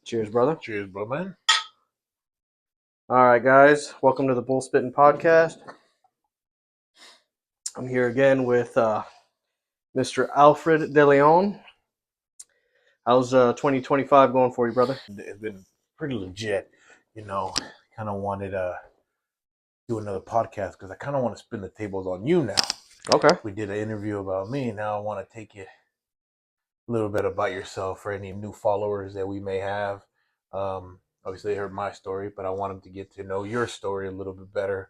Cheers, brother. Cheers, bro, man. All right, guys. Welcome to the Bull Spitting Podcast. I'm here again with Mr. Alfred De Leon. How's 2025 going for you, brother? It's been pretty legit. Kind of wanted to do another podcast because I kind of want to spin the tables on you now. Okay. We did an interview about me. Now I want to take you a little bit about yourself for any new followers that we may have. Obviously, they heard my story, but I want them to get to know your story a little bit better.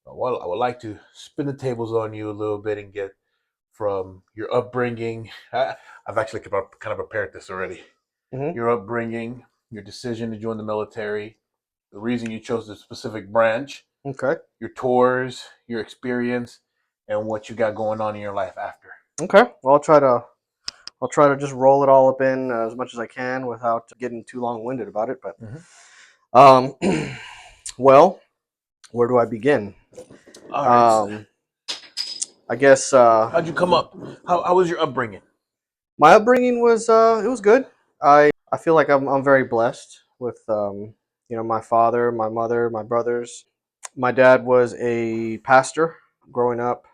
Well, I would like to spin the tables on you a little bit and get from your upbringing. I've actually kind of prepared this already. Mm-hmm. Your upbringing, your decision to join the military, the reason you chose the specific branch, Okay. your tours, your experience, and what you got going on in your life after. Okay. Well, I'll try to just roll it all up in as much as I can without getting too long-winded about it. But, well, where do I begin? All right. I guess How'd you come up? How was your upbringing? my upbringing was it was good. I feel like I'm very blessed with my father, my mother, my brothers. My dad was a pastor growing up,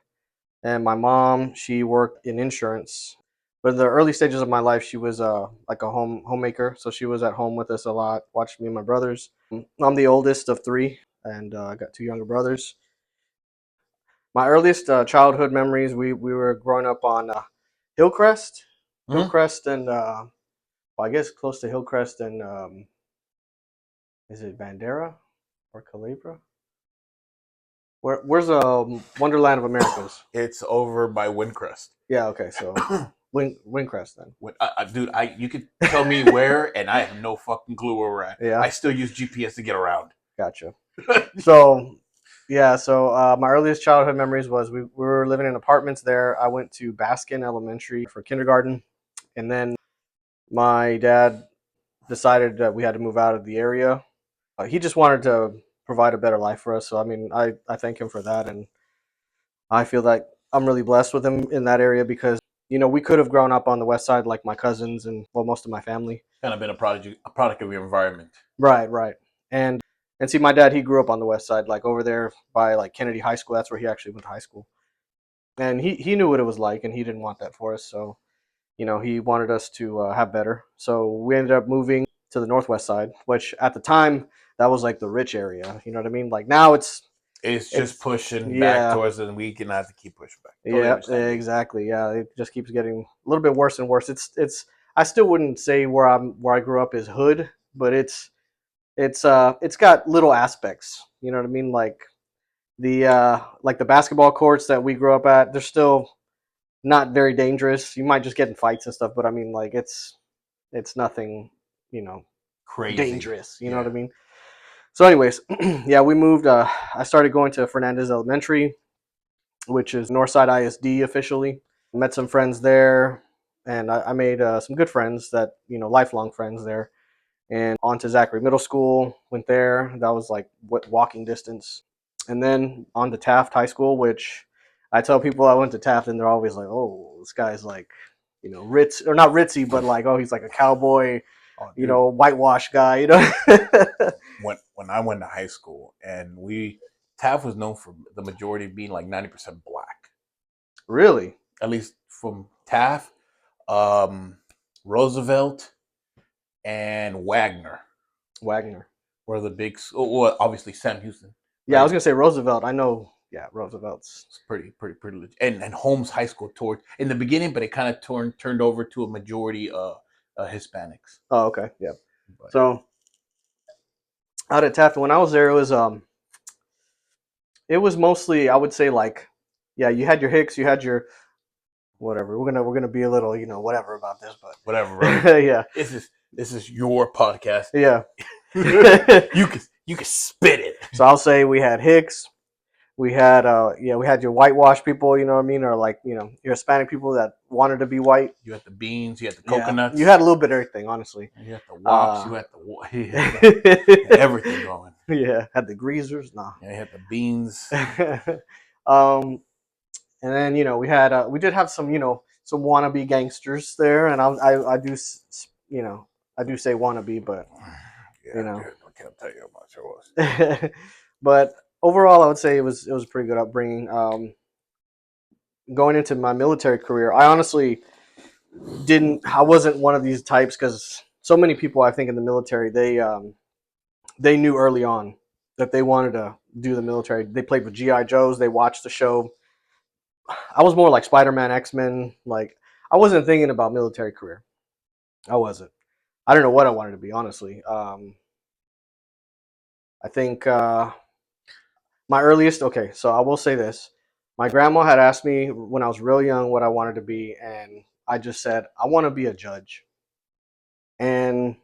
and my mom, she worked in insurance. But in the early stages of my life, she was like a homemaker, so she was at home with us a lot, watched me and my brothers. I'm the oldest of three, and I got two younger brothers. My earliest childhood memories, we were growing up on Hillcrest, Hillcrest, and I guess close to Hillcrest and is it Bandera or Calabria? Where's Wonderland of Americas? It's over by Windcrest. Yeah, okay, so Windcrest then. Dude, you could tell me where, and I have no fucking clue where we're at. Yeah, I still use GPS to get around. gotcha. So my earliest childhood memories was we were living in apartments there. I went to Baskin Elementary for kindergarten, and then my dad decided that we had to move out of the area. He just wanted to provide a better life for us. So, I mean, I thank him for that. And I feel like I'm really blessed with him in that area because, we could have grown up on the west side like my cousins and, well, most of my family. Kind of been a product of your environment. Right, right. And see, my dad, he grew up on the west side, like over there by like Kennedy High School. That's where he actually went to high school. And he knew what it was like, and he didn't want that for us. So, he wanted us to have better. So we ended up moving to the northwest side, which at the time that was like the rich area. You know what I mean? Like now it's just pushing back towards it, and we gonna have to keep pushing back. Totally exactly. Yeah, it just keeps getting a little bit worse and worse. It's. I still wouldn't say where I grew up is hood, but it's got little aspects. You know what I mean? Like the basketball courts that we grew up at, they're still not very dangerous. You might just get in fights and stuff, but I mean, like it's nothing, crazy dangerous. You know what I mean? So, anyways, yeah, we moved. I started going to Fernandez Elementary, which is Northside ISD officially. Met some friends there, and I made some good friends that lifelong friends there. And on to Zachary Middle School, went there. That was like walking distance, and then on to Taft High School, which I tell people I went to Taft, and they're always like, "Oh, this guy's like, Ritz or not ritzy, but like, oh, he's like a cowboy, whitewash guy, When I went to high school, and Taft was known for the majority being like 90% black. Really? At least from Taft, Roosevelt, and Wagner were the big. Well, obviously Sam Houston. Yeah, right? I was gonna say Roosevelt. I know. Yeah, Roosevelt's it's pretty legit. And Holmes High School toured in the beginning, but it kind of turned over to a majority Hispanics. Oh, okay, yeah. But, so out at Taft, when I was there, it was mostly, I would say, like, yeah, you had your Hicks, you had your whatever. We're gonna be a little, whatever about this, but whatever, bro. Yeah. This is your podcast. Yeah. you can spit it. So I'll say we had Hicks, we had we had your whitewash people, you know what I mean, or like your Hispanic people that wanted to be white. You had the beans, you had the coconuts. You had a little bit of everything, honestly. You had the wops, you had everything going. Yeah, had the greasers, nah. Yeah, you had the beans. And then we did have some some wannabe gangsters there, and I do I do say want to be, but Yeah, you know. dude, I can't tell you how much it was. But overall, I would say it was a pretty good upbringing. Going into my military career, I honestly didn't. I wasn't one of these types because so many people I think in the military they knew early on that they wanted to do the military. They played with GI Joes. They watched the show. I was more like Spider-Man, X-Men. Like I wasn't thinking about military career. I wasn't. I don't know what I wanted to be honestly. I think my earliest. Okay, so I will say this: my grandma had asked me when I was real young what I wanted to be, and I just said I want to be a judge. And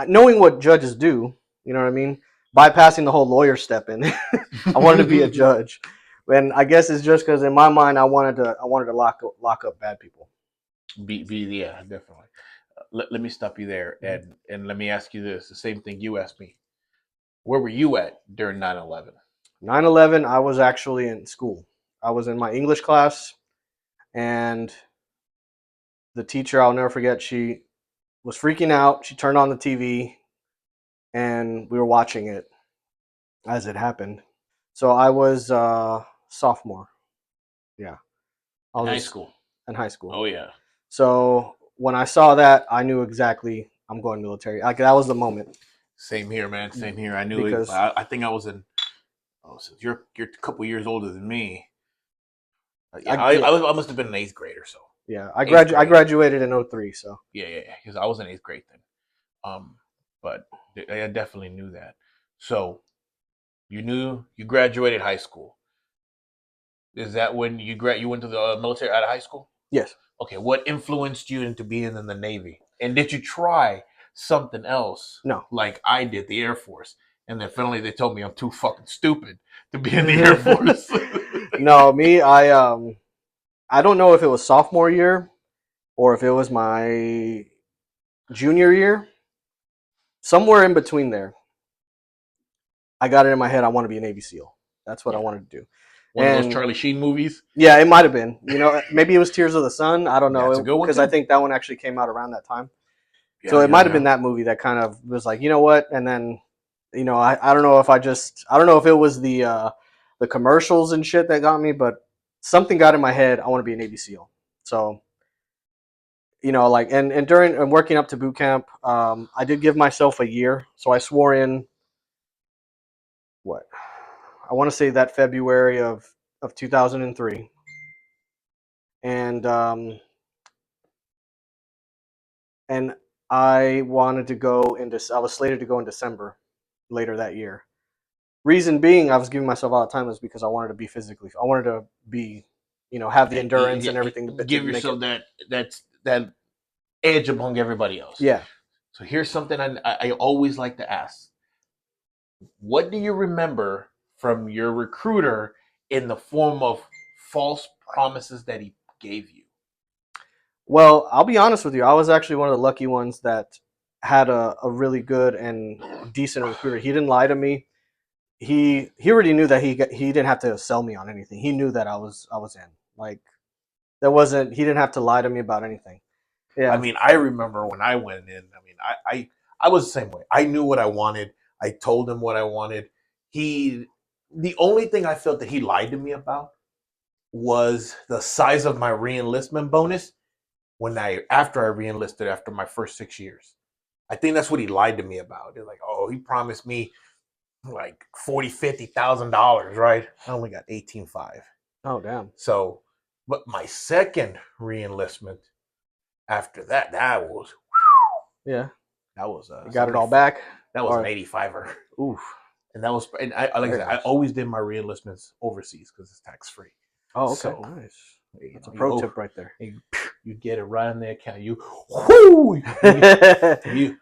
knowing what judges do, you know what I mean, bypassing the whole lawyer step in, I wanted to be a judge. And I guess it's just because in my mind I wanted to lock up bad people. Yeah, definitely. Let me stop you there, and let me ask you this: the same thing you asked me. Where were you at during 9/11? 9/11, I was actually in school. I was in my English class, and the teacher, I'll never forget, she was freaking out. She turned on the TV, and we were watching it as it happened. So I was sophomore. Yeah, I In was high school? in high school. Oh yeah. So when I saw that, I knew exactly I'm going military. Like that was the moment Same here, man. Same here. I knew it. because I think I was in. Oh, since you're a couple years older than me. Yeah, yeah, I must have been an eighth grade or so. yeah, Eighth I grade. graduated in '03. So Yeah, because I was in eighth grade then. Um, but I definitely knew that. So you knew you graduated high school. Is that when you went to the military out of high school? yes. Okay, what influenced you into being in the Navy? And did you try something else No. like I did, the Air Force? And then finally they told me I'm too fucking stupid to be in the Air Force. No, me, I don't know if it was sophomore year or if it was my junior year. Somewhere in between there, I got it in my head I want to be a Navy SEAL. That's what I Yeah. wanted to do. One of those And Charlie Sheen movies. yeah, it might have been. You know, maybe it was Tears of the Sun. I don't That's a know good one because I too. think that one actually came out around that time. So Yeah, it yeah, might have been yeah. that movie that kind of was like, you know what? And then, I don't know if I don't know if it was the commercials and shit that got me, but something got in my head. I want to be a Navy SEAL. So, like, and during and working up to boot camp, I did give myself a year. So I swore in what I want to say that February of 2003, and I wanted to go into. I was slated to go in December later that year. Reason being, I was giving myself all the time is because I wanted to be physically. I wanted to be, have the endurance and everything to Give make it. yourself that edge among everybody else. Yeah. So here's something I always like to ask: what do you remember from your recruiter in the form of false promises that he gave you? Well, I'll be honest with you. I was actually one of the lucky ones that had a really good and decent recruiter. He didn't lie to me. He already knew that he didn't have to sell me on anything. He knew that I was in. Like there wasn't. He didn't have to lie to me about anything. I Yeah. mean, I remember when I went in. I mean, I was the same way. I knew what I wanted. I told him what I wanted. He, the only thing I felt that he lied to me about was the size of my reenlistment bonus when I after I reenlisted after my first 6 years. I think that's what he lied to me about. They're like, oh, he promised me like 40, $50,000, right? I only got 18.5. Oh damn. So, but my second reenlistment after that, Yeah. that was You got it all 75. back. That was an Or 85er. oof. And that was, and I like I Very said, I nice. always did my reenlistments overseas because it's tax free. Oh, okay. So Nice. you That's know, a pro tip right there. you get it right in the account. Whoo,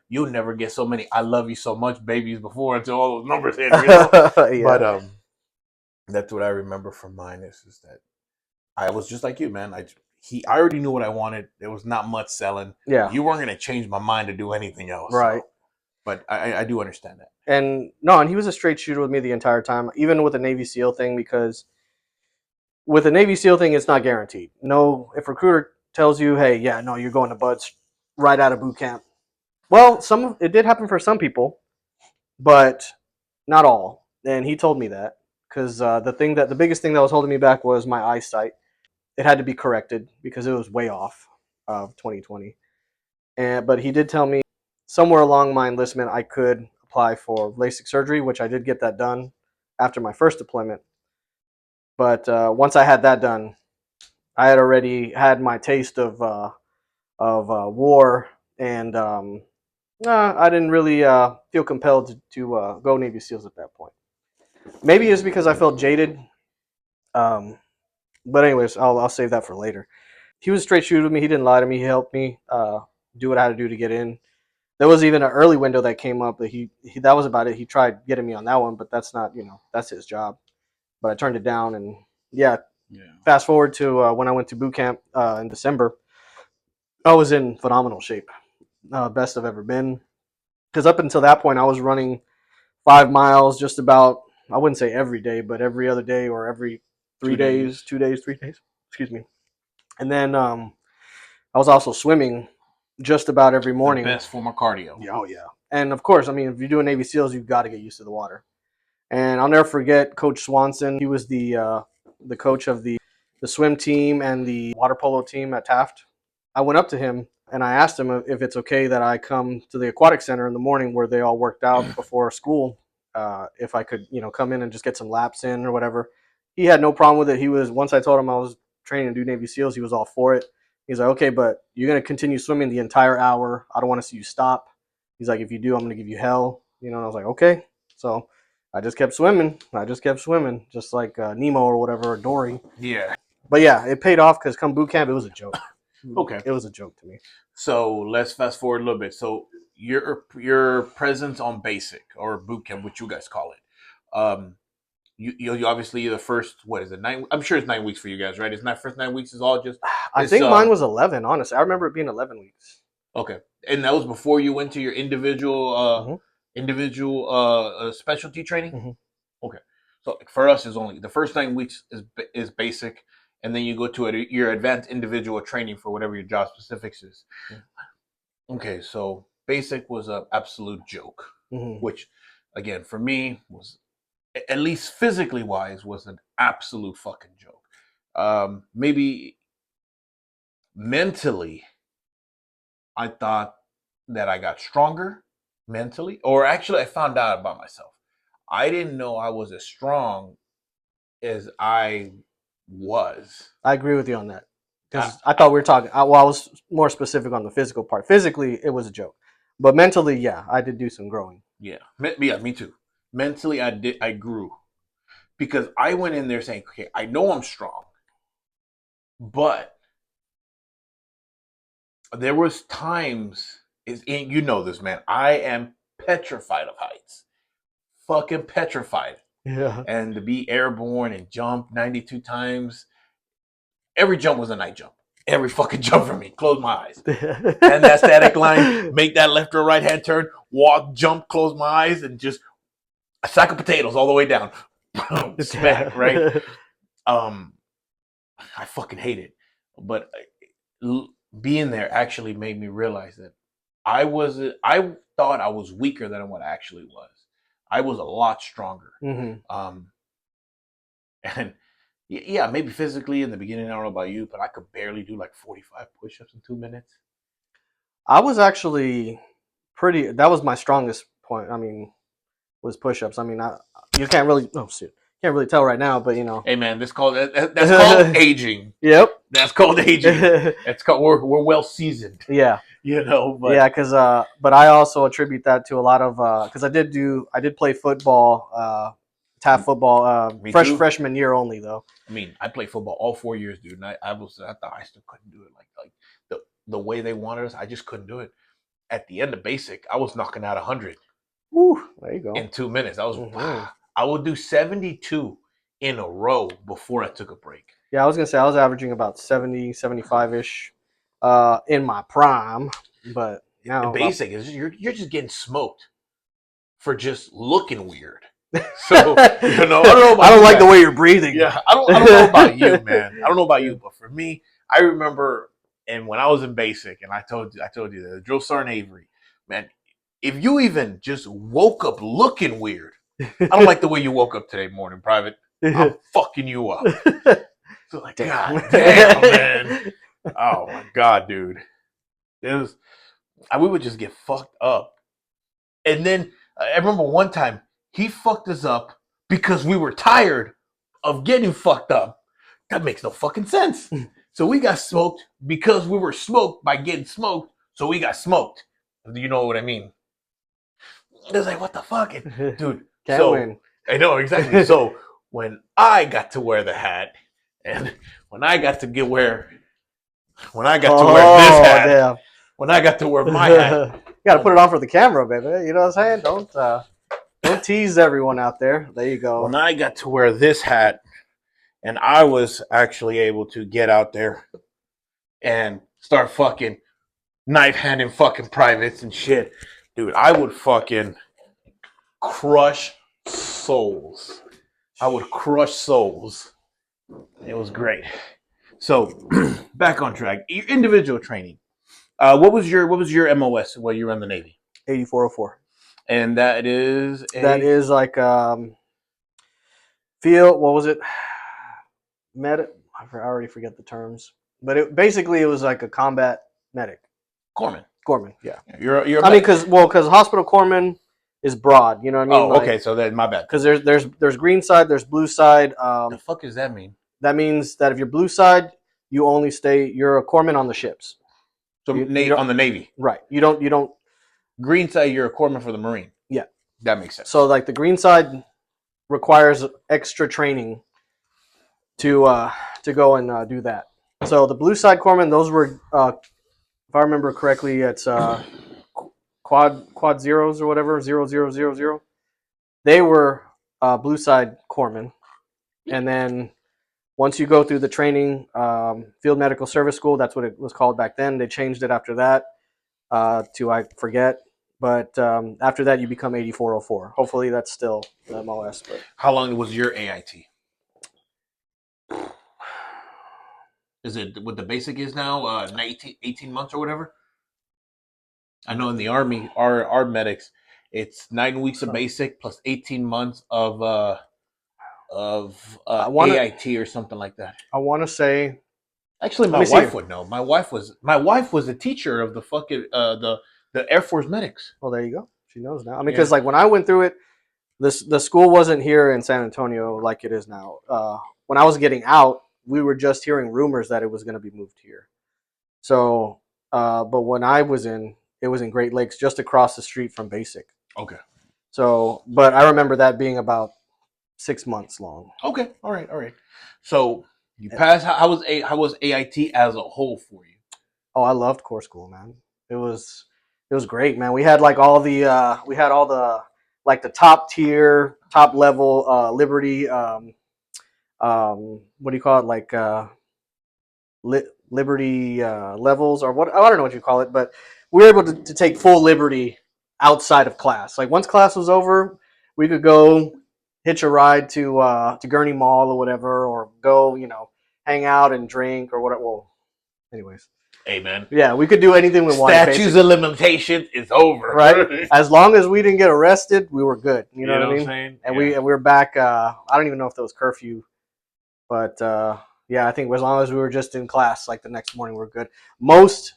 you never get so many "I love you so much" babies before until all those numbers hit, you know. Yeah. But that's what I remember from mine is that I was just like you, man. I already knew what I wanted. There was not much selling. Yeah. You weren't gonna change my mind to do anything else. Right. So, but I do understand that. And no, and he was a straight shooter with me the entire time, even with the Navy SEAL thing, because with the Navy SEAL thing, it's not guaranteed. No, if recruiter tells you, hey, yeah, no, you're going to Buds right out of boot camp, Well, it did happen for some people, but not all. And he told me that because the biggest thing that was holding me back was my eyesight. It had to be corrected because it was way off of 2020. And but he did tell me somewhere along my enlistment I could apply for LASIK surgery, which I did get that done after my first deployment. But once I had that done, I had already had my taste of war, and I didn't really feel compelled to go Navy SEALs at that point. Maybe it's because I felt jaded. Um, but anyways, I'll save that for later. He was a straight shooter with me. He didn't lie to me. He helped me do what I had to do to get in. There was even an early window that came up, but he that was about it. He tried getting me on that one, but that's not that's his job. But I turned it down, and yeah. Fast forward to when I went to boot camp in December, I was in phenomenal shape, best I've ever been. Because up until that point, I was running 5 miles just about. I wouldn't say every day, but every other day or every 3 days, 2 days, 3 days. Excuse me. And then I was also swimming just about every morning. The best form of cardio. Yeah, oh yeah. And of course, I mean, if you're doing Navy SEALs, you've got to get used to the water. And I'll never forget Coach Swanson. He was the coach of the swim team and the water polo team at Taft. I went up to him and I asked him if it's okay that I come to the aquatic center in the morning where they all worked out before school. If I could, come in and just get some laps in or whatever. He had no problem with it. He was once I told him I was training to do Navy SEALs, he was all for it. He's like, okay, but you're gonna continue swimming the entire hour. I don't want to see you stop. He's like, if you do, I'm gonna give you hell. And I was like, okay. So I just kept swimming. Just like Nemo or whatever, or Dory. Yeah. But yeah, it paid off because come boot camp, it was a joke. Okay. It was a joke to me. So let's fast forward a little bit. So your presence on basic or boot camp, what you guys call it. You obviously the first, what is it, 9? I'm sure it's 9 weeks for you guys, right? It's not first 9 weeks. Is all just. I think mine was 11. Honestly, I remember it being 11 weeks. Okay, and that was before you went to your individual specialty training. Mm-hmm. Okay, so for us, is only the first 9 weeks is basic, and then you go to your advanced individual training for whatever your job specifics is. Mm-hmm. Okay, so basic was an absolute joke, which, again, for me was, at least physically wise, was an absolute fucking joke. Maybe mentally, I thought that I got stronger mentally, or actually I found out about myself. I didn't know I was as strong as I was. I agree with you on that. Because I thought we were talking, I was more specific on the physical part. Physically, it was a joke. But mentally, yeah, I did do some growing. Yeah, me too. Mentally, I grew. Because I went in there saying, okay, I know I'm strong, but there was times, you know this, man, I am petrified of heights. Fucking petrified. Yeah. And to be airborne and jump 92 times, every jump was a night jump. Every fucking jump for me. Close my eyes. And that static line, make that left or right hand turn, walk, jump, close my eyes, and just a sack of potatoes all the way down. Smack, right? I fucking hate it. But being there actually made me realize that I thought I was weaker than what I actually was. I was a lot stronger. Mm-hmm. And yeah, maybe physically in the beginning, I don't know about you, but I could barely do like 45 push-ups in 2 minutes. I was actually that was my strongest point. I mean, was push-ups. I mean, you can't really, can't really tell right now, but Hey man, that's called aging. Yep. That's called aging. That's called, we're well seasoned. Yeah. But yeah, because but I also attribute that to a lot of because I did play football, Taft football, freshman year only though. I mean, I played football all 4 years, dude, and I thought I still couldn't do it. Like the way they wanted us, I just couldn't do it. At the end of basic, I was knocking out 100. Ooh, there you go. In 2 minutes, I would do 72 in a row before I took a break. Yeah, I was gonna say I was averaging about 70, 75-ish in my prime, but now basic is you're just getting smoked for just looking weird. So I don't know. I don't like the way you're breathing. Yeah, I don't know about you, man. I don't know about you, but for me, I remember, and when I was in basic, and I told you that Drill Sergeant Avery man, if you even just woke up looking weird, I don't like the way you woke up today morning, Private. I'm fucking you up. So like, Damn. God damn, man. Oh my God, dude. We would just get fucked up. And then I remember one time he fucked us up because we were tired of getting fucked up. That makes no fucking sense. So we got smoked because we were smoked by getting smoked. So we got smoked. You know what I mean? It was like, what the fuck? Dude, Can't win. I know, exactly. So when I got to wear the hat and when I got to wear this hat, damn. when I got to wear my hat, You got to put it on for the camera, baby. You know what I'm saying? Don't tease everyone out there. There you go. when I got to wear this hat and I was actually able to get out there and start fucking knife handing fucking privates and shit, dude, I would fucking crush souls. I would crush souls. It was great. So back on track. Your individual training. What was your MOS while you were in the Navy? 8404. And that is That is like field. What was it? I already forget the terms, but it was like a combat medic. corpsman. Yeah. You're. I mean, because hospital corpsman is broad. You know what I mean? Oh, okay. So that my bad. Because there's green side, there's blue side. The fuck does that mean? That means that if you're blue side, you're a corpsman on the ships. So on the Navy, right? You don't. Green side, you're a corpsman for the Marine. Yeah, that makes sense. So like the green side requires extra training to go and do that. So the blue side corpsmen, those were, if I remember correctly, it's quad zeros or whatever, 0000. They were blue side corpsmen, and then once you go through the training, field medical service school, that's what it was called back then. They changed it after that to I forget, but after that you become 8404. Hopefully that's still the MOS. But how long was your AIT? Is it what the basic is now? 18 months or whatever. I know in the Army, our medics, it's 9 weeks of basic plus 18 months of AIT or something like that. I want to say, actually, my wife would know. My wife was a teacher of the fucking the Air Force medics. Well, there you go. She knows now. I mean, because like when I went through it, the school wasn't here in San Antonio like it is now. When I was getting out, we were just hearing rumors that it was going to be moved here. So, but when I was in, it was in Great Lakes, just across the street from basic. Okay. So, but I remember that being about 6 months long. Okay. All right. So you passed. How was AIT as a whole for you? Oh, I loved core school, man. It was great, man. We had like all the like the top tier, top level Liberty. What do you call it? Like Liberty levels or what? I don't know what you call it, but we were able to take full Liberty outside of class. Like once class was over, we could go hitch a ride to Gurney Mall or whatever, or go hang out and drink or whatever. Well, anyways. Hey, man. Yeah, we could do anything we wanted. Statutes of limitations is over, right? As long as we didn't get arrested, we were good. You know what I mean? Saying? And we were back. I don't even know if there was curfew, but yeah, I think as long as we were just in class, like the next morning, we're good. Most,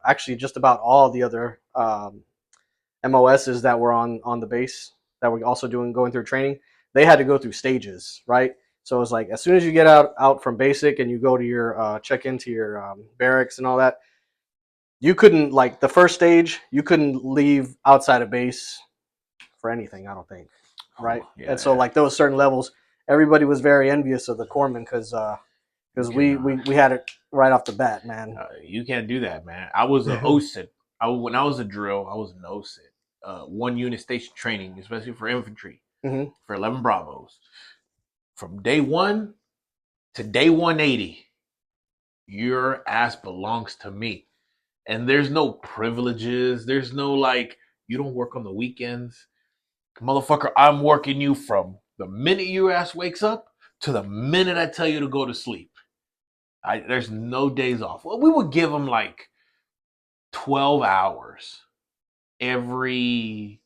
actually, just about all the other MOSs that were on the base that were also going through training, they had to go through stages, right? So it was like as soon as you get out from basic and you go to your check into your barracks and all that, you couldn't, like the first stage, you couldn't leave outside of base for anything, I don't think, right? And so like those certain levels, everybody was very envious of the corpsman because we had it right off the bat, man. You can't do that, man. I was an OSIT. When I was a drill, I was an OSIT. 1 unit station training, especially for infantry, for 11 Bravos. From day 1 to day 180, your ass belongs to me. And there's no privileges. There's no like, you don't work on the weekends. Motherfucker, I'm working you from the minute your ass wakes up to the minute I tell you to go to sleep. There's no days off. Well, we would give them like 12 hours. every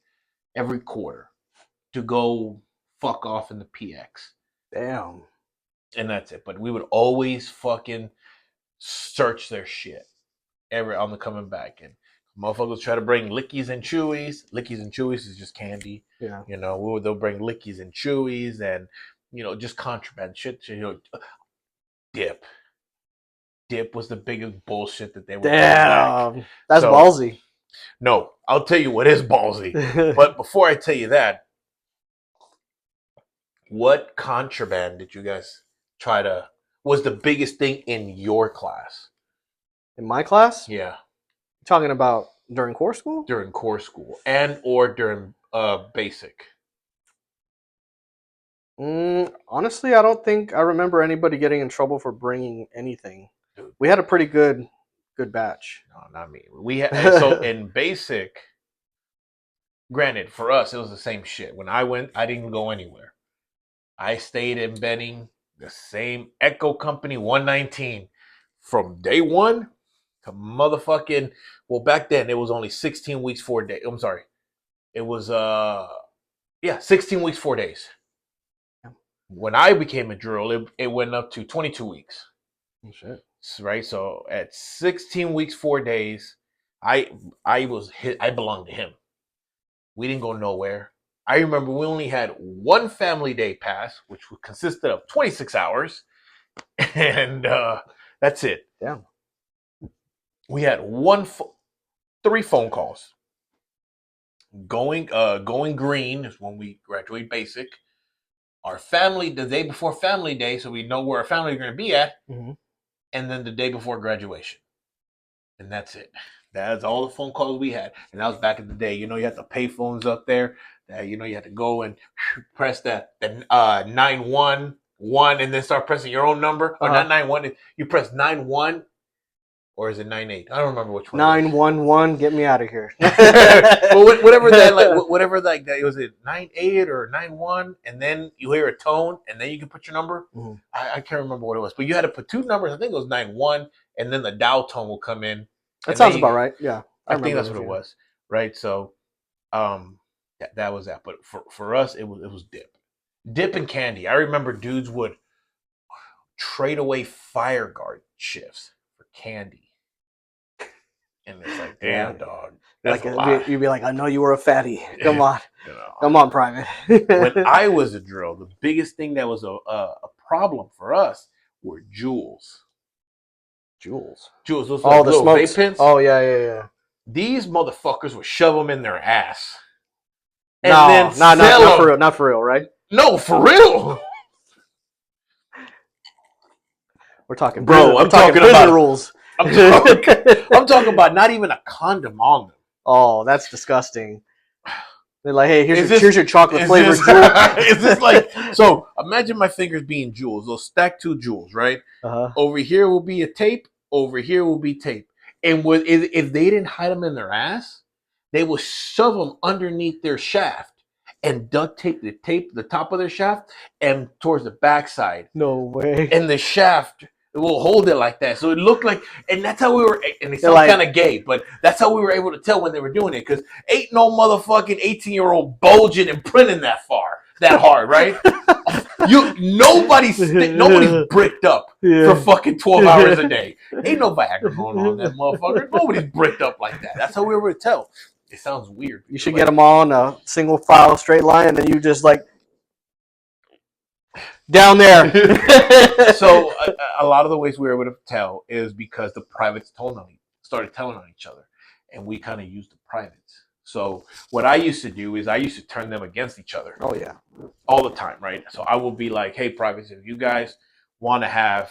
quarter to go fuck off in the PX. Damn. And that's it. But we would always fucking search their shit every on the coming back. And motherfuckers try to bring lickies and chewies. Lickies and chewies is just candy. Yeah. You know, they'll bring lickies and chewies and, you know, just contraband shit. You know, dip. Dip was the biggest bullshit that they would bring back. Damn. That's ballsy. No, I'll tell you what is ballsy. But before I tell you that, what contraband did you guys try to, was the biggest thing in your class? In my class? Yeah. You're talking about during core school? During core school and or during basic. Honestly, I don't think I remember anybody getting in trouble for bringing anything. Dude. We had a pretty good batch. No, not me. We had so in basic. Granted, for us, it was the same shit. When I went, I didn't go anywhere. I stayed in Benning, the same Echo Company 119, from day one to motherfucking. Well, back then it was only 16 weeks 4 days. I'm sorry, it was 16 weeks 4 days. When I became a drill, it went up to 22 weeks. Oh, shit. Right, so at 16 weeks 4 days, I belonged to him. We didn't go nowhere. I remember we only had one family day pass, which consisted of 26 hours, and that's it. Damn. We had 3 phone calls. Going green is when we graduate basic. Our family the day before family day, so we know where our family is going to be at, and then the day before graduation, and that's it. That's all the phone calls we had, and that was back in the day. You know, you had the pay phones up there. That you know, you had to go and press that 911, and then start pressing your own number. Or not 911. You press 91, or is it 98? I don't remember which one. 911. Get me out of here. Well, whatever that it was it 98 or 91, and then you hear a tone, and then you can put your number. I can't remember what it was, but you had to put 2 numbers. I think it was 91, and then the dial tone will come in. That sounds about right. Yeah, I think that's what it was. Right. So, that was that. But for us, it was dip and candy. I remember dudes would trade away fire guard shifts for candy, and it's like, damn, dog. That's a lot. You'd be like, I know you were a fatty. Come on, you know, come on, private. When I was a drill, the biggest thing that was a problem for us were jewels. Jewels. Those the little smokes. vape pens. Oh yeah. These motherfuckers would shove them in their ass. And not for real. Not for real, right? No, for real. We're talking, bro. I'm talking about rules. I'm talking about not even a condom on them. Oh, that's disgusting. They're like, hey, here's your chocolate flavored jewel. Is this like, so imagine my fingers being jewels. They'll stack 2 jewels, right? Over here will be a tape. Over here will be tape. And if they didn't hide them in their ass, they will shove them underneath their shaft and duct tape the top of their shaft and towards the backside. No way. And the shaft will hold it like that. So it looked like, and that's how we were, and it sounds kind of gay, but that's how we were able to tell when they were doing it, because ain't no motherfucking 18-year-old bulging and printing that hard, right? Nobody's bricked up for fucking 12 hours a day. Ain't no Viagra going on that motherfucker. Nobody's bricked up like that. That's how we were able to tell. It sounds weird. You should get them all in a single file straight line, and then you just like down there. So a lot of the ways we were able to tell is because the privates started telling on each other, and we kind of used the privates. So what I used to do is I used to turn them against each other. Oh yeah, all the time, right? So I will be like, hey, privates, if you guys want to have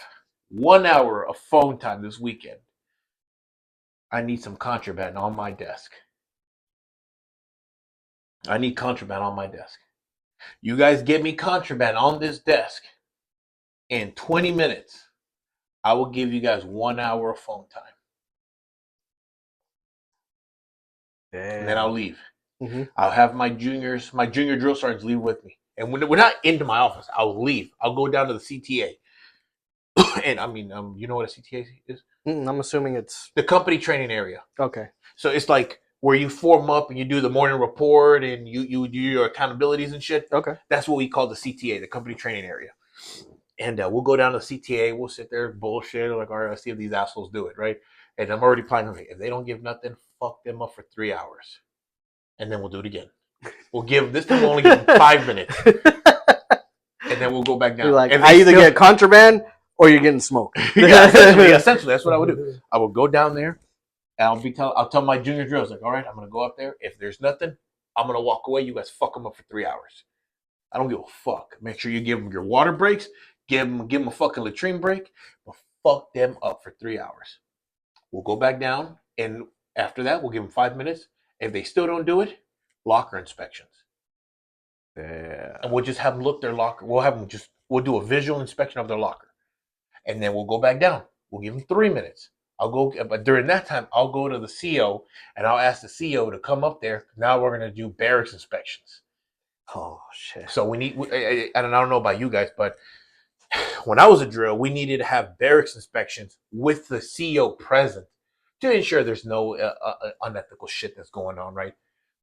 1 hour of phone time this weekend, I need some contraband on my desk. I need contraband on my desk. You guys get me contraband on this desk in 20 minutes. I will give you guys 1 hour of phone time. Damn. And then I'll leave. I'll have my junior drill sergeants leave with me. And when we're not into my office, I'll leave. I'll go down to the CTA. And I mean, you know what a CTA is? I'm assuming it's the company training area. Okay. So it's like where you form up and you do the morning report and you do your accountabilities and shit. Okay. That's what we call the CTA, the company training area. And we'll go down to the CTA. We'll sit there, bullshit, like, all right, let's see if these assholes do it, right? And I'm already planning. If they don't give nothing, fuck them up for 3 hours, and then we'll do it again. We'll give this time. We'll only give them 5 minutes, and then we'll go back down. You're like, and I either get contraband or you're getting smoked. Yeah, essentially, that's what I would do. I would go down there. And I'll tell my junior drills, like, all right, I'm gonna go up there. If there's nothing, I'm gonna walk away. You guys fuck them up for 3 hours. I don't give a fuck. Make sure you give them your water breaks. Give them a fucking latrine break. But fuck them up for 3 hours. We'll go back down, and after that, we'll give them 5 minutes. If they still don't do it, locker inspections. Yeah. And we'll just have them look their locker. We'll do a visual inspection of their locker, and then we'll go back down. We'll give them 3 minutes. But during that time, I'll go to the CO and I'll ask the CO to come up there. Now we're gonna do barracks inspections. Oh shit. So we need, and I don't know about you guys, but when I was a drill, we needed to have barracks inspections with the CO present to ensure there's no unethical shit that's going on, right?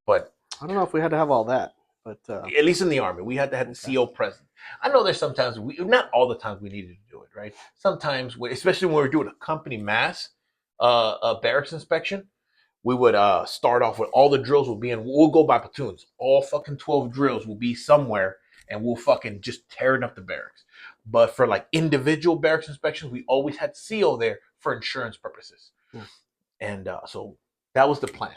But I don't know if we had to have all that, but at least in the Army, we had to have the CO present. I know there's sometimes not all the times we needed to do it, right? Sometimes, especially when we were doing a company mass a barracks inspection, we would start off with all the drills will be in. We'll go by platoons. All fucking 12 drills will be somewhere, and we'll fucking just tearing up the barracks. But for like individual barracks inspections, we always had CO there for insurance purposes. And so that was the plan.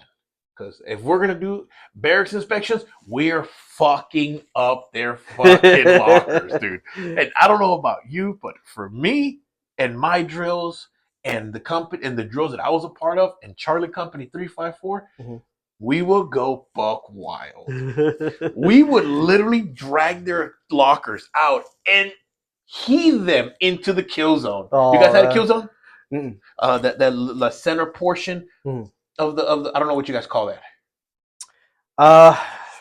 Because if we're gonna do barracks inspections, we're fucking up their fucking lockers, dude. And I don't know about you, but for me and my drills and the company and the drills that I was a part of, and Charlie Company 354, we would go buck wild. We would literally drag their lockers out and heave them into the kill zone. You guys had a kill zone? That center portion of the I don't know what you guys call that.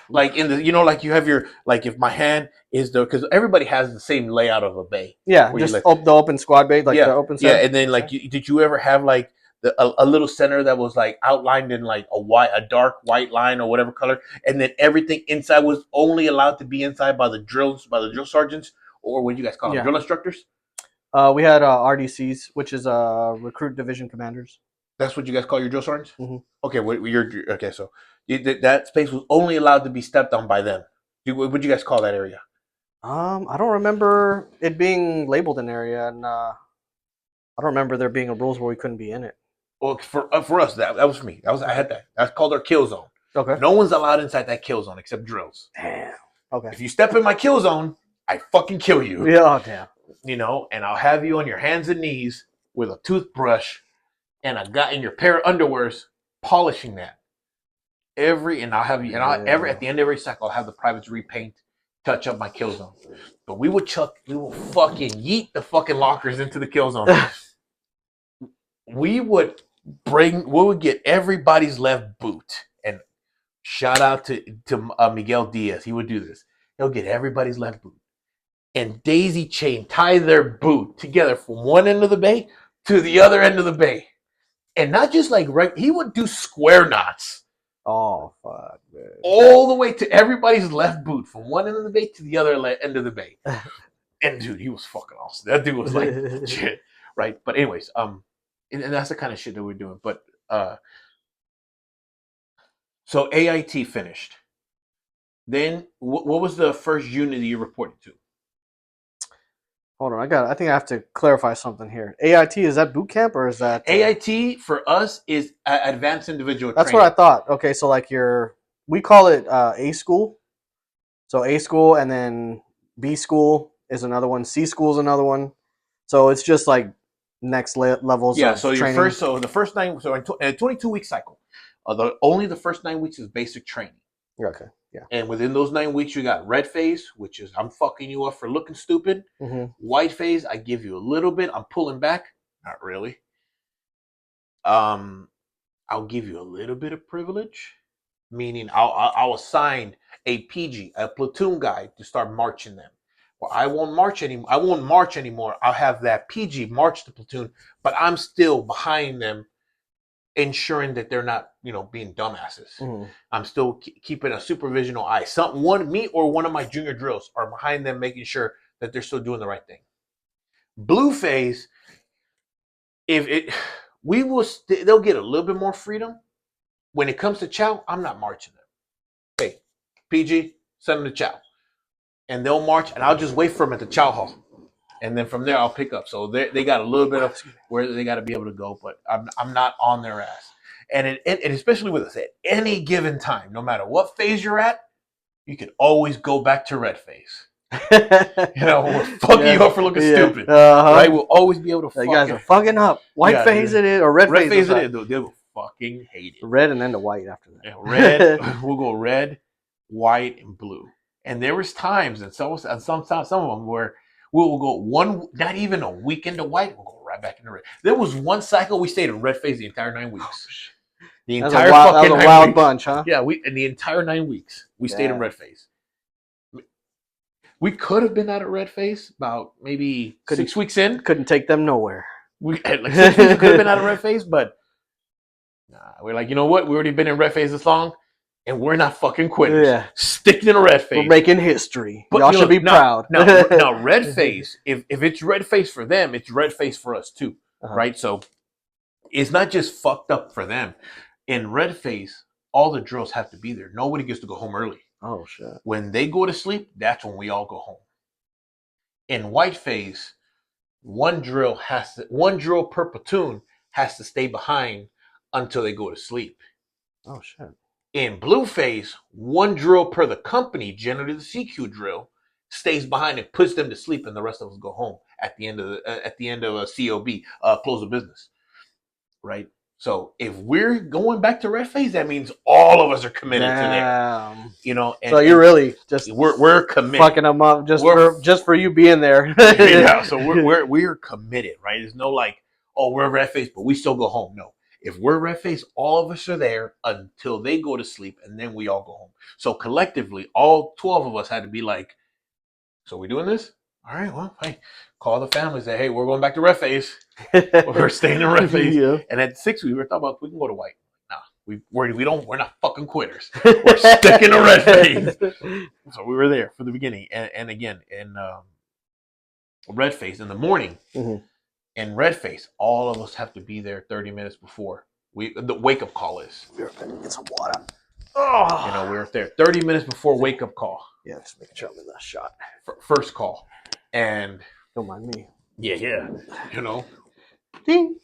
Like in the like you have your if my hand is because everybody has the same layout of a bay. Yeah, just the open squad bay, like the open center. Yeah, and then did you ever have like a little center that was like outlined in like a dark white line or whatever color, and then everything inside was only allowed to be inside by the drill sergeants, or what do you guys call them, drill instructors? We had RDCs, which is recruit division commanders. That's what you guys call your drill sergeants? Okay, okay. So that space was only allowed to be stepped on by them. What would you guys call that area? I don't remember it being labeled an area, and I don't remember there being a rules where we couldn't be in it. Well, for us, that was for me. I had that. That's called our kill zone. Okay. No one's allowed inside that kill zone except drills. Damn. Okay. If you step in my kill zone, I fucking kill you. Yeah. Oh, damn. And I'll have you on your hands and knees with a toothbrush and a guy in your pair of underwears polishing that. I'll have you, at the end of every cycle, I'll have the privates repaint, touch up my kill zone. But we will fucking yeet the fucking lockers into the kill zone. we would get everybody's left boot. And shout out to Miguel Diaz. He would do this. He'll get everybody's left boot and daisy chain tie their boot together from one end of the bay to the other end of the bay. And not just he would do square knots. Oh, fuck, man. All the way to everybody's left boot from one end of the bay to the other end of the bay. And dude, he was fucking awesome. That dude was like shit. Right. But anyways, and that's the kind of shit that we're doing. But so AIT finished. Then what was the first unit you reported to? Hold on, I think I have to clarify something here. AIT, is that boot camp or is that AIT for us is advanced individual That's training. what I thought. Okay, so like we call it A school. So A school, and then B school is another one. C school is another one. So it's just like next levels. Yeah. Of So training. the first 9. So in a 22-week cycle, only the first 9 weeks is basic training. Okay. Yeah. And within those 9 weeks, you got red phase, which is I'm fucking you up for looking stupid. White phase, I give you a little bit. I'm pulling back. Not really. I'll give you a little bit of privilege, meaning I'll assign a PG, a platoon guy, to start marching them. Well, I won't march anymore. I'll have that PG march the platoon, but I'm still behind them ensuring that they're not, being dumbasses. Mhm. I'm still keeping a supervisional eye. Me or one of my junior drills are behind them, making sure that they're still doing the right thing. Blue phase, if it, we will, they'll get a little bit more freedom. When it comes to chow, I'm not marching them. Hey, PG, send them to chow, and they'll march, and I'll just wait for them at the chow hall, and then from there I'll pick up. So they got a little bit of where they got to be able to go, but I'm not on their ass. And especially with us at any given time, no matter what phase you're at, you can always go back to red phase. We're fucking you up for looking stupid, right? We'll always be able to. You guys are fucking up. White phase it is, or red phase. Red phase it is. They will fucking hate it. Red and then the white after that. Yeah, red. We'll go red, white, and blue. And there was times, and some of them where we'll go not even a week into white, we'll go right back into red. There was one cycle we stayed in red phase the entire 9 weeks. The entire fucking 9 weeks. That was a wild bunch, huh? Yeah, in the entire 9 weeks we stayed in red phase. We could have been out of red phase about maybe 6 weeks in. Couldn't take them nowhere. We 6 weeks we could have been out of red phase, but we're like, you know what? We already been in red phase this long, and we're not fucking quitters. Yeah. Sticking in a red phase. We're making history. But y'all should be proud. Now, red phase, if it's red phase for them, it's red phase for us too, right? So it's not just fucked up for them. In red phase, all the drills have to be there. Nobody gets to go home early. Oh, shit. When they go to sleep, that's when we all go home. In white phase, one drill per platoon has to stay behind until they go to sleep. Oh, shit. In blue phase, one drill per the company, generally the CQ drill, stays behind and puts them to sleep, and the rest of us go home at the end of a COB, close of business, right? So if we're going back to red phase, that means all of us are committed to there. And, so you're really just we're committed, fucking them up just for you being there. Yeah, so we're committed, right? There's no like, oh, we're red phase, but we still go home. No. If we're red phase, all of us are there until they go to sleep, and then we all go home. So collectively, all 12 of us had to be like, so we doing this? All right, well, hey, call the family, say, hey, we're going back to red phase. We're staying in red phase. Yeah. And at 6, we were talking about, we can go to white. Nah, we're not fucking quitters. We're sticking to red phase. So we were there for the beginning. And again, in red phase in the morning, in red phase, all of us have to be there 30 minutes before the wake up call is. Get some water. Oh. We're there 30 minutes before wake up call. Yeah, just making sure I'm in that shot. First call. And don't mind me. Yeah. Ding.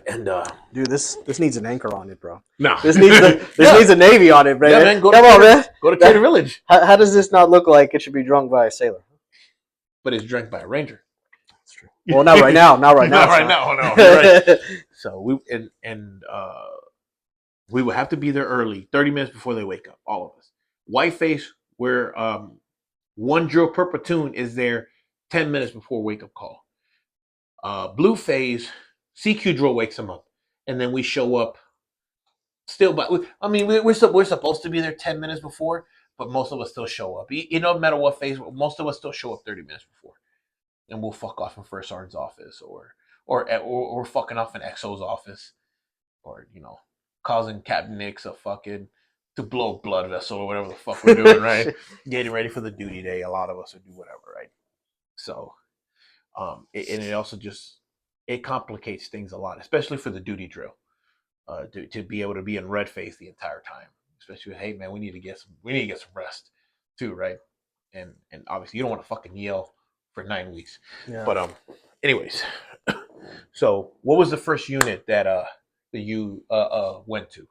And dude, this needs an anchor on it, bro. No. This needs a Navy on it, bro. Yeah, man, Come on, man. Go to Tater Village. How does this not look like it should be drunk by a sailor? But it's drank by a ranger. That's true. Well, not right now. Not right now. Not right now. No, right. So we would have to be there early, 30 minutes before they wake up, all of us. White phase, where one drill per platoon is there 10 minutes before wake up call. Blue phase, CQ drill wakes them up, and then we show up. Still, but we're supposed to be there 10 minutes before, but most of us still show up. No matter what phase, most of us still show up 30 minutes before, and we'll fuck off in First Sergeant's office, or fucking off in XO's office, or causing Captain Nick's to blow a blood vessel or whatever the fuck we're doing, right? Getting ready for the duty day. A lot of us will do whatever, right? So, it also it complicates things a lot, especially for the duty drill. To be able to be in red phase the entire time, especially with, hey man, we need to get some rest too, right? And obviously you don't want to fucking yell for 9 weeks. Yeah. But anyways, so what was the first unit that you went to?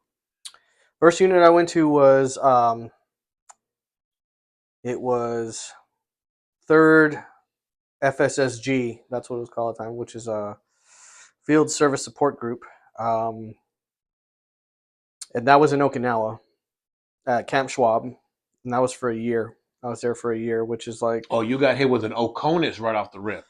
First unit I went to was it was 3rd FSSG. That's what it was called at the time, which is a Field Service Support Group. And that was in Okinawa at Camp Schwab, and that was for a year. I was there for a year, which is like... Oh, you got hit with an Oconus right off the rip.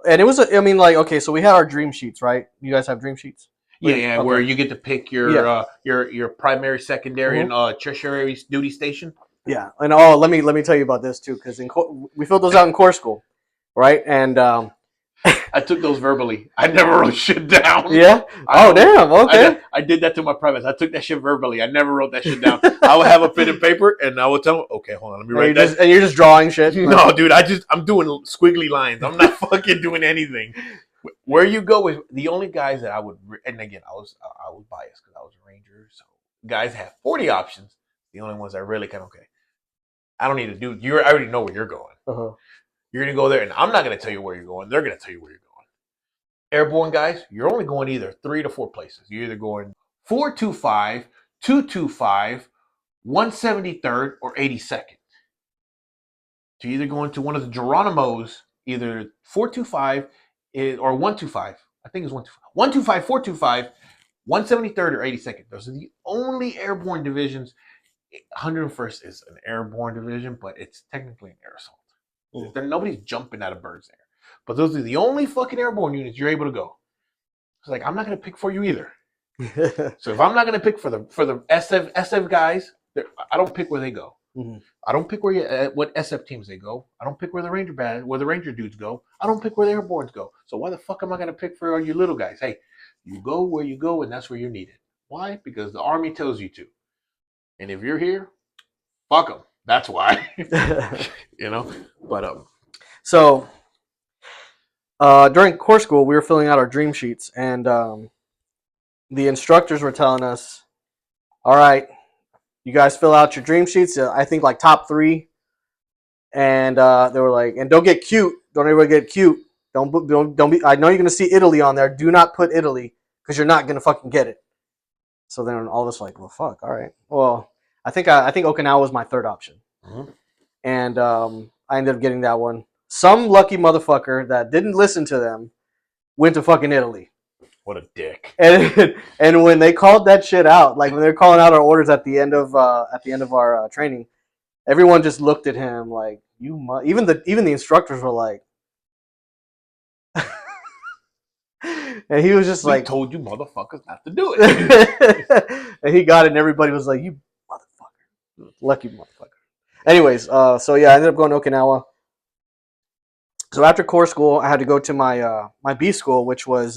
And it was, okay, so we had our dream sheets, right? You guys have dream sheets? Yeah, okay. Where you get to pick your primary, secondary, and tertiary duty station. Yeah, and let me tell you about this too, because we filled those out in Corps School, right? And I took those verbally. I never wrote shit down. Yeah. Oh, damn. Okay. I did that to my privates. I took that shit verbally. I never wrote that shit down. I would have a pen and paper, and I would tell them, "Okay, hold on, let me write that." And you're just drawing shit. No, dude, I'm doing squiggly lines. I'm not fucking doing anything. Where you go is the only guys that I would, and again, I was biased because I was a ranger. So guys have 40 options. The only ones I really kind of okay. I don't need to do. I already know where you're going. Uh-huh. You're gonna go there, and I'm not gonna tell you where you're going. They're gonna tell you where you're going. Airborne guys, you're only going either 3 to 4 places. You're either going 425, 225, 173rd, or 82nd. So you're either going to one of the Geronimos, either 425 or 125. I think it's 125. 125, 425, 173rd, or 82nd. Those are the only airborne divisions. 101st is an airborne division, but it's technically an air assault. Nobody's jumping out of birds there. But those are the only fucking airborne units you're able to go. It's like, I'm not going to pick for you either. So if I'm not going to pick for the SF guys, I don't pick where they go. Mm-hmm. I don't pick what SF teams they go. I don't pick where the Ranger dudes go. I don't pick where the airbornes go. So why the fuck am I going to pick for you little guys? Hey, you go where you go, and that's where you're needed. Why? Because the Army tells you to. And if you're here, fuck them. That's why. But so during core school, we were filling out our dream sheets, and the instructors were telling us, all right, you guys fill out your dream sheets. I think like top 3. And they were like, and don't get cute. Don't ever get cute. Don't be. I know you're gonna see Italy on there. Do not put Italy because you're not gonna fucking get it. So then all of us like, well, fuck. All right. Well, I think Okinawa was my 3rd option, and I ended up getting that one. Some lucky motherfucker that didn't listen to them went to fucking Italy. What a dick. And when they called that shit out, like when they were calling out our orders at the end of our training, everyone just looked at him like, even the instructors were like, and he was just like, told you motherfuckers not to do it. And he got it, and everybody was like, you motherfucker, lucky motherfucker. Anyways, so yeah, I ended up going to Okinawa. So after core school, I had to go to my B school, which was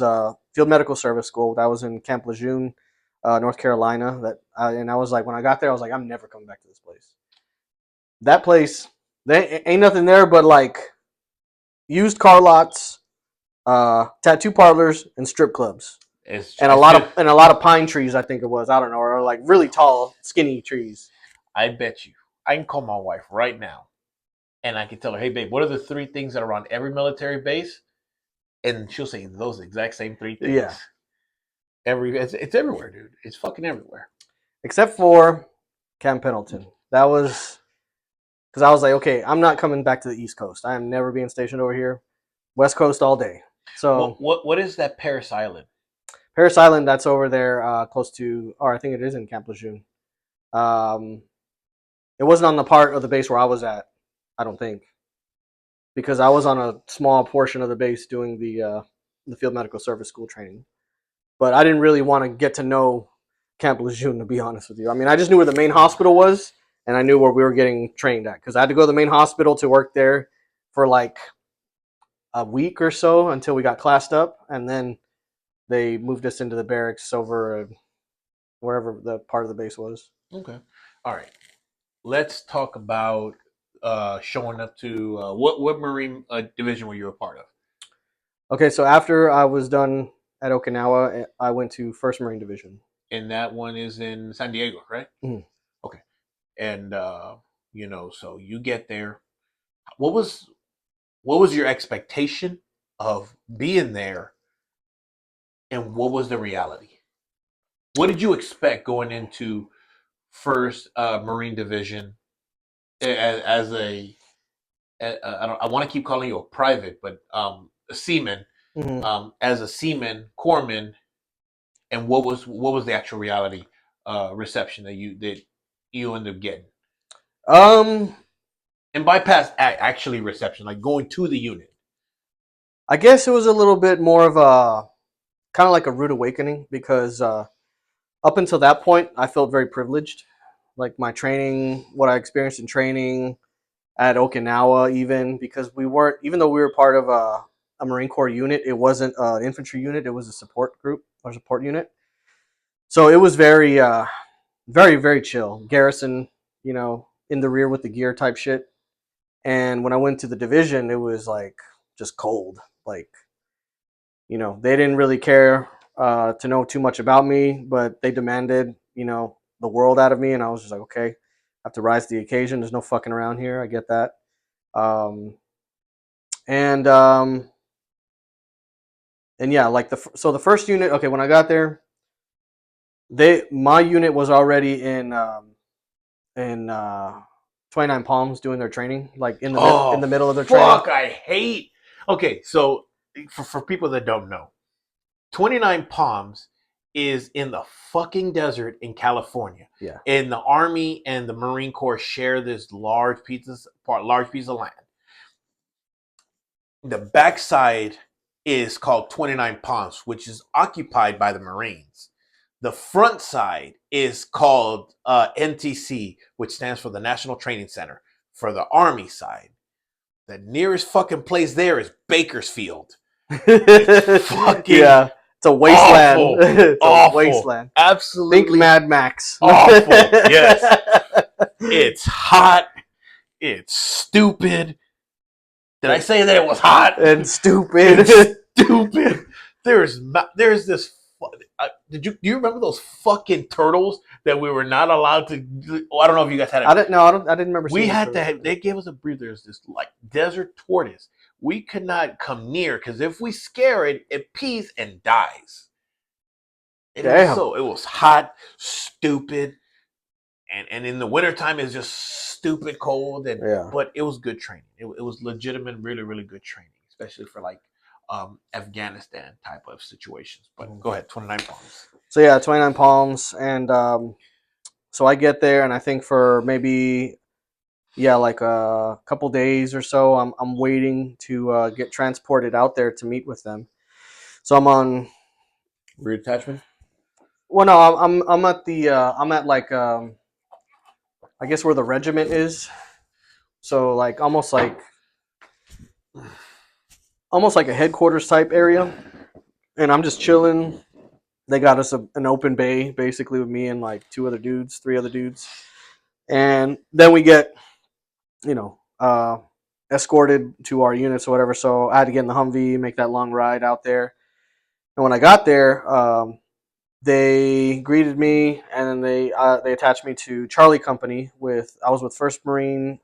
Field Medical Service School. That was in Camp Lejeune, North Carolina. And I was like, when I got there, I was like, I'm never coming back to this place. That place, there ain't nothing there but like used car lots, tattoo parlors, and strip clubs, and a lot of pine trees. I think it was. I don't know, or like really tall, skinny trees. I bet you, I can call my wife right now, and I can tell her, "Hey, babe, what are the 3 things that are on every military base?" And she'll say those exact same 3 things. Yeah, it's everywhere, dude. It's fucking everywhere, except for Camp Pendleton. That was because I was like, okay, I'm not coming back to the East Coast. I am never being stationed over here. West Coast all day. So what is that Paris Island? Paris Island, that's over there, close to, or I think it is in Camp Lejeune. It wasn't on the part of the base where I was at, I don't think, because I was on a small portion of the base doing the Field Medical Service School training. But I didn't really want to get to know Camp Lejeune, to be honest with you. I mean, I just knew where the main hospital was, and I knew where we were getting trained at, because I had to go to the main hospital to work there for like a week or so until we got classed up, and then they moved us into the barracks over wherever the part of the base was. Okay. All right. Let's talk about showing up to what Marine division were you a part of? Okay, so after I was done at Okinawa, I went to 1st Marine Division. And that one is in San Diego, right? Mm-hmm. Okay. And so you get there. What was your expectation of being there, and what was the reality? What did you expect going into 1st Marine Division as I want to keep calling you a private, but a seaman, as a seaman, corpsman, and what was the actual reality reception that you ended up getting? And bypass actually reception, like going to the unit. I guess it was a little bit more of a kind of like a rude awakening, because up until that point, I felt very privileged. Like my training, what I experienced in training at Okinawa, even because even though we were part of a Marine Corps unit. It wasn't an infantry unit. It was a support group or support unit. So it was very, very, very chill. Garrison, in the rear with the gear type shit. And when I went to the division, it was like just cold. Like, they didn't really care to know too much about me, but they demanded, the world out of me. And I was just like, okay, I have to rise to the occasion. There's no fucking around here. I get that. Um, and and yeah, like the first unit. Okay, when I got there, my unit was already in 29 Palms doing their training, like in Oh, the middle of their training. fuck! I hate. Okay, so for people that don't know, 29 Palms is in the fucking desert in California. Yeah. And the Army and the Marine Corps share this large piece of land. The backside is called 29 Palms, which is occupied by the Marines. The front side is called NTC, which stands for the National Training Center for the Army side. The nearest fucking place there is Bakersfield. It's fucking yeah, it's a wasteland. awful. It's Awful. a wasteland. Absolutely. Think Mad Max. Awful. Yes. It's hot. It's stupid. Did I say that it was hot and stupid? It's stupid. There's this. Do you remember those fucking turtles that we were not allowed to? Oh, I don't know if you guys had it. I didn't remember. We had to. They gave us a breather. There's this like desert tortoise. We could not come near because if we scare it, it pees and dies. It was hot, stupid, and in the wintertime it's just stupid cold. But it was good training. It was legitimate, really, really good training, especially for like Afghanistan type of situations. But go ahead, 29 Palms. So yeah, 29 Palms, and so I get there, and I think for maybe like a couple days or so, I'm waiting to get transported out there to meet with them. So I'm on Reattachment. Well, no, I'm at the I'm at like I guess where the regiment is. So like almost like a headquarters type area, and I'm just chilling. They got us an open bay basically with me and like three other dudes, and then we get you know escorted to our units or whatever. So I had to get in the Humvee, make that long ride out there, and when I got there, they greeted me, and then they attached me to Charlie Company. I was with First Battalion,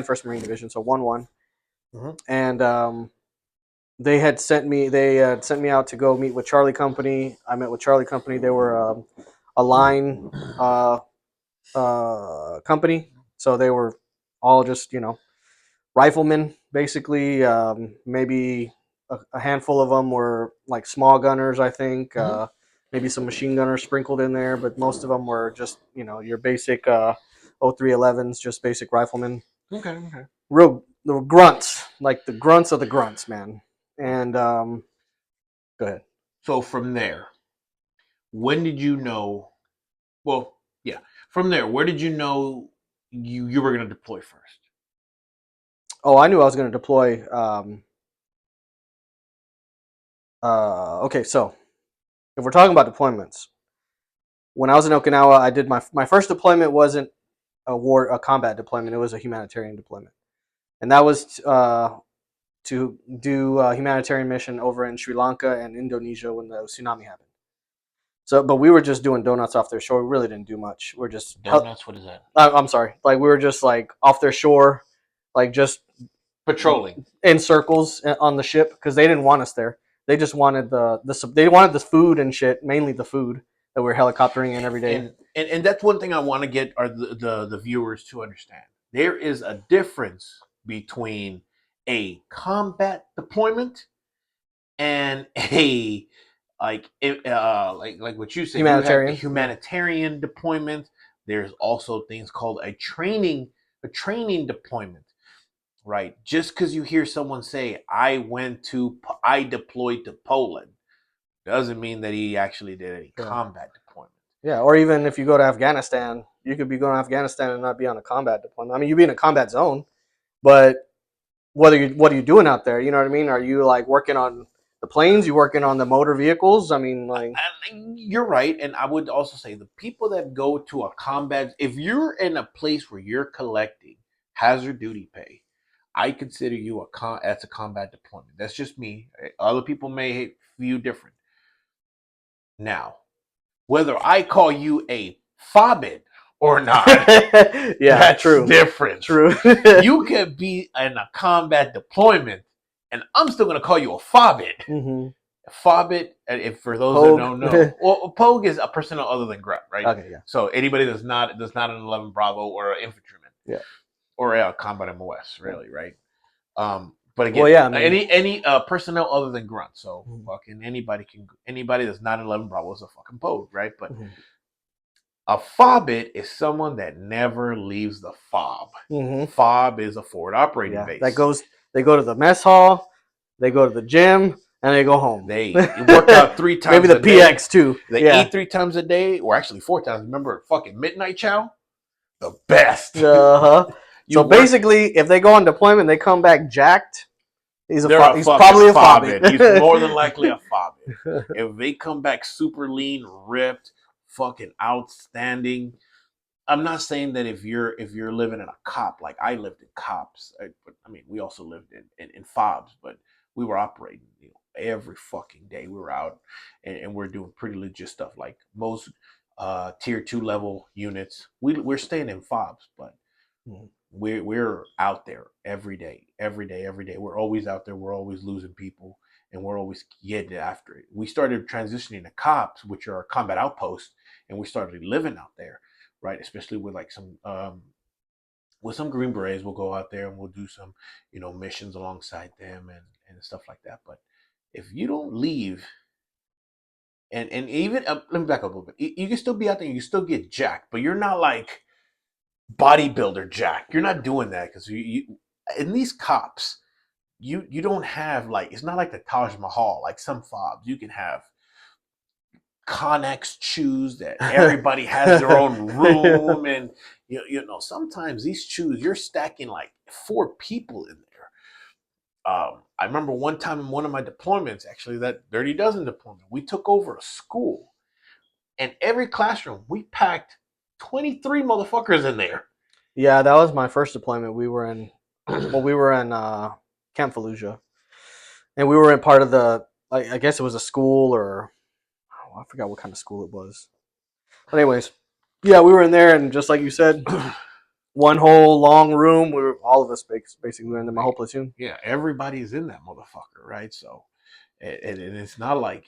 First Marine Division, so 1-1, and they had sent me out to go meet with Charlie Company. I met with Charlie Company. They were a line company, so they were all just riflemen basically. Maybe a handful of them were like small gunners, I think. Maybe some machine gunners sprinkled in there, but most of them were just your basic 0311s, just basic riflemen. Okay. The grunts, like the grunts of the grunts, man. And go ahead. So from there, when did you know? Well, yeah. From there, where did you know you were going to deploy first? Oh, I knew I was going to deploy. Okay, so if we're talking about deployments, when I was in Okinawa, I did my first deployment wasn't a combat deployment. It was a humanitarian deployment, and that was to do a humanitarian mission over in Sri Lanka and Indonesia when the tsunami happened. So, but we were just doing donuts off their shore. We really didn't do much. We're just donuts. What is that? I'm sorry. Like we were just like off their shore, like just patrolling in circles on the ship because they didn't want us there. They just wanted they wanted the food and shit, mainly the food that we're helicoptering in every day. And that's one thing I want to get the viewers to understand. There is a difference between a combat deployment and a like what you said, humanitarian. You have a humanitarian deployment. There's also things called a training deployment, right? Just because you hear someone say I deployed to Poland doesn't mean that he actually did any combat deployment. Yeah, or even if you go to Afghanistan, you could be going to Afghanistan and not be on a combat deployment. I mean, you'd be in a combat zone, but what are you doing out there? You know what I mean? Are you like working on the planes? You working on the motor vehicles? I mean, like, And you're right, and I would also say the people that go to a combat, if you're in a place where you're collecting hazard duty pay, I consider you as a combat deployment. That's just me. Other people may view different. Now, whether I call you a fobbit or not, yeah, that's true, different. true. You could be in a combat deployment, and I'm still going to call you a fobbit. Mm-hmm. Fobbit, if for those that Pogue. don't know, well, Pogue is a personnel other than grunt, right? Okay, yeah, So anybody that's not an 11 Bravo or an infantryman, yeah, or a combat MOS, really, right? But well, again, yeah, I mean, any personnel other than grunt, so mm-hmm. fucking anybody that's not an 11 Bravo is a fucking Pogue, right? But Mm-hmm. a fobbit is someone that never leaves the fob. Mm-hmm. Fob is a forward operating Yeah, base. they go to the mess hall, they go to the gym, and they go home. They work out 3 times maybe the a day. PX too. They eat 3 times a day, or actually 4 times. Remember fucking midnight chow? The best. Uh-huh. So work, basically, if they go on deployment, they come back jacked. He's probably a fobbit. He's more than likely a fobbit. If they come back super lean, ripped, fucking outstanding. I'm not saying that if you're living in a cop, like I lived in cops, but I mean we also lived in fobs, but we were operating, every fucking day. We were out, and we're doing pretty legit stuff. Like most tier 2 level units, we're staying in fobs, but we're out there every day, every day, every day. We're always out there. We're always losing people, and we're always getting after it. We started transitioning to cops, which are combat outposts, and we started living out there, right? Especially with like some with some Green Berets, we'll go out there and we'll do some, missions alongside them and stuff like that. But if you don't leave, and even let me back up a little bit. You can still be out there, you can still get jacked, but you're not like bodybuilder jack. You're not doing that because you in these cops, you don't have like, it's not like the Taj Mahal like some fobs. You can have Connex chews that everybody has their own room, and sometimes these chews you're stacking like 4 people in there. I remember one time in one of my deployments, actually that Dirty Dozen deployment, we took over a school, and every classroom we packed 23 motherfuckers in there. Yeah, that was my first deployment. We were in Camp Fallujah, and we were in part of the, I guess it was a school, or I forgot what kind of school it was. But anyways, yeah, we were in there, and just like you said, one whole long room. We were all of us basically were in my whole platoon. Yeah, everybody's in that motherfucker, right? So, and it's not like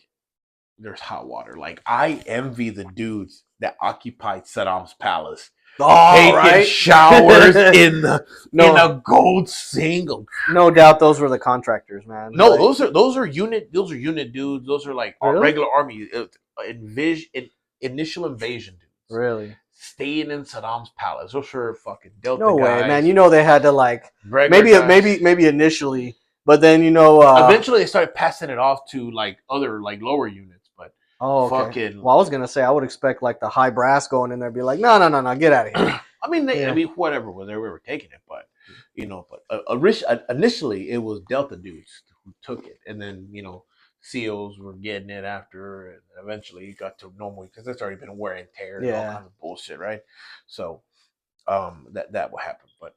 there's hot water. Like I envy the dudes that occupied Saddam's palace, taking showers in a gold sink. No doubt, those were the contractors, man. No, like, those are unit dudes. Those are like really? regular army initial invasion dudes. Really? Staying in Saddam's palace. Those are fucking Delta no guys. way, man. They had to like maybe initially, but then eventually they started passing it off to like other like lower units. But okay. Well, I was gonna say I would expect like the high brass going in there, be like, no, get out of here. I mean, whatever, they were taking it, but initially it was Delta dudes who took it, and then SEALs were getting it after, and eventually it got to normal because it's already been wear and tear and all kinds of bullshit, right? So, that will happen, but.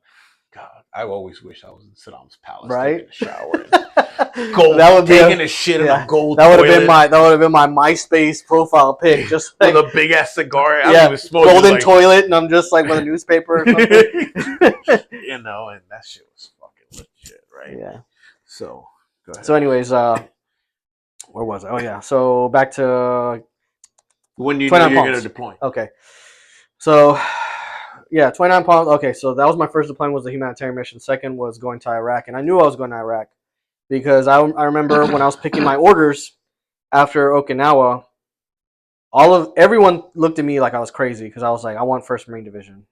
God, I always wish I was in Saddam's palace, taking a shower, taking a shit in a gold toilet. That would have been my MySpace profile pic, just like, with a big ass cigar. Golden toilet, and I'm just like with a newspaper or something. And that shit was fucking legit, right? Yeah. So, go ahead. So, anyways, where was I? Oh yeah. So back to when you know you're gonna deploy. Okay. So. Yeah, 29 Palms. Okay, so that was my first deployment, was the humanitarian mission. Second was going to Iraq, and I knew I was going to Iraq because I remember when I was picking my orders after Okinawa, everyone looked at me like I was crazy because I was like, I want 1st Marine Division,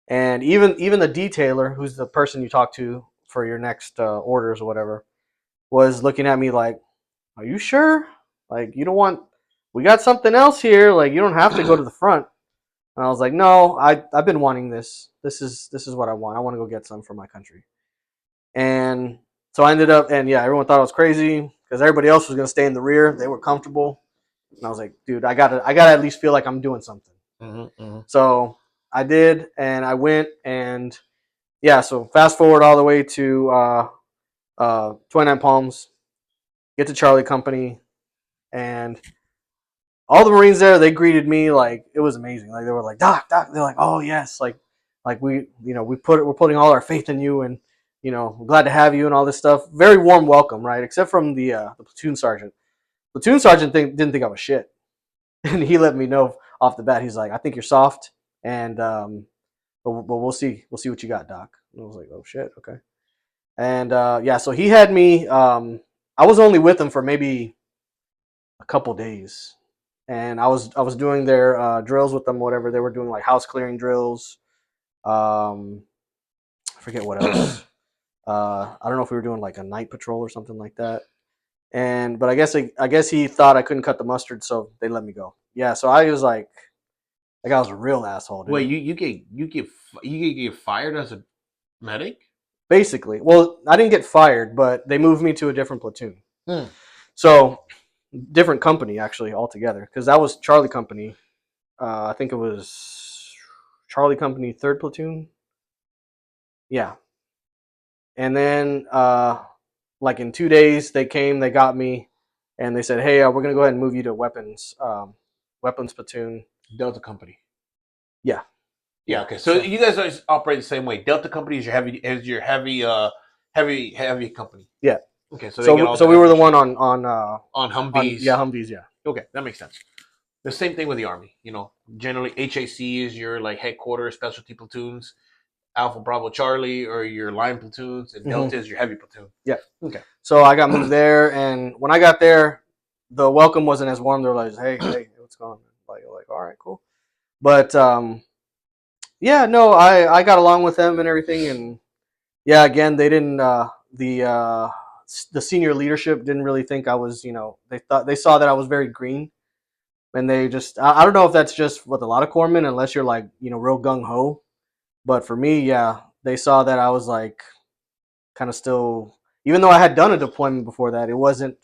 and even the detailer, who's the person you talk to for your next orders or whatever, was looking at me like, "Are you sure? Like, you don't want? We got something else here. Like, you don't have to go to the front." And I was like, no, I've been wanting this. This is what I want. I want to go get some for my country. And so I ended up, and yeah, everyone thought I was crazy because everybody else was going to stay in the rear. They were comfortable. And I was like, dude, I gotta at least feel like I'm doing something. So I did, and I went, and yeah. So fast forward all the way to 29 Palms, get to Charlie Company, and all the Marines there, they greeted me like it was amazing. Like they were like, Doc, Doc. They're like, oh yes, like we, we're putting all our faith in you, and we're glad to have you and all this stuff. Very warm welcome, right? Except from the platoon sergeant. Platoon sergeant didn't think I was shit, and he let me know off the bat. He's like, I think you're soft, and but we'll see. We'll see what you got, Doc. And I was like, oh shit, okay. And yeah, so he had me. I was only with him for maybe a couple days, and I was doing their drills with them. Whatever they were doing, like house clearing drills. I forget what else. I don't know if we were doing like a night patrol or something like that. And but I guess he thought I couldn't cut the mustard, so they let me go. Yeah, so I was like I was a real asshole, dude. Wait, you get fired as a medic? Basically, well, I didn't get fired, but they moved me to a different platoon. Hmm. So different company actually altogether, because that was Charlie Company. I think it was Charlie Company third platoon. Yeah, and then like in 2 days they came, they got me, and they said, hey, we're gonna go ahead and move you to weapons platoon. Delta Company. Yeah, Yeah. yeah. Okay. So you guys always operate the same way. Delta Company is your heavy company. Yeah. Okay. So they get So all so the we were heavy the one shit on on Humvees. yeah, Humvees, yeah. Okay, that makes sense. The same thing with the Army. Generally HAC is your like headquarters specialty platoons, Alpha Bravo Charlie or your line platoons, and Delta is your heavy platoon. Yeah. Okay. So I got moved there, and when I got there, the welcome wasn't as warm. They were like, hey, what's going on? Like, all right, cool. But yeah, no, I got along with them and everything, and yeah, again, they didn't. The senior leadership didn't really think I was. They saw that I was very green, and they just. I don't know if that's just with a lot of corpsmen, unless you're like real gung ho. But for me, yeah, they saw that I was like kind of still, even though I had done a deployment before that, it wasn't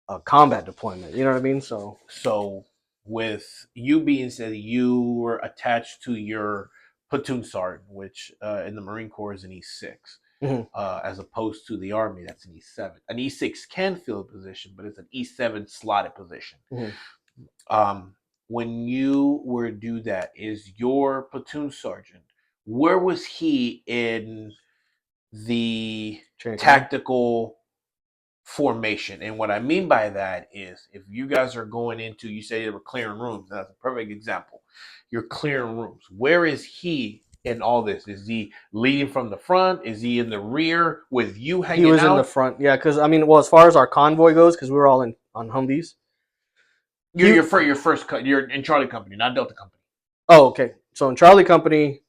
a combat deployment. You know what I mean? So with you being said you were attached to your platoon sergeant, which in the Marine Corps is an E6, mhm. as opposed to the Army, that's an E7. An E6 can fill a position, but it's an E7 slotted position. Mhm. Um, when you were to do that, is your platoon sergeant, where was he in the tactical formation? And what I mean by that is if you guys are going into, you say you were clearing rooms, that's a perfect example. You're clearing rooms. Where is he in all this? Is he leading from the front? Is he in the rear with you hanging out? He was in the front, yeah. Because well, as far as our convoy goes, because we were all on Humvees. You're you're in Charlie Company, not Delta Company. Oh, okay. So in Charlie Company,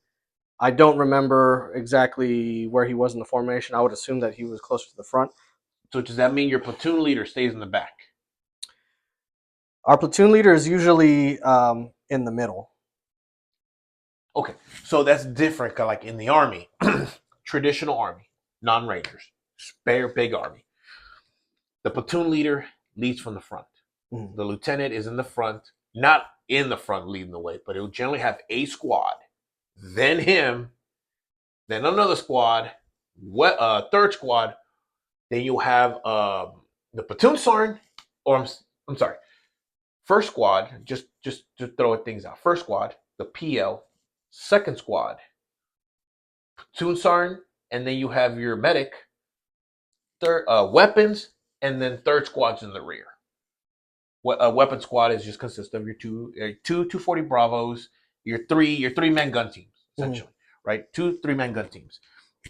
I don't remember exactly where he was in the formation. I would assume that he was closer to the front. So does that mean your platoon leader stays in the back? Our platoon leader is usually in the middle. Okay, so that's different. Like in the Army, traditional Army, non-Rangers, spare big Army. The platoon leader leads from the front. Mhm. The lieutenant is in the front, not in the front leading the way, but it will generally have a squad, then him, then another squad, third squad. Then you'll have the platoon sergeant, or I'm sorry, first squad. Just to throw things out. First squad, the PL, second squad, platoon sergeant, and then you have your medic, third weapons, and then third squad's in the rear. A weapon squad is just consists of your two 240 Bravos, your three man gun teams essentially, right? Two 3-man gun teams,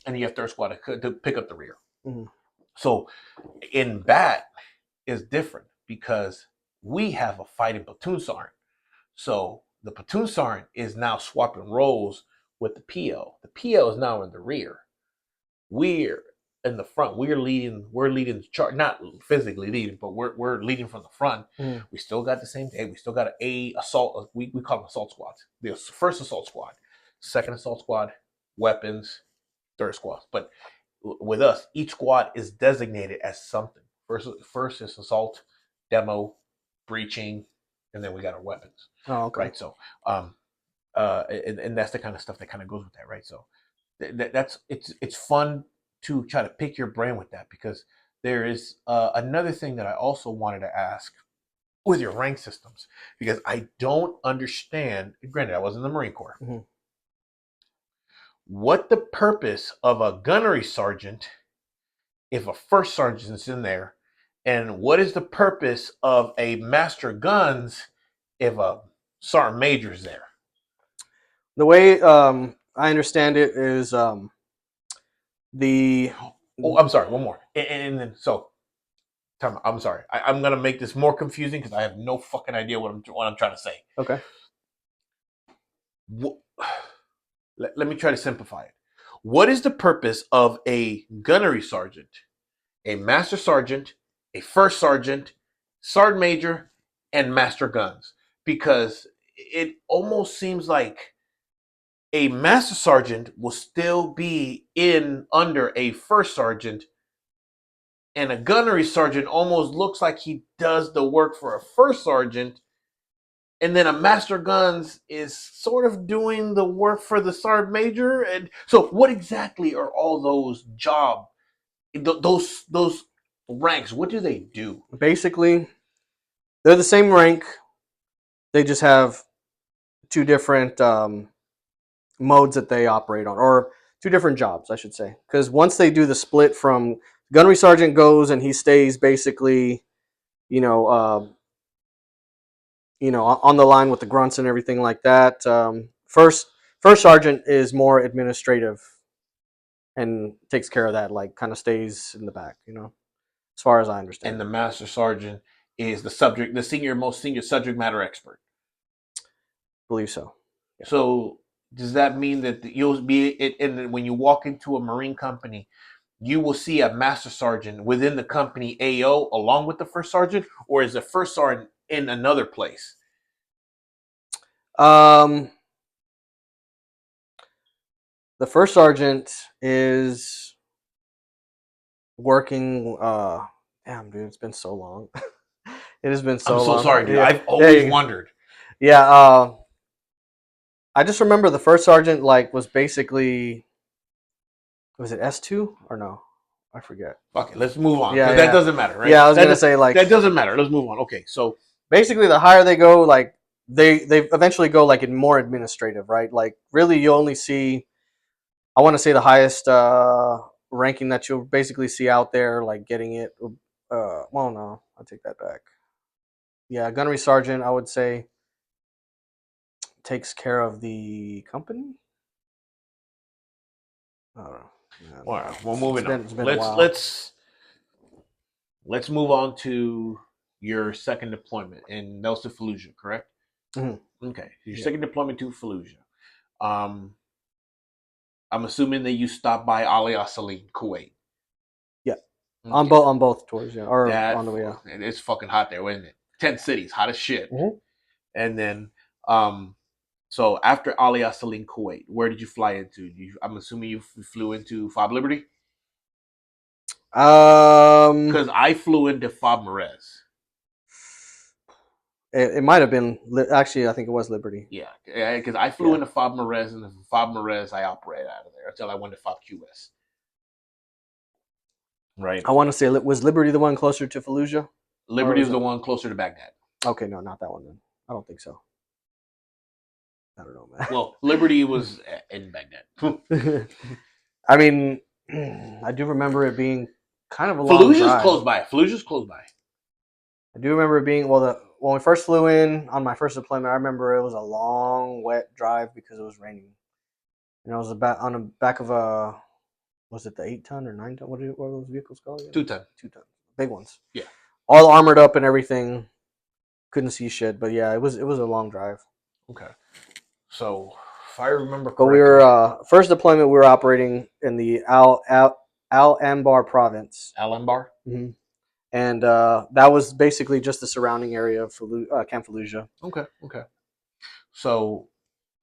and you have third squad to pick up the rear. Mhm. So in bat is different because we have a fighting platoon sergeant. So the platoon sergeant is now swapping roles with the PO. The PO is now in the rear. We're in the front. We're leading. We're leading the charge, not physically leading, but we're leading from the front. Mhm. We still got the same day. We still got a assault. We call them assault squads. The first assault squad, second assault squad, weapons, third squad. But with us, each squad is designated as something. First is assault, demo, breaching, and then we got our weapons. Oh, okay. Right. So, and that's the kind of stuff that kind of goes with that, right? So, that's it's fun to try to pick your brain with that because there is another thing that I also wanted to ask with your rank systems because I don't understand. Granted, I was in the Marine Corps. Mm-hmm. What the purpose of a gunnery sergeant if a first sergeant's in there, and what is the purpose of a master guns if a sergeant major's there? The way I understand it is the Oh, I'm sorry. One more, and then so. I'm sorry. I'm gonna make this more confusing because I have no fucking idea what I'm trying to say. okay. Let me try to simplify it. What is the purpose of a gunnery sergeant, a master sergeant, a first sergeant, sergeant major, and master guns? Because it almost seems like a master sergeant will still be in under a first sergeant, and a gunnery sergeant almost looks like he does the work for a first sergeant, and then a master guns is sort of doing the work for the sergeant major. And so, what exactly are all those those ranks? What do they do? Basically, they're the same rank. They just have two different modes that they operate on, or two different jobs, I should say. Because once they do the split from gunnery sergeant goes and he stays basically, you know, on the line with the grunts and everything like that. First sergeant is more administrative and takes care of that, like kind of stays in the back, as far as I And understand the it. master sergeant is the most senior subject matter expert. Believe so. Yeah. So does that mean that you'll be and when you walk into a Marine company, you will see a master sergeant within the company AO along with the first sergeant, or is the first sergeant in another place? Um, the first sergeant is working. Damn, dude, it's been so long. It has been I'm so so long. sorry, dude. Yeah, I've yeah, always yeah. wondered. Yeah, I just remember the first sergeant like was basically, was it S2 or no? I forget. Okay, let's move on Yeah, because that yeah, doesn't matter, right? yeah. I was gonna say like That doesn't matter. Let's move on. Okay, so basically the higher they go, like they eventually go like in more administrative, right? Like really, you only see, I want to say the highest ranking that you'll basically see out there, like getting it. Well, no, I'll take that back. Yeah, gunnery sergeant, I would say, takes care of the company. I don't know. Man, all right, well, moving on. it's been a Let's while. let's let's move on to your second deployment, and that was to Fallujah, correct? Mhm. Okay, your Yeah, second deployment to Fallujah. Um, I'm assuming that you stopped by Ali Salim, Kuwait. yeah. Okay, On both tours, yeah, or that on the way. Yeah. it's fucking hot there, isn't it? 10 cities, hot as shit. Mhm. And then, so after Ali Salim, Kuwait, where did you fly into? I'm assuming you flew into Fob Liberty Um, because I flew into Fob Merez. it might have been actually. I think it was Liberty. Yeah, because I flew Yeah, into Fob Merez, and from Fob Merez, I operated out of there until I went to Fob QS. Right. I want to say was Liberty the one closer to Fallujah, or Liberty was was the it? one closer to Baghdad. Okay, no, not that one then. I don't think so. I don't know, Well, Liberty was in Baghdad. man. I mean, I do remember it being kind of a long Fallujah's drive. close by. Fallujah's close by. I do remember it being, well, when we first flew in on my first deployment, I remember it was a long, wet drive because it was raining. And I was about on the back of a, was it the 8-ton or 9-ton? What are those vehicles called again? 2 ton. 2-ton, big ones, Yeah. all armored up and everything. Couldn't see shit, but yeah, it was a long drive. Okay. So, if I remember But we were correctly, first deployment. We were operating in the Al Anbar province, Al-Anbar. and that was basically just the surrounding area of Camp Fallujah. Okay. Okay. So,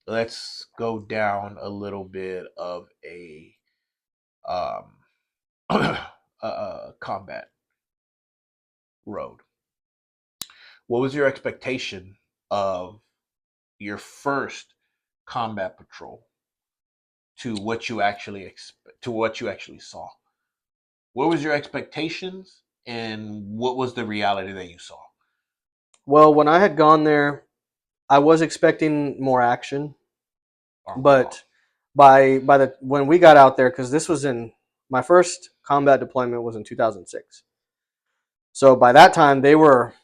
let's go down a little bit of a um combat road. What was your expectation of your first combat patrol to what you actually to what you actually saw? What was your expectations, and what was the reality that you saw? Well, when I had gone there, I was expecting more action, Aren't we all? but by the when we got out there, because this was in my first combat deployment was in 2006. So by that time they were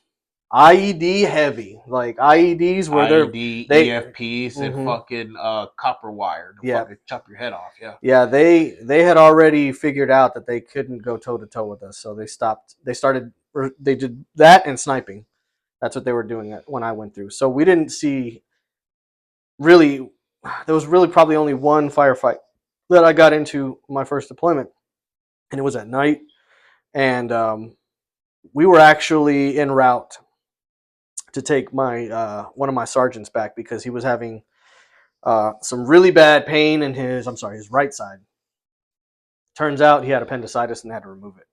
IED heavy. Like IEDs were IED, they EFPs, and mm-hmm, fucking copper wire to yeah. fucking chop your head off. Yeah. Yeah, they had already figured out that they couldn't go toe to toe with us, so they stopped. They started. They did that and sniping. That's what they were doing when I went through. So we didn't see really. There was really probably only one firefight that I got into my first deployment, and it was at night. And we were actually en route to take my one of my sergeants back because he was having some really bad pain in his right side. Turns out he had appendicitis and had to remove it.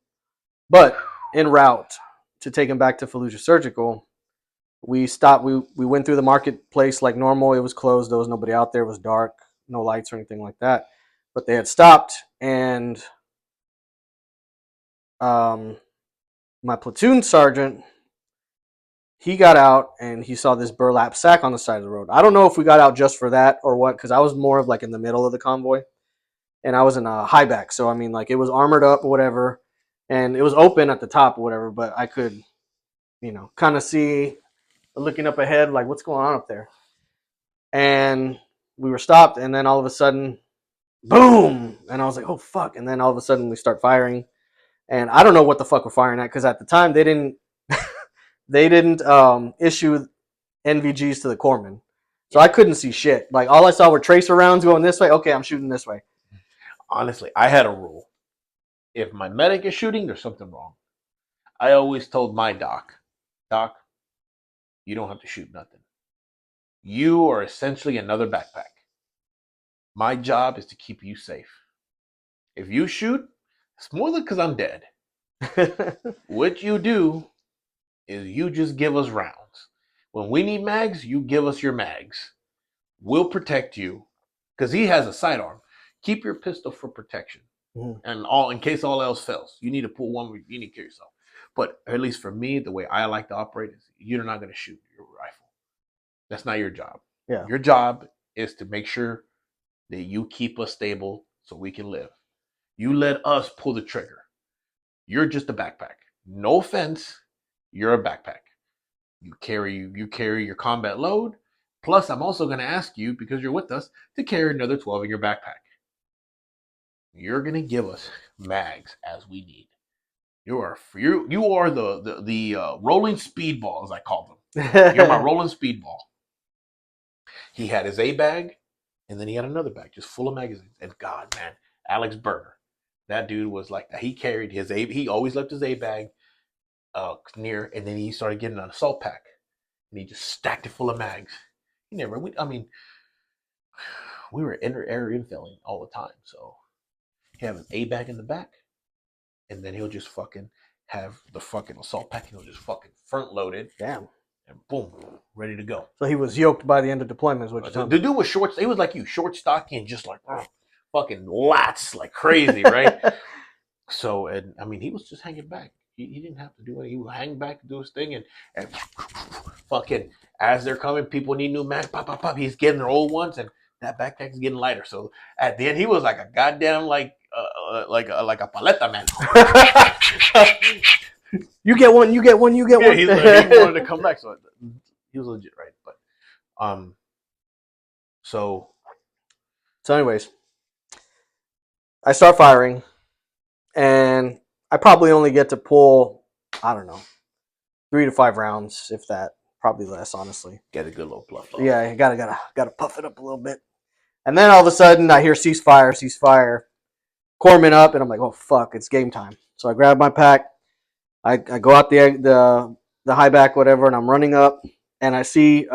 But en route to take him back to Fallujah Surgical, we stopped. We went through the marketplace like normal. It was closed. There was nobody out there. It was dark, no lights or anything like that. But they had stopped, and um, my platoon sergeant, he got out and he saw this burlap sack on the side of the road. I don't know if we got out just for that or what, because I was more of like in the middle of the convoy, and I was in a high back, so I mean like it was armored up or whatever, and it was open at the top or whatever, but I could kind of see looking up ahead, like what's going on up there. And we were stopped, and then all of a sudden, boom! And I was like, oh fuck! And then all of a sudden, we start firing, and I don't know what the fuck we're firing at because at the time they didn't issue NVGs to the corpsman, so I couldn't see shit. Like all I saw were tracer rounds going this way. Okay, I'm shooting this way. Honestly, I had a rule. If my medic is shooting, there's something wrong. I always told my doc, you don't have to shoot nothing. You are essentially another backpack. My job is to keep you safe. If you shoot, it's more than because I'm dead. What you do is you just give us rounds. When we need mags, you give us your mags. We'll protect you because he has a sidearm. Keep your pistol for protection, Mhm. and all in case all else fails, you need to pull one. You need to kill yourself. But at least for me, the way I like to operate is you're not going to shoot your rifle. That's not your job. Yeah. Your job is to make sure that you keep us stable so we can live. You let us pull the trigger. You're just a backpack. No offense, you're a backpack. You carry your combat load. Plus, I'm also going to ask you because you're with us to carry another 12 in your backpack. You're going to give us mags as we need. You are the rolling speedball, as I call them. You're my rolling speedball. He had his A bag, and then he had another bag just full of magazines. And God, man, Alex Berger, that dude was like that. He carried his A. He always left his A bag near, and then he started getting an assault pack, and he just stacked it full of mags. He never. I mean, we were air infilling all the time, so he have an A bag in the back, and then he'll just fucking have the fucking assault pack, and he'll just fucking front load it. Damn. And boom, ready to go. So he was yoked by the end of deployment, is what you're telling me. The dude was short. He was like you, short, stocky, and just like fucking lats like crazy, right? So, and I mean, he was just hanging back. He didn't have to do anything. He would hang back and do his thing, and fucking as they're coming, people need new mags. Pop, pop, pop. He's getting their old ones, and that backpack is getting lighter. So at the end, he was like a goddamn like a paleta man. You get one. You get one. You get Yeah, one. he wanted to come back, so he was legit, right? But so anyways, I start firing, and I probably only get to pull, I don't know, 3 to 5 rounds, if that. Probably less, honestly. get a good little bluff. Yeah, you gotta puff it up a little bit. And then all of a sudden, I hear ceasefire, ceasefire, corpsman up, and I'm like, oh fuck, it's game time. So I grab my pack, I go out the high back, whatever, and I'm running up, and I see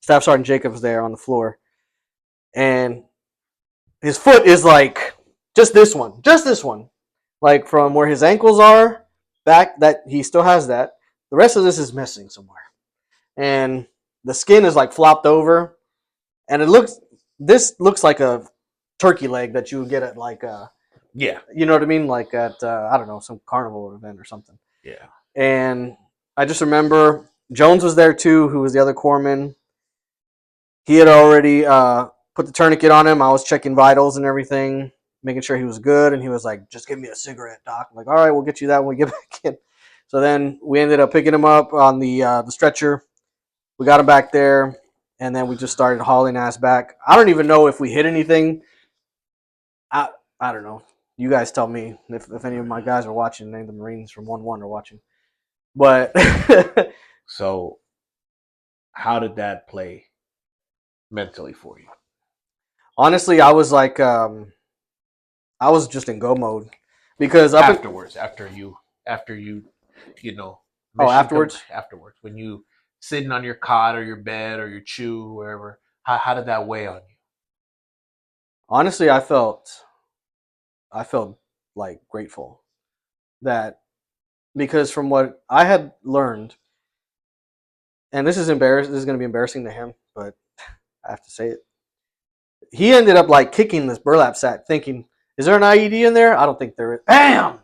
Staff Sergeant Jacobs there on the floor, and his foot is like just this one, Like from where his ankles are back, that he still has that. The rest of this is missing somewhere, and the skin is like flopped over, and this looks like a turkey leg that you would get at like Yeah. you know what I mean, like at I don't know, some carnival event or something. Yeah. And I just remember Jones was there too, who was the other corpsman. He had already put the tourniquet on him. I was checking vitals and everything, making sure he was good. And he was like, "Just give me a cigarette, doc." I'm like, "All right, we'll get you that when we get back in." So then we ended up picking him up on the stretcher. We got him back there, and then we just started hauling ass back. I don't even know if we hit anything. I I don't know. You guys tell me if any of my guys are watching. Any of the Marines from 1-1 are watching. But So, how did that play mentally for you? honestly, I was like, I was just in go mode because Afterwards, after you, you know, mission afterwards. afterwards, when you sitting on your cot or your bed or your chew, wherever, how did that weigh on you? Honestly, I felt like grateful that because from what I had learned, and this is embarrassing. This is going to be embarrassing to him, but I have to say it. He ended up like kicking this burlap sack, thinking, "Is there an IED in there?" I don't think there is. Bam!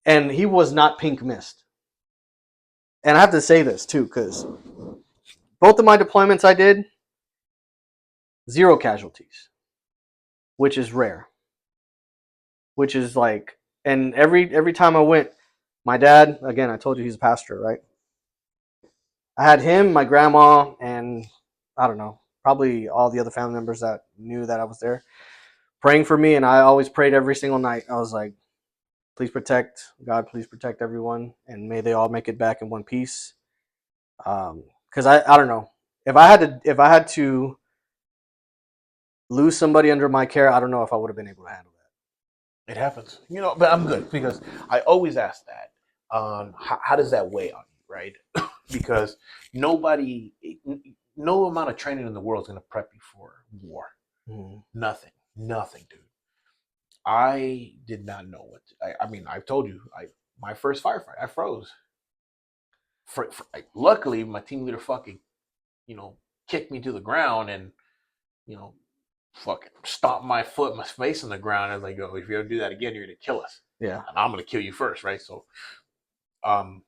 And he was not pink mist. And I have to say this too, because both of my deployments I did, zero casualties, which is rare. Which is like, and every time I went, my dad, again, I told you he's a pastor, right? I had him, my grandma, and I don't know, probably all the other family members that knew that I was there praying for me. And I always prayed every single night. I was like, please protect God, please protect everyone, and may they all make it back in one piece. Because I don't know, if I had to lose somebody under my care, I don't know if I would have been able to handle It happens, but I'm good because I always ask that. How does that weigh on you, right? Because nobody, no amount of training in the world is going to prep you for war. that. Mm-hmm. Nothing, dude. I did not know what. I mean, I've told you, my first firefight, I froze. Luckily, my team leader fucking, you know, kicked me to the ground and, you know, fucking stomped my foot, my face in the ground. And like, oh, if you ever do that again, you're gonna kill us. Yeah. And I'm gonna kill you first, right? So, um,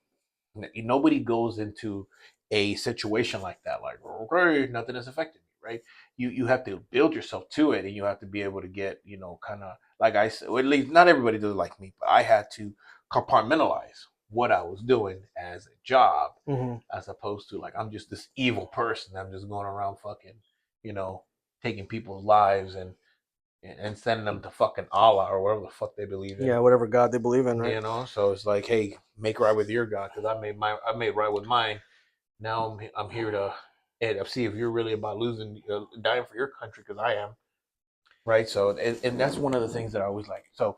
nobody goes into a situation like that like, okay, nothing has affected me, right? You have to build yourself to it, and you have to be able to get, kind of, like I said, at least not everybody does it like me, but I had to compartmentalize what I was doing as a job, Mm-hmm. as opposed to like I'm just this evil person. I'm just going around fucking, you know, taking people's lives and sending them to fucking Allah or whatever the fuck they believe in. Yeah, whatever God they believe in, right? So it's like, hey, make right with your God because I made right with mine. Now I'm here to and see if you're really about losing, dying for your country because I am, right? So and that's one of the things that I always like. So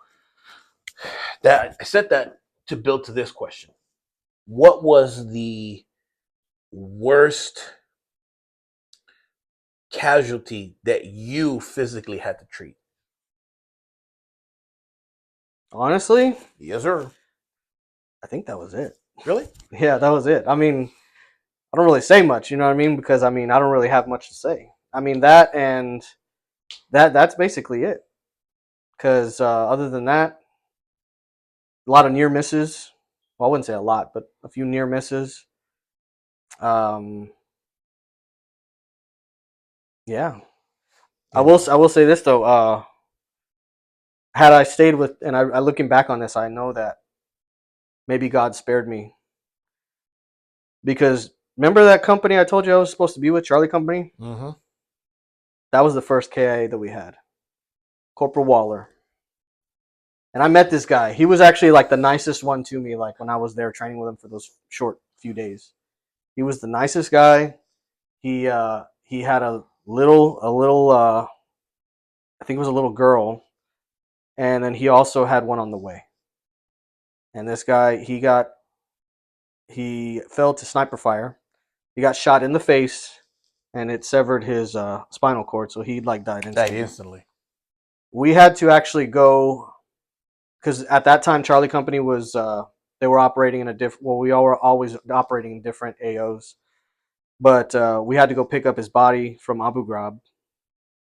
that I said that to build to this question: what was the worst casualty that you physically had to treat? Honestly, Yes, sir. I think that was it. Really? Yeah, that was it. I mean, I don't really say much, you know what I mean? Because I mean, I don't really have much to say. I mean, that and that's basically it. Because other than that, a lot of near misses. Well, I wouldn't say a lot, but a few near misses. Um, yeah, I will say this though. Had I stayed with, and I looking back on this, I know that maybe God spared me because remember that company I told you I was supposed to be with, Charlie Company. Mm-hmm. That was the first KIA that we had, Corporal Waller. And I met this guy. He was actually like the nicest one to me. Like when I was there training with him for those short few days, he was the nicest guy. He had a little I think it was a little girl, and then he also had one on the way. And this guy he fell to sniper fire. He got shot in the face, and it severed his spinal cord, so he like died Died instantly. instantly. We had to actually go. because at that time Charlie Company was they were operating in a different. Well, we all were always operating in different AOs, but we had to go pick up his body from Abu Ghraib,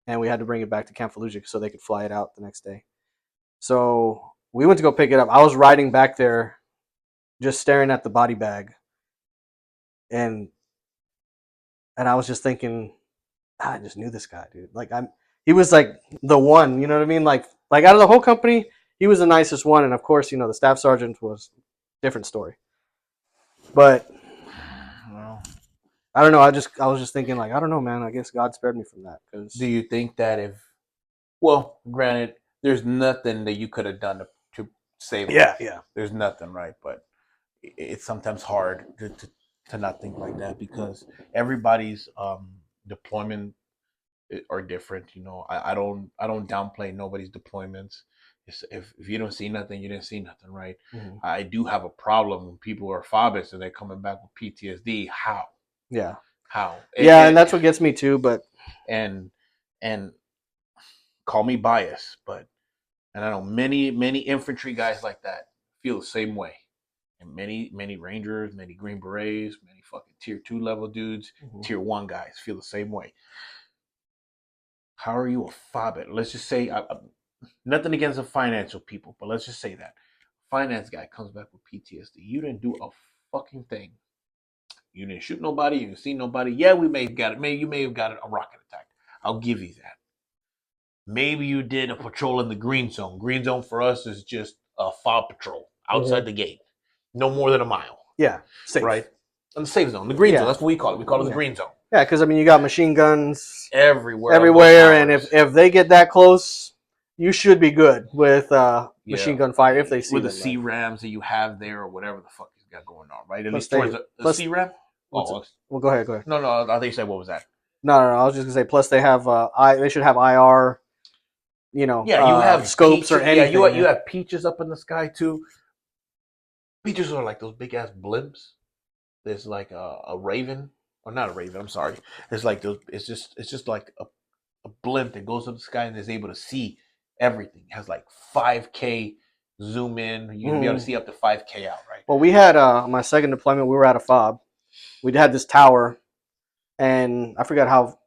and we had to bring it back to Camp Fallujah so they could fly it out the next day. So we went to go pick it up. I was riding back there, just staring at the body bag, and I was just thinking, I just knew this guy, dude. Like he was like the one. You know what I mean? Like out of the whole company, he was the nicest one, and of course, the staff sergeant was a different story. But Well, I don't know. I was just thinking, like, I don't know, man. I guess God spared me from that because do you think that if, well, granted, there's nothing that you could have done to save him. yeah. There's nothing, right? But it's sometimes hard to not think like that because everybody's deployment are different. I don't downplay nobody's deployments. If you don't see nothing, you didn't see nothing, right? Mm-hmm. I do have a problem when people are phobics and they're coming back with PTSD. How? Yeah. How? And that's what gets me too. But And and call me biased, but and I know many infantry guys like that feel the same way. And many Rangers, many Green Berets, many fucking tier 2 level dudes, tier 1 guys feel the same way. How are you a fobbit? Let's just say, nothing against the financial people, but let's just say that finance guy comes back with PTSD. You didn't do a fucking thing. You didn't shoot nobody. You didn't see nobody. Yeah, we may have got it. Maybe you may have got a rocket attack. I'll give you that. Maybe you did a patrol in the green zone. Green zone for us is just a fob patrol outside the gate, no more than a mile. Yeah, safe. Right? In the safe zone, the green zone. That's what we call it. We call it the green zone. Yeah, because I mean, you got machine guns everywhere, and if they get that close, you should be good with machine gun fire if they see with the them, C right? rams that you have there or whatever the fuck you got going on, right? At Plus least towards the C ram. Well, go ahead. No, I think you said what was that? No. I was just gonna say. Plus, they have they should have IR. Yeah, you have scopes peaches, or anything. Yeah, you have peaches up in the sky too. Peaches are like those big ass blimps. There's like a raven, or not a raven. I'm sorry. There's like those. It's just like a blimp that goes up the sky and is able to see everything. It has like 5K zoom in. You can be able to see up to 5K out, right? Well, we had my second deployment. We were at a fob. We had this tower, and I forgot how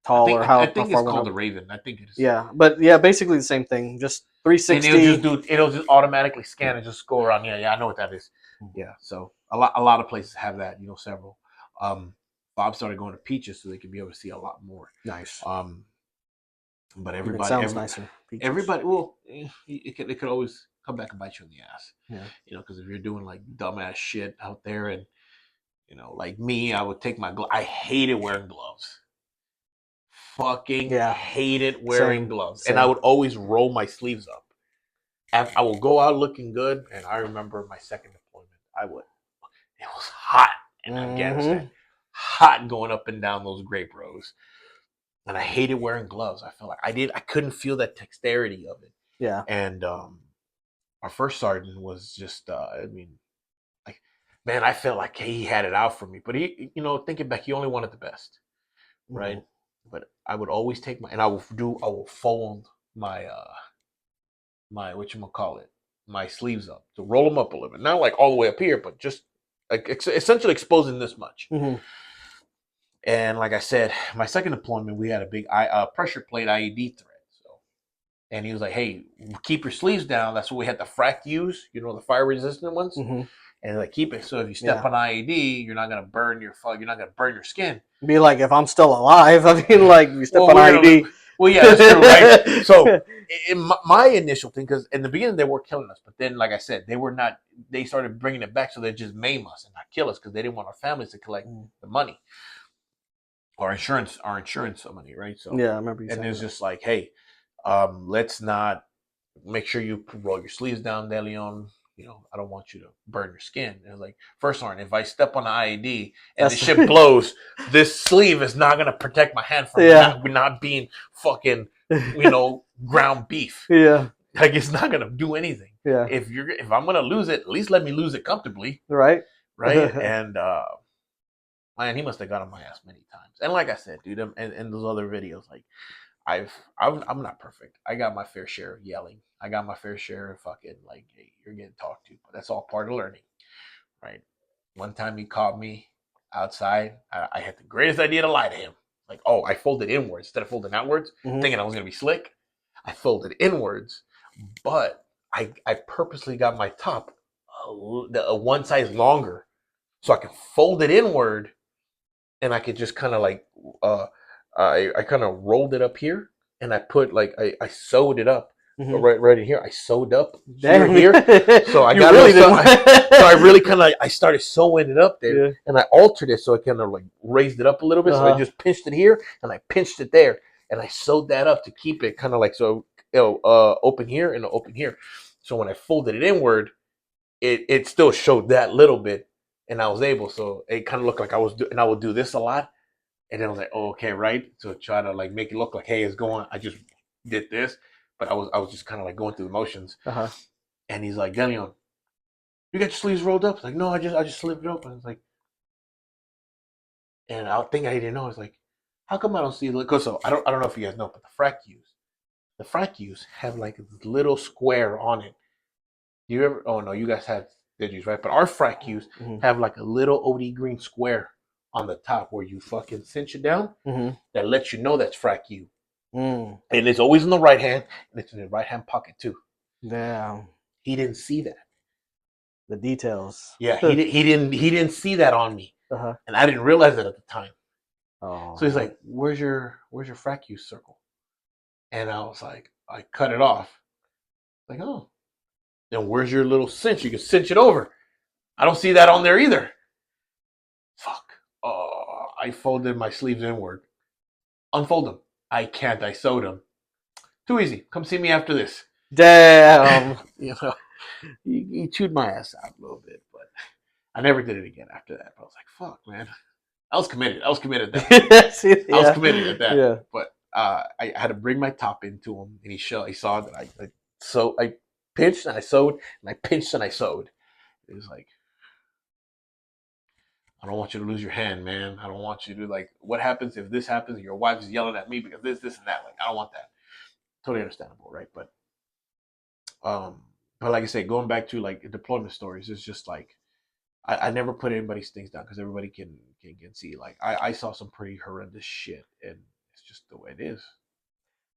tall or how I think far it's called up. the Raven. I think it is. Yeah, but yeah, basically the same thing. Just 360. And it'll just automatically scan and just go around. Yeah, I know what that is. Yeah, so a lot of places have that. Several. Bob started going to Peaches so they could be able to see a lot more. Nice. But everybody sounds nicer. Peaches. Everybody, well, it could always come back and bite you in the ass. Yeah. Because if you're doing like dumbass shit out there, and like me, I would take my glove. I hated wearing gloves. Fucking hated wearing gloves. Same. And I would always roll my sleeves up. I will go out looking good. And I remember my second deployment. It was hot in Afghanistan. Hot going up and down those grape rows. And I hated wearing gloves. I felt like I couldn't feel that dexterity of it. Yeah. And our first sergeant was just, man, I felt like he had it out for me. But he, thinking back, he only wanted the best. Right? But I would always take I will fold my my sleeves up to roll them up a little bit, not like all the way up here, but just like essentially exposing this much. And like I said, my second deployment, we had a big pressure plate IED thread. So, and he was like, "Hey, keep your sleeves down." That's what we had the frac use, the fire resistant ones, and like keep it. So if you step on IED, you're not gonna burn your skin. Be like, if I'm still alive, I mean, like, you step on IED. Well, yeah, that's true, right? So, my initial thing, because in the beginning they were killing us, but then, like I said, they were not. They started bringing it back, so they just maim us and not kill us because they didn't want our families to collect the money, our insurance money, right? So, yeah, I remember you saying. And it's just like, hey, let's not. Make sure you roll your sleeves down, De Leon. I don't want you to burn your skin. And like, first Sergeant, if I step on the IED and the shit blows, this sleeve is not gonna protect my hand from not being fucking, ground beef. Yeah. Like it's not gonna do anything. Yeah. If I'm gonna lose it, at least let me lose it comfortably. Right. Right. And man, he must have got on my ass many times. And like I said, dude, and those other videos, like I'm not perfect. I got my fair share of yelling. I got my fair share of fucking like, hey, you're getting talked to, but that's all part of learning, right? One time he caught me outside. I had the greatest idea to lie to him. Like, oh, I folded inwards instead of folding outwards, thinking I was gonna be slick. I folded inwards, but I purposely got my top one size longer so I could fold it inward and I could just kind of like uh I kind of rolled it up here and I put like I sewed it up right in here. I sewed up here. So I got really so I really kind of I started sewing it up there and I altered it so I kind of like raised it up a little bit. So I just pinched it here and I pinched it there and I sewed that up to keep it kind of like so open here and open here. So when I folded it inward, it still showed that little bit and I was able. So it kind of looked like and I would do this a lot. And then I was like, oh, okay, right. So try to like make it look like, hey, it's going. I just did this, but I was just kind of like going through the motions. And he's like, Demion, you got your sleeves rolled up? I was like, no, I just slipped it open. I was like, and I think I didn't know. I was like, how come I don't see the? Cause so I don't know if you guys know, but the frac cues have like a little square on it. You ever? Oh no, you guys have digis, right? But our frac cues have like a little OD green square on the top where you fucking cinch it down that lets you know that's frac U. And it's always in the right hand, and it's in the right hand pocket too. Damn. He didn't see that. The details. Yeah, he didn't see that on me, and I didn't realize it at the time. Oh. So he's like, "Where's your frac U circle?" And I was like, "I cut it off." Like, oh, then where's your little cinch? You can cinch it over. I don't see that on there either. Fuck. Oh, I folded my sleeves inward. Unfold them. I can't. I sewed them. Too easy. Come see me after this. Damn. You know, he chewed my ass out a little bit, but I never did it again after that. But I was like, fuck, man. I was committed. I was committed at that. I was committed at that. Yeah. But I had to bring my top into him, and he saw that I pinched and I sewed, and I pinched and I sewed. It was like, I don't want you to lose your hand, man. I don't want you to like. What happens if this happens? And your wife's yelling at me because this, and that. Like, I don't want that. Totally understandable, right? But like I say, going back to like deployment stories, it's just like I never put anybody's things down because everybody can see. Like I saw some pretty horrendous shit, and it's just the way it is.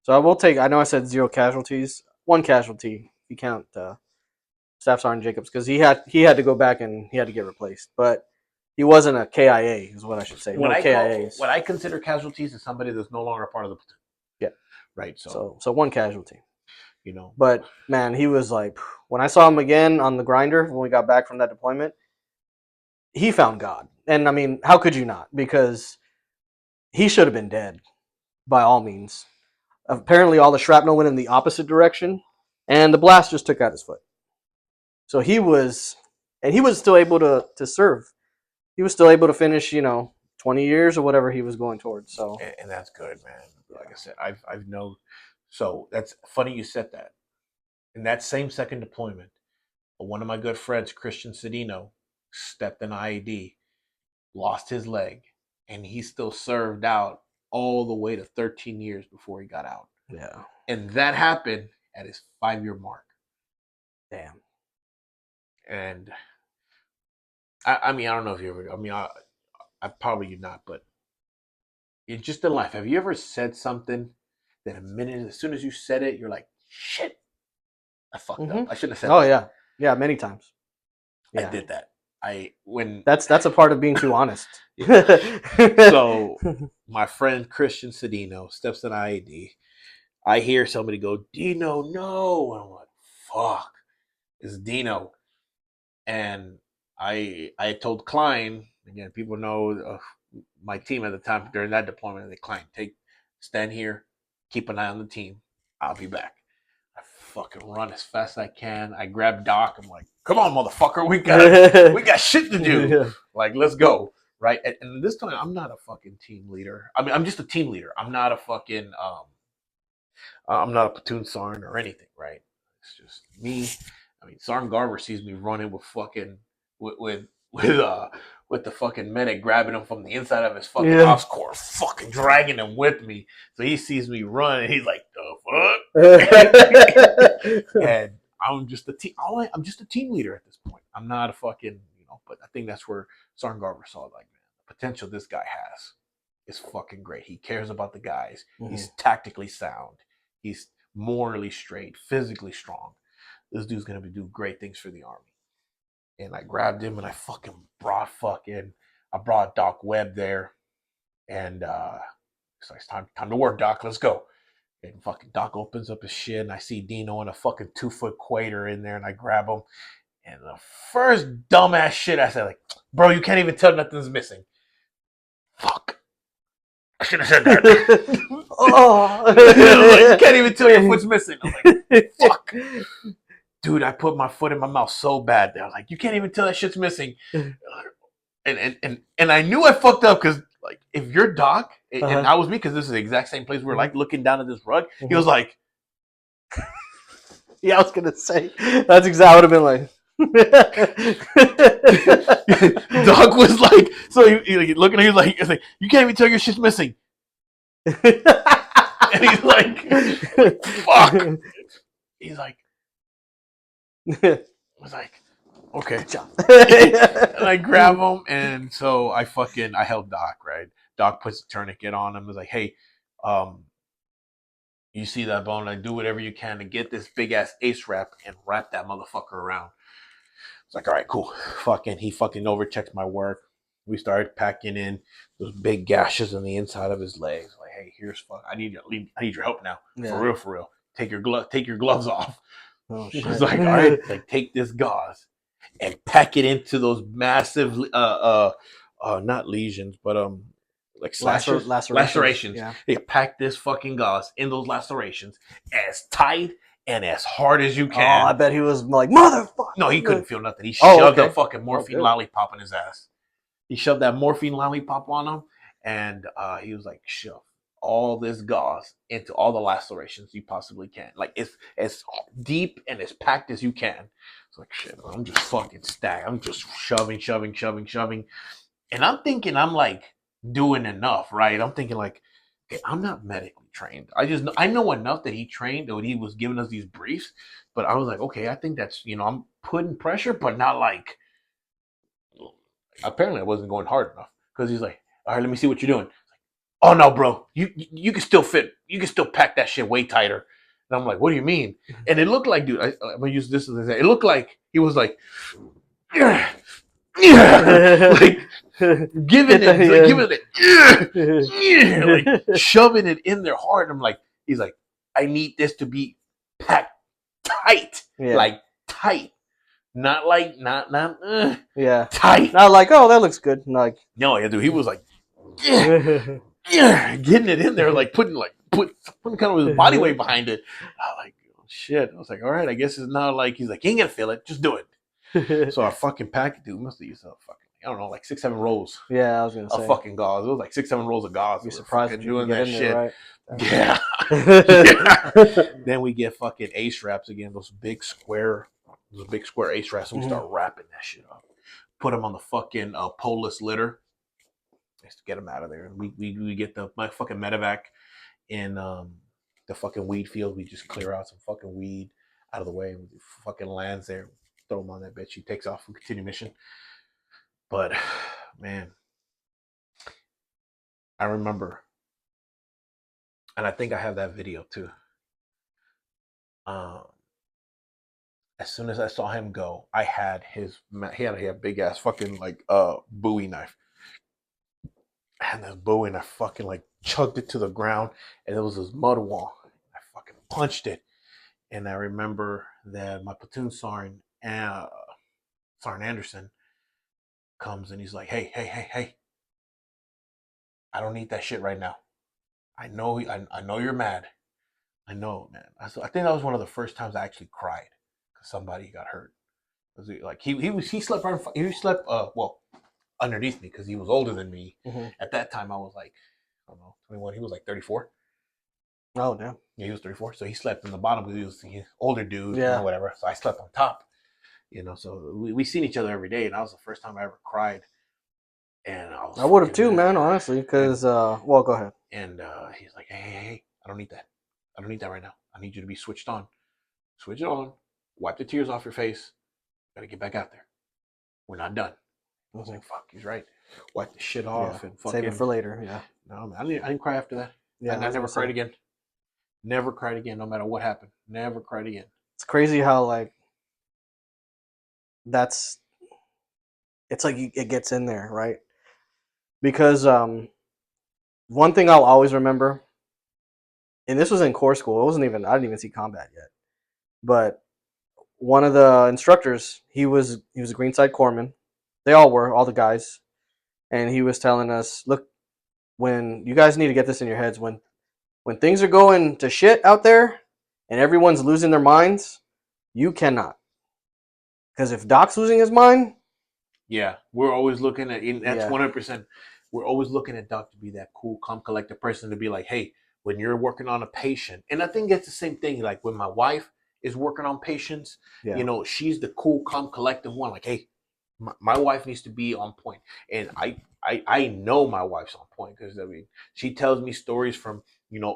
So I will take. I know I said 0 casualties. 1 casualty. If you count Staff Sergeant Jacobs, because he had to go back and he had to get replaced, but he wasn't a KIA, is what I should say. What I consider casualties is somebody that's no longer a part of the platoon. Yeah. Right. So 1 casualty. You know. But man, he was like, when I saw him again on the grinder when we got back from that deployment, he found God. And I mean, how could you not? Because he should have been dead by all means. Apparently all the shrapnel went in the opposite direction and the blast just took out his foot. So he was still able to serve. He was still able to finish, 20 years or whatever he was going towards. So and that's good, man. Like I said, I've known. So that's funny you said that. In that same second deployment, one of my good friends, Christian Cedino, stepped in IED, lost his leg, and he still served out all the way to 13 years before he got out. Yeah. And that happened at his 5-year mark. Damn. And I mean, I don't know if you ever, I mean, I probably not, but in just in life, have you ever said something that as soon as you said it, you're like, shit, I fucked up. I shouldn't have said that. Oh, yeah. Yeah, many times. Yeah. I did that. That's a part of being too honest. So my friend Christian Cedino steps in IED. I hear somebody go, Dino, no. And I'm like, fuck, it's Dino. And I told Klein, again, people know my team at the time during that deployment, they Klein, stand here, keep an eye on the team. I'll be back. I fucking run as fast as I can. I grab Doc. I'm like, come on, motherfucker. We got shit to do. Yeah. Like, let's go. Right. And this time I'm not a fucking team leader. I mean, I'm just a team leader. I'm not a fucking, I'm not a platoon sergeant or anything. Right. It's just me. I mean, Sergeant Garber sees me running with fucking, with with the fucking medic grabbing him from the inside of his fucking ops core, fucking dragging him with me. So he sees me run, and he's like, "The fuck?" And I'm just a team. I'm just a team leader at this point. I'm not a fucking, But I think that's where Sergeant Garver saw, like, man, the potential this guy has is fucking great. He cares about the guys. Mm-hmm. He's tactically sound. He's morally straight, physically strong. This dude's gonna do great things for the Army. And I grabbed him and I brought Doc Webb there, and so it's time to work, Doc. Let's go. And fucking Doc opens up his shit, and I see Dino and a fucking 2-foot quater in there, and I grab him. And the first dumbass shit I said, like, bro, you can't even tell nothing's missing. Fuck. I should have said that. Oh. Like, you can't even tell your foot's missing. I'm like, fuck. Dude, I put my foot in my mouth so bad. They're like, you can't even tell that shit's missing. And I knew I fucked up because, like, if you're Doc, and I was me, because this is the exact same place we were, like, looking down at this rug, he was like, yeah, I was going to say, that's exactly what I've been like. Doc was like, so he looking at me, he's like, you can't even tell your shit's missing. And he's like, fuck. He's like, I was like, okay. And I grab him, and so I held Doc, right? Doc puts a tourniquet on him. Was like, hey, you see that bone? Like, do whatever you can to get this big ass ace wrap and wrap that motherfucker around. It's like, all right, cool. He fucking overchecks my work. We started packing in those big gashes on the inside of his legs. Like, hey, I need your help now. Yeah. For real. Take your gloves off. Oh shit. It's like, all right, like, take this gauze and pack it into those massive not lesions, but like lacerations. Yeah. They pack this fucking gauze in those lacerations as tight and as hard as you can. Oh, I bet he was like, motherfucker. No, he couldn't feel nothing. He shoved a fucking morphine lollipop in his ass. He shoved that morphine lollipop on him, and he was like, shove all this gauze into all the lacerations you possibly can. Like, it's as deep and as packed as you can. It's like, shit, I'm just fucking stacked. I'm just shoving. And I'm thinking I'm, like, doing enough, right? I'm thinking, like, okay, I'm not medically trained. I know enough that he trained, or he was giving us these briefs, but I was like, okay, I think that's, I'm putting pressure, but not like, apparently I wasn't going hard enough, because he's like, all right, let me see what you're doing. Oh no, bro, you can still fit. You can still pack that shit way tighter. And I'm like, what do you mean? And it looked like, dude, I'm gonna use this as an example. It looked like he was like, like giving it, like shoving it in there hard. And I'm like, he's like, I need this to be packed tight, like tight. Not like not tight. Not like, oh, that looks good. Like, no, yeah, dude, he was like, getting it in there, like putting kind of his body weight behind it. I was like, oh, shit. I was like, all right, I guess it's not like, he's like, you ain't gonna feel it, just do it. So I fucking packed it, dude. Must have used I don't know, like 6-7 rolls. Yeah, I was gonna say, of fucking gauze. It was like 6-7 rolls of gauze. You're surprised that doing that shit. Right? Yeah. Yeah. Then we get fucking ace wraps again. Those big square ace wraps, and we start wrapping that shit up. Put them on the fucking Polis litter. Just to get them out of there. We get my fucking medevac in the fucking weed field. We just clear out some fucking weed out of the way. And fucking lands there. Throw him on that bitch. He takes off and continue mission. But man, I remember, and I think I have that video too. As soon as I saw him go, I had he had a big ass fucking like Bowie knife. I had this Bowie and I fucking like chugged it to the ground, and there was this mud wall. I fucking punched it, and I remember that my platoon sergeant, Sergeant Anderson, comes and he's like, hey, I don't need that shit right now. I know you're mad. I know, man. I think that was one of the first times I actually cried because somebody got hurt. Like he slept underneath me because he was older than me. Mm-hmm. At that time, I was like, I don't know, 21. He was like 34. Oh, damn. Yeah, he was 34. So he slept in the bottom because he was an older dude, or whatever. So I slept on top. You know, so we seen each other every day, and that was the first time I ever cried, and I was I would have fucking too, mad. man. Honestly, And because well, go ahead. he's like, hey, I don't need that. I don't need that right now. I need you to be switched on. Switch it on. Wipe the tears off your face. Gotta get back out there. We're not done. I was like, fuck, he's right. Wipe the shit Yeah, off and save it fucking. for later. Yeah, No, man, I didn't cry after that. yeah. I I was never gonna cried say again. Never cried again, no matter what happened. Never cried again. it's crazy how like that's it's like it gets in there, right? Because one thing I'll always remember, and this was in core school. It wasn't even I didn't even see combat yet, but one of the instructors, he was a greenside corpsman. They all were, all the guys, and he was telling us, look, when you guys need to get this in your heads, when things are going to shit out there, and everyone's losing their minds, you cannot, because if Doc's losing his mind, Yeah, we're always looking at, that's yeah, 100%. We're always looking at Doc to be that cool, calm, collected person to be like, hey, when you're working on a patient, and I think that's the same thing. Like when my wife is working on patients, yeah, she's the cool, calm, collected one. Like, hey, my wife needs to be on point, and I know my wife's on point because I mean she tells me stories from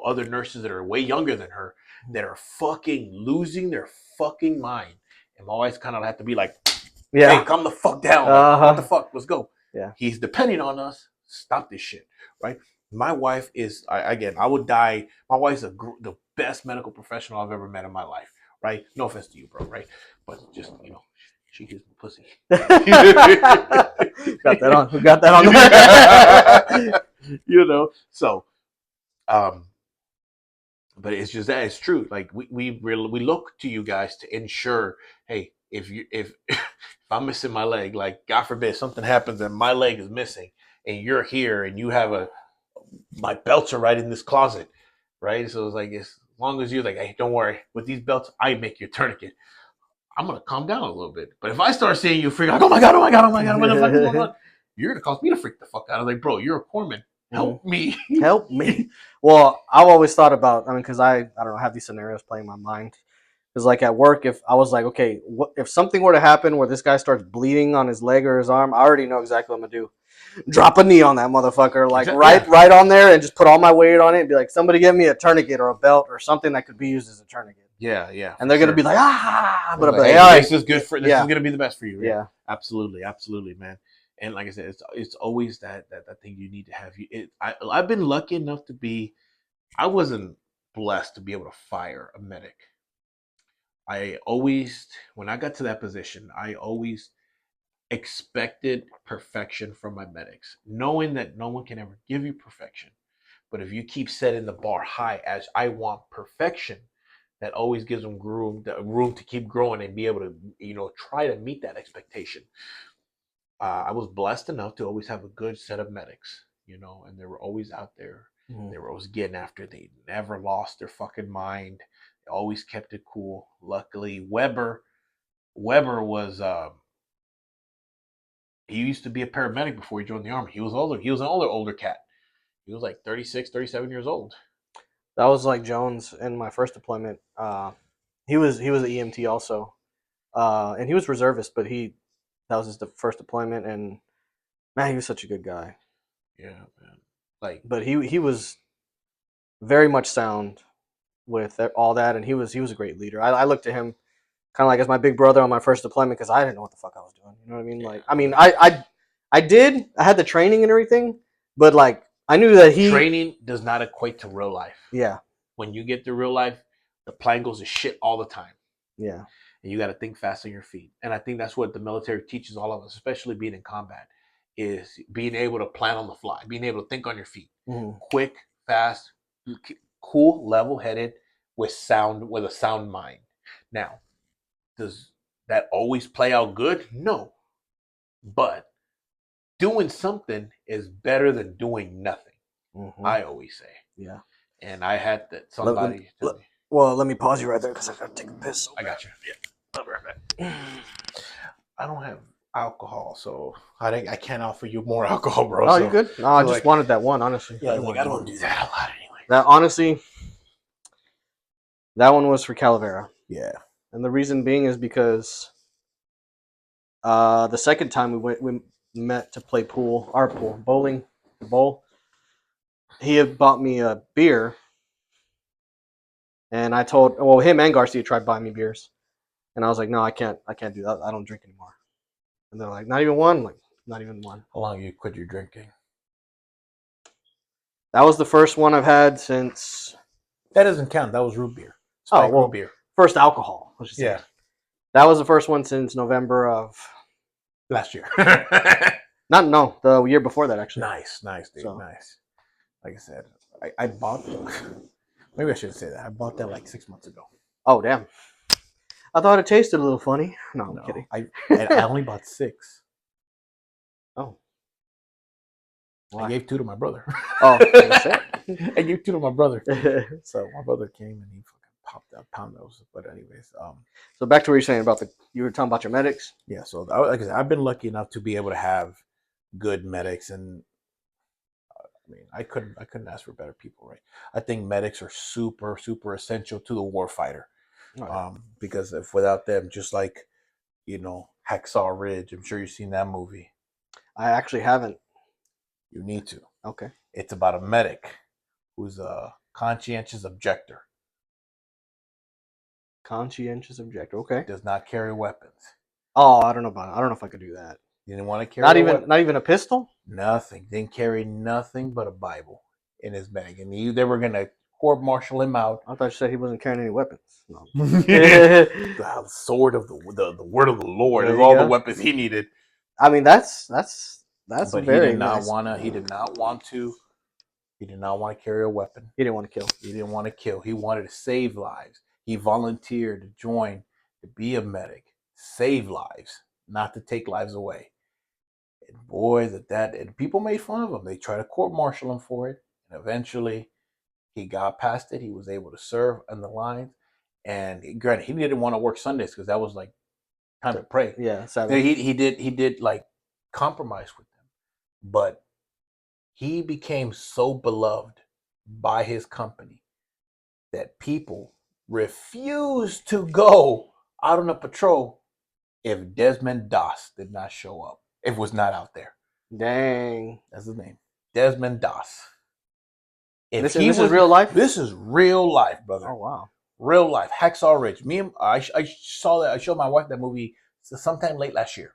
other nurses that are way younger than her that are fucking losing their fucking mind, and my wife's kind of have to be like, hey, yeah, calm the fuck down. Like, uh what the huh, fuck? Let's go. yeah, He's depending on us. Stop this shit, right? My wife is, again, I would die. My wife's the best medical professional I've ever met in my life, right? No offense to you, bro, right? But just, she gives me pussy. got that on. Who got that on? So, um, but it's just that it's true. Like we look to you guys to ensure, hey, if I'm missing my leg, like God forbid something happens and my leg is missing, and you're here and you have my belts are right in this closet, right? So it's like as long as you're like, hey, don't worry, with these belts, I make your tourniquet. I'm gonna calm down a little bit. But if I start seeing you freak like, oh my god, oh my god, oh my god, what the fuck is going on? You're gonna cause me to freak the fuck out. I'm like, bro, you're a corpsman. Mhm. Help me. Help me. Well, I've always thought about. I mean, because I don't know, have these scenarios playing in my mind. Because like at work, if I was like, okay, what if something were to happen where this guy starts bleeding on his leg or his arm, I already know exactly what I'm gonna do. Drop a knee on that motherfucker, like Exactly. right, Yeah. right on there, and just put all my weight on it, and be like, somebody give me a tourniquet or a belt or something that could be used as a tourniquet. Yeah, yeah, And for they're gonna be sure. like, ah, but I'll be Like, like, hey, all this right, is good for this is yeah, gonna be the best for you. Yeah, yeah, absolutely, absolutely, man. And like I said, it's always that thing you need to have. I've been lucky enough to be. I wasn't blessed to be able to fire a medic. I always, when I got to that position, I always expected perfection from my medics, knowing that no one can ever give you perfection. But if you keep setting the bar high as I want perfection, that always gives them room to keep growing and be able to, try to meet that expectation. I was blessed enough to always have a good set of medics, and they were always out there. mm-hmm. They were always getting after it. They never lost their fucking mind. They always kept it cool. Luckily, Weber was he used to be a paramedic before he joined the army. He was older. He was an older cat. He was like 36, 37 years old. That was like Jones in my first deployment. He was an EMT also, and he was reservist, but that was his first deployment, and man, he was such a good guy. Yeah, man. Like, But he was very much sound with all that, and he was a great leader. I looked to him kind of like as my big brother on my first deployment because I didn't know what the fuck I was doing. You know what I mean? yeah, Like, I mean, I did. I had the training and everything, but like I knew that training does not equate to real life. yeah, When you get to real life, the plan goes to shit all the time. yeah, And you got to think fast on your feet. And I think that's what the military teaches all of us, especially being in combat, is being able to plan on the fly, being able to think on your feet, mm-hmm. quick, fast, cool, level-headed, with a sound mind. Now, does that always play out good? No, but doing something is better than doing nothing. Mm-hmm. I always say, Yeah. and I had that Let, let, somebody tell let, me, well, let me pause you right there because I gotta take a piss so I bad. got you. Yeah, I'll be right back. I don't have alcohol, so I can't offer you more alcohol, bro. Oh, you So, good? No, I just like, wanted that one. Honestly, I yeah, didn't like want I any don't more. do that a lot anyway. That honestly, that one was for Calavera, Yeah, and the reason being is because The second time we met to play pool, our pool, bowling, the bowl. He had bought me a beer, and I told him and Garcia tried buying me beers, and I was like, no, I can't do that. I don't drink anymore. And they're like, not even one, like not even one. How long you quit your drinking? That was the first one I've had since. That doesn't count. That was root beer, Oh spike root well, beer. first alcohol. Let's just say Yeah, that was the first one since November of last year. not no the year before that actually. Nice, nice, dude, So nice. Like I said, I bought. Maybe I shouldn't say that. I bought that like 6 months ago. oh damn, I thought it tasted a little funny. No, I'm No, kidding. I only bought 6. Oh, I why? gave 2 to my brother. Oh, that's I gave 2 to my brother. it. So my brother came and he fucking popped out pound those. But anyways, So back to what you're saying about you were talking about your medics. yeah. So like I said, I've been lucky enough to be able to have good medics, and I mean, I couldn't ask for better people, right? I think medics are super, super essential to the warfighter, Oh, yeah. because if without them, just like Hacksaw Ridge, I'm sure you've seen that movie. I actually haven't. You need to. Okay. It's about a medic who's a conscientious objector. Conscientious objector. Okay. Does not carry weapons. Oh, I don't know about it. I don't know if I could do that. Didn't want to carry a weapon. Not even a pistol. Nothing. Didn't carry nothing but a Bible in his bag, and they were gonna court martial him out. I thought you said he wasn't carrying any weapons. No. The sword of the word of the Lord is There you all the go. weapons he needed. I mean, that's But he very did not nice. wanna. He did not want to. He did not want to carry a weapon. He didn't want to kill. He didn't want to kill. He wanted to save lives. He volunteered to join to be a medic, save lives, not to take lives away. And boy, and people made fun of him. They tried to court martial him for it, and eventually he got past it. He was able to serve on the lines. And granted, he didn't want to work Sundays because that was like time to pray. Yeah, Sabbath. He did like compromise with them, but he became so beloved by his company that people refused to go out on a patrol if Desmond Doss did not show up. If was not out there. Dang. That's his name. Desmond Doss. If This he is was real life. This is real life, brother. Oh wow. Real life. Hacksaw Ridge. I saw that. I showed my wife that movie sometime late last year.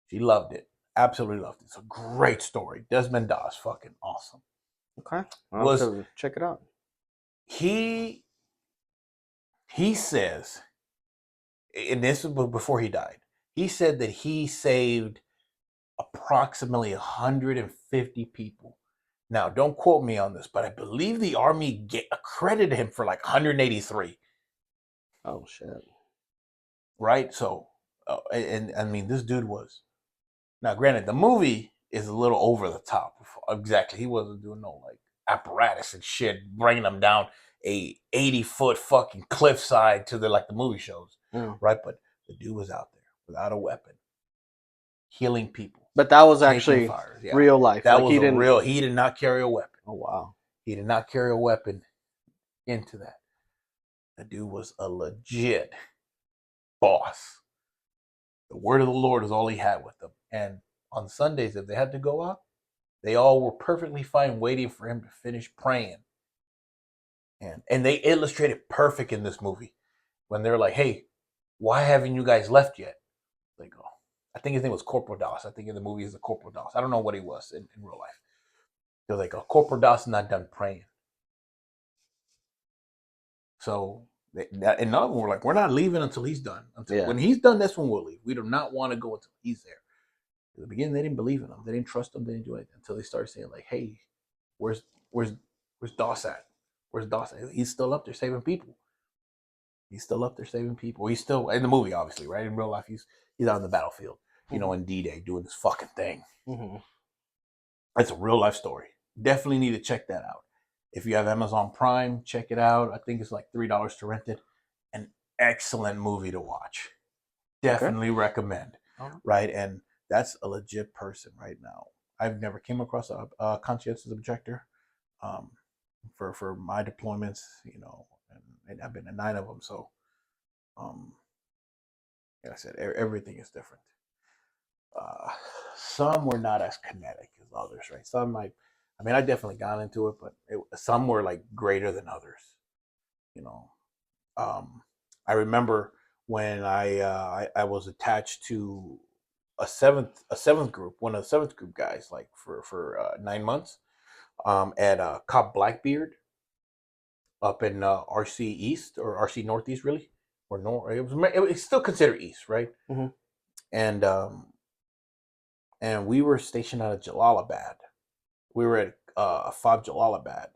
She loved it. Absolutely loved it. It's a great story. Desmond Doss, fucking awesome. Okay. I'll have to check it out. He says, and this was before he died. He said that he saved approximately 150 people. Now, don't quote me on this, but I believe the Army accredited him for like 183. Oh shit. Right? So, and I mean, this dude was. Now, granted, the movie is a little over the top. Exactly, he wasn't doing no like apparatus and shit, bringing them down a 80-foot fucking cliffside to the movie shows, right? But the dude was out there without a weapon, healing people. But that was actually fires. Yeah. real life. That like was real. He did not carry a weapon. Oh wow. He did not carry a weapon into that. The dude was a legit boss. The word of the Lord is all he had with them. And on Sundays, if they had to go out, they all were perfectly fine waiting for him to finish praying. And they illustrated perfect in this movie when they're like, hey, why haven't you guys left yet? They go, I think his name was Corporal Doss. I think in the movie he's a Corporal Doss. I don't know what he was in real life. They're like, oh, Corporal Doss is not done praying. So, and none of them were like, we're not leaving until he's done. When he's done, that's when we'll leave. We do not want to go until he's there. At the beginning, they didn't believe in him. They didn't trust him. They didn't do anything until they started saying like, "Hey, where's Doss at? Where's Doss at? He's still up there saving people. He's still up there saving people. He's still in the movie, obviously, right? In real life, he's out on the battlefield, in D-Day doing this fucking thing. Mm-hmm. It's a real life story. Definitely need to check that out. If you have Amazon Prime, check it out. I think it's like $3 to rent it. An excellent movie to watch. Definitely recommend. Right? And that's a legit person right now. I've never came across a conscientious objector for my deployments, and I've been to 9 of them. So, like I said, everything is different. Some were not as kinetic as others, right? Some like, I mean, I definitely got into it, but some were like greater than others. You know, um, I remember when I was attached to a seventh group, one of the seventh group guys, like for 9 months, at Cop Blackbeard up in RC East or RC Northeast, really, or North. It was still considered East, right? Mm-hmm. And we were stationed out of Jalalabad. We were at Fob Jalalabad,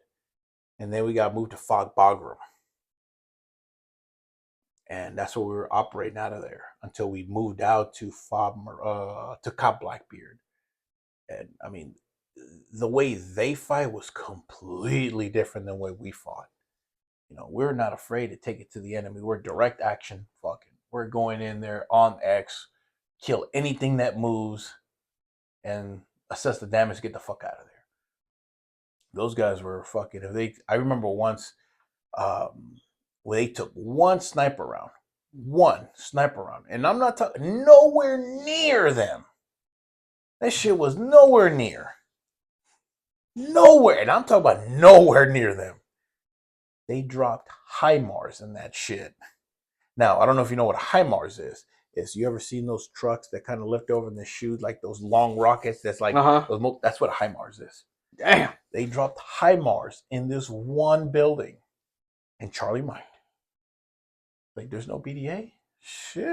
and then we got moved to Fog Bagram, and that's where we were operating out of there until we moved out to Cop Blackbeard. And I mean, the way they fight was completely different than the way we fought. You know, we're not afraid to take it to the enemy. We're direct action fucking. We're going in there on X, kill anything that moves, and assess the damage, get the fuck out of there. Those guys were fucking. I remember once, where they took one sniper round, and I'm not talking nowhere near them. That shit was nowhere near, and I'm talking about nowhere near them. They dropped HIMARS in that shit. Now, I don't know if you know what HIMARS is. You ever seen those trucks that kind of lift over and they shoot like those long rockets? That's like that's what HIMARS is. Damn. They dropped HIMARS in this one building, and Charlie mined. Like, there's no BDA? Shit.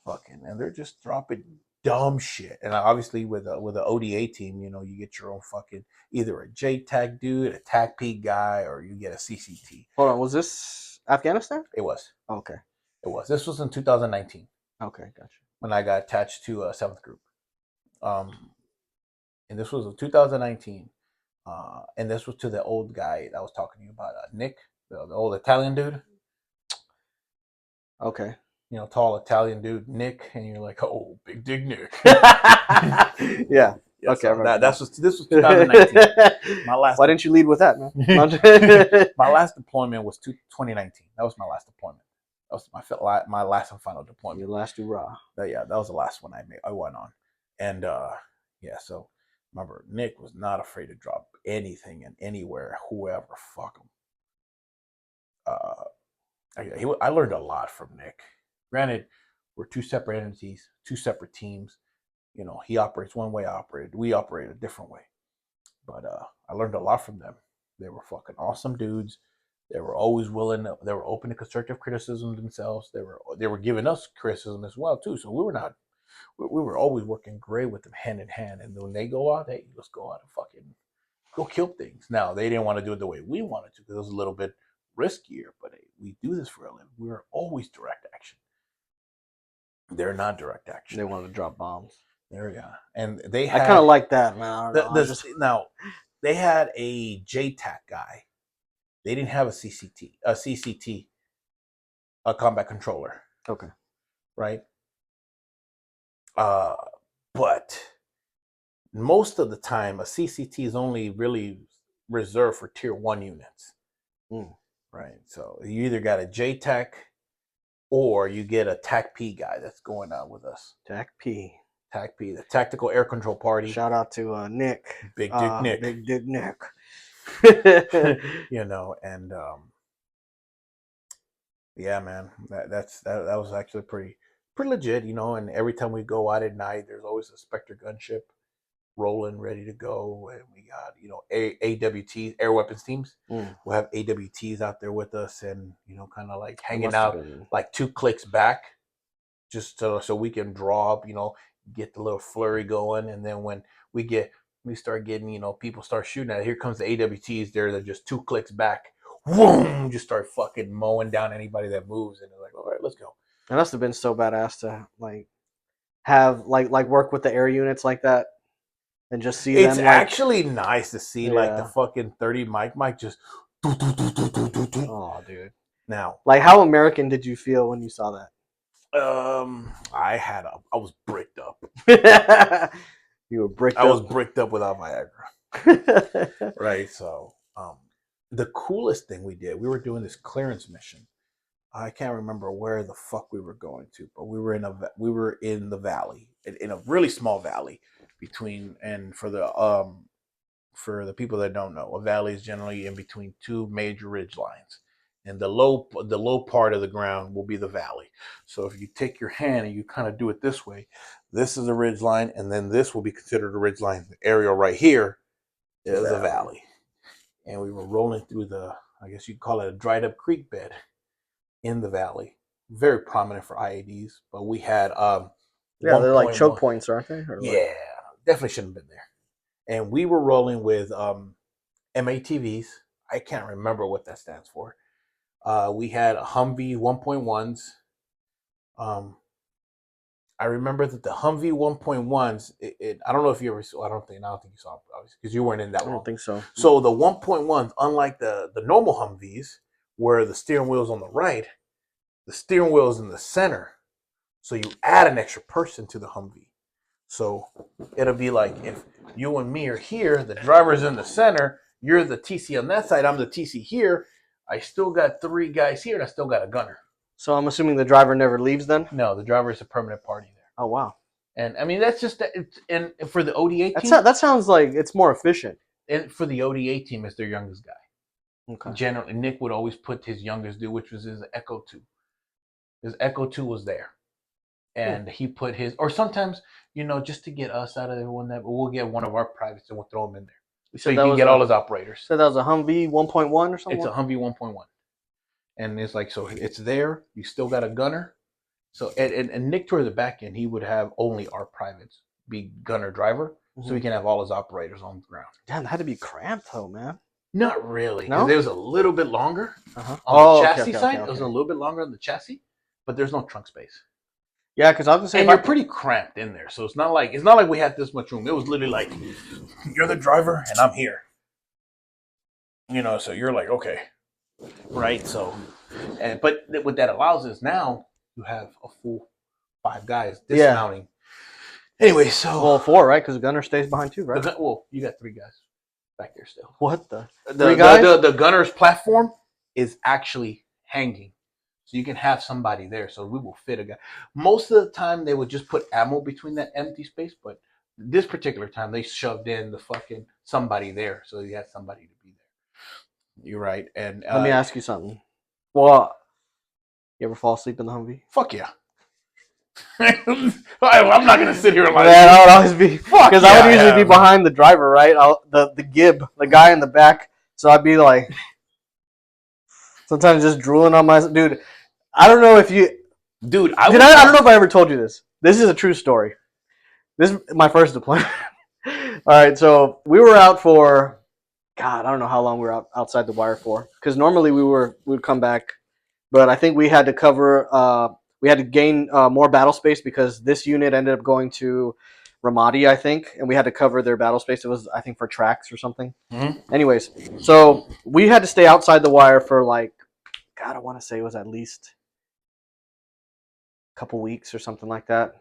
Fucking, and they're just dropping dumb shit. And obviously with an ODA team, you know, you get your own fucking either a JTAC dude, a TAC-P guy, or you get a CCT. Hold on, was this Afghanistan? It was. Okay. It was. This was in 2019. Okay, gotcha. When I got attached to a 7th group. And this was in 2019. And this was to the old guy that I was talking to you about, Nick, the old Italian dude. Okay. You know, tall Italian dude, Nick, and you're like, oh, big dick Nick. Yeah. Yeah, okay. So this was 2019. My last. Why didn't you lead with that, man? My last deployment was 2019. That was my last deployment. That was my last and final deployment. Your last hurrah. Yeah, that was the last one I went on, and yeah. So remember, Nick was not afraid to drop anything and anywhere, whoever, fuck him. I learned a lot from Nick. Granted, we're two separate entities, two separate teams. You know, he operates one way, we operate a different way. But I learned a lot from them. They were fucking awesome dudes. They were always willing. They were open to constructive criticism themselves. They were giving us criticism as well too. So we were always working great with them hand in hand. And when they go out, hey, let's go out and fucking go kill things. Now they didn't want to do it the way we wanted to because it was a little bit riskier. But hey, we do this for a living. We were always direct action. They're not direct action. They wanted to drop bombs. There we go. And they had. I kind of like that, man. Now, they had a JTAC guy. They didn't have a CCT, a combat controller. Okay. Right? But most of the time, a CCT is only really reserved for tier 1 units. Right? So you either got a JTAC or you get a TAC-P guy that's going out with us. TAC-P, the Tactical Air Control Party. Shout out to Nick. Big Dick Nick. Big Dick Nick. You know, and yeah, man, that was actually pretty legit, you know. And every time we go out at night, there's always a Spectre gunship rolling, ready to go, and we got, you know, AWTs, air weapons teams. We'll have AWTs out there with us, and you know, kind of like hanging out like 2 clicks back, just so we can draw up, you know, get the little flurry going, and then when we start getting, you know, people start shooting at it, here comes the AWTs there that just 2 clicks back, boom, just start fucking mowing down anybody that moves, and they're like, all right, let's go. It must have been so badass to like have like work with the air units like that and just see it's them. It's actually nice to see like the fucking 30 mic just. Oh, dude. Now, like, how American did you feel when you saw that? I was bricked up. You were bricked up. I was bricked up without Viagra. Right. So, the coolest thing we did, we were doing this clearance mission I can't remember where the fuck we were going to, but we were in the valley, in a really small valley between, and for the people that don't know, a valley is generally in between two major ridge lines, and the low part of the ground will be the valley. So if you take your hand and you kind of do it this way, this is a ridge line, and then this will be considered a ridge line. The area right here is a valley, and we were rolling through I guess you'd call it a dried up creek bed in the valley, very prominent for IADs. But we had Yeah, they're like choke 1.1. points, aren't they? Or like... Yeah, definitely shouldn't have been there. And we were rolling with MATVs. I can't remember what that stands for. We had Humvee 1.1s. I remember that the Humvee 1.1s, I don't know if you ever saw, I don't think you saw it, obviously, because you weren't in that I long. don't think so. So the 1.1s, unlike the normal Humvees, where the steering wheel's on the right, the steering wheel's in the center. So you add an extra person to the Humvee. So it'll be like if you and me are here, the driver's in the center, you're the TC on that side, I'm the TC here. I still got 3 guys here, and I still got a gunner. So I'm assuming the driver never leaves then? No, the driver is a permanent party there. Oh, wow. And I mean, that's just and for the ODA team, That sounds like it's more efficient. and for the ODA team, it's their youngest guy. Okay. Generally, Nick would always put his youngest dude, which was his Echo 2. His Echo 2 was there. And he put his, or sometimes, just to get us out of there one night, we'll get one of our privates and we'll throw him in there. So you can get all his operators. So that was a Humvee 1.1 or something? It's a Humvee 1.1. And it's like, so it's there. You still got a gunner. So, and Nick toward the back end, he would have only our privates be gunner driver. Mm-hmm. So we can have all his operators on the ground. Damn, that had to be cramped though, man. Not really. Because it was a little bit longer on the chassis side. It was a little bit longer on the chassis, but there's no trunk space. Yeah, because I was gonna say, and you're pretty cramped in there, so it's not like we had this much room. It was literally like, you're the driver and I'm here. So you're like, okay, right? So, but what that allows is now you have a full 5 guys dismounting. Yeah. Anyway, so 4, right? Because the gunner stays behind too, right? You got 3 guys back there still. What the 3 guys? The gunner's platform is actually hanging. So you can have somebody there. So we will fit a guy. Most of the time, they would just put ammo between that empty space. But this particular time, they shoved in the fucking somebody there. So you had somebody to be there. You're right. And let me ask you something. Well, you ever fall asleep in the Humvee? Fuck yeah. I'm not going to sit here and lie. I would always be. Because I would usually be behind the driver, right? The gib, the guy in the back. So I'd be like, sometimes just drooling on my... Dude, I don't know if you... Dude, I don't know if I ever told you this. This is a true story. This is my first deployment. All right, so we were out for... God, I don't know how long we were outside the wire for. Because normally we would come back. But I think we had to cover... we had to gain more battle space because this unit ended up going to Ramadi, I think. And we had to cover their battle space. It was, I think, for tracks or something. Mm-hmm. Anyways, so we had to stay outside the wire for like... God, I want to say it was at least... couple weeks or something like that.